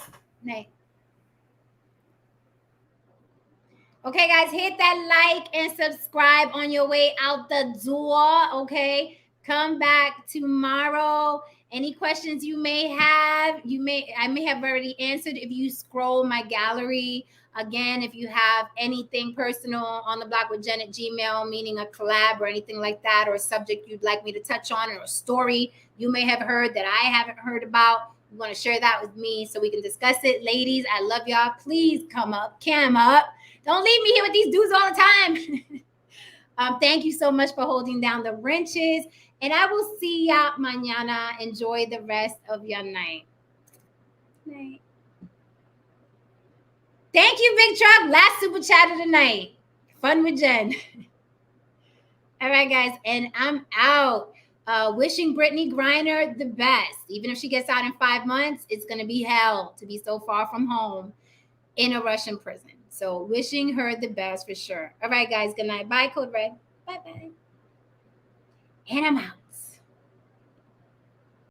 Okay, guys, hit that like and subscribe on your way out the door. Okay, come back tomorrow. Any questions you may have, I may have already answered if you scroll my gallery. Again, if you have anything personal on the block with Jen at Gmail, meaning a collab or anything like that, or a subject you'd like me to touch on, or a story you may have heard that I haven't heard about, you want to share that with me so we can discuss it. Ladies, I love y'all. Please come up, cam up. Don't leave me here with these dudes all the time. Thank you so much for holding down the wrenches. And I will see y'all mañana. Enjoy the rest of your night. Thank you, Big Truck. Last super chat of the night. Fun with Jen. All right, guys. And I'm out. Wishing Brittney Griner the best. Even if she gets out in 5 months, it's going to be hell to be so far from home in a Russian prison. So wishing her the best for sure. All right, guys. Good night. Bye, Code Red. Bye-bye. And I'm out.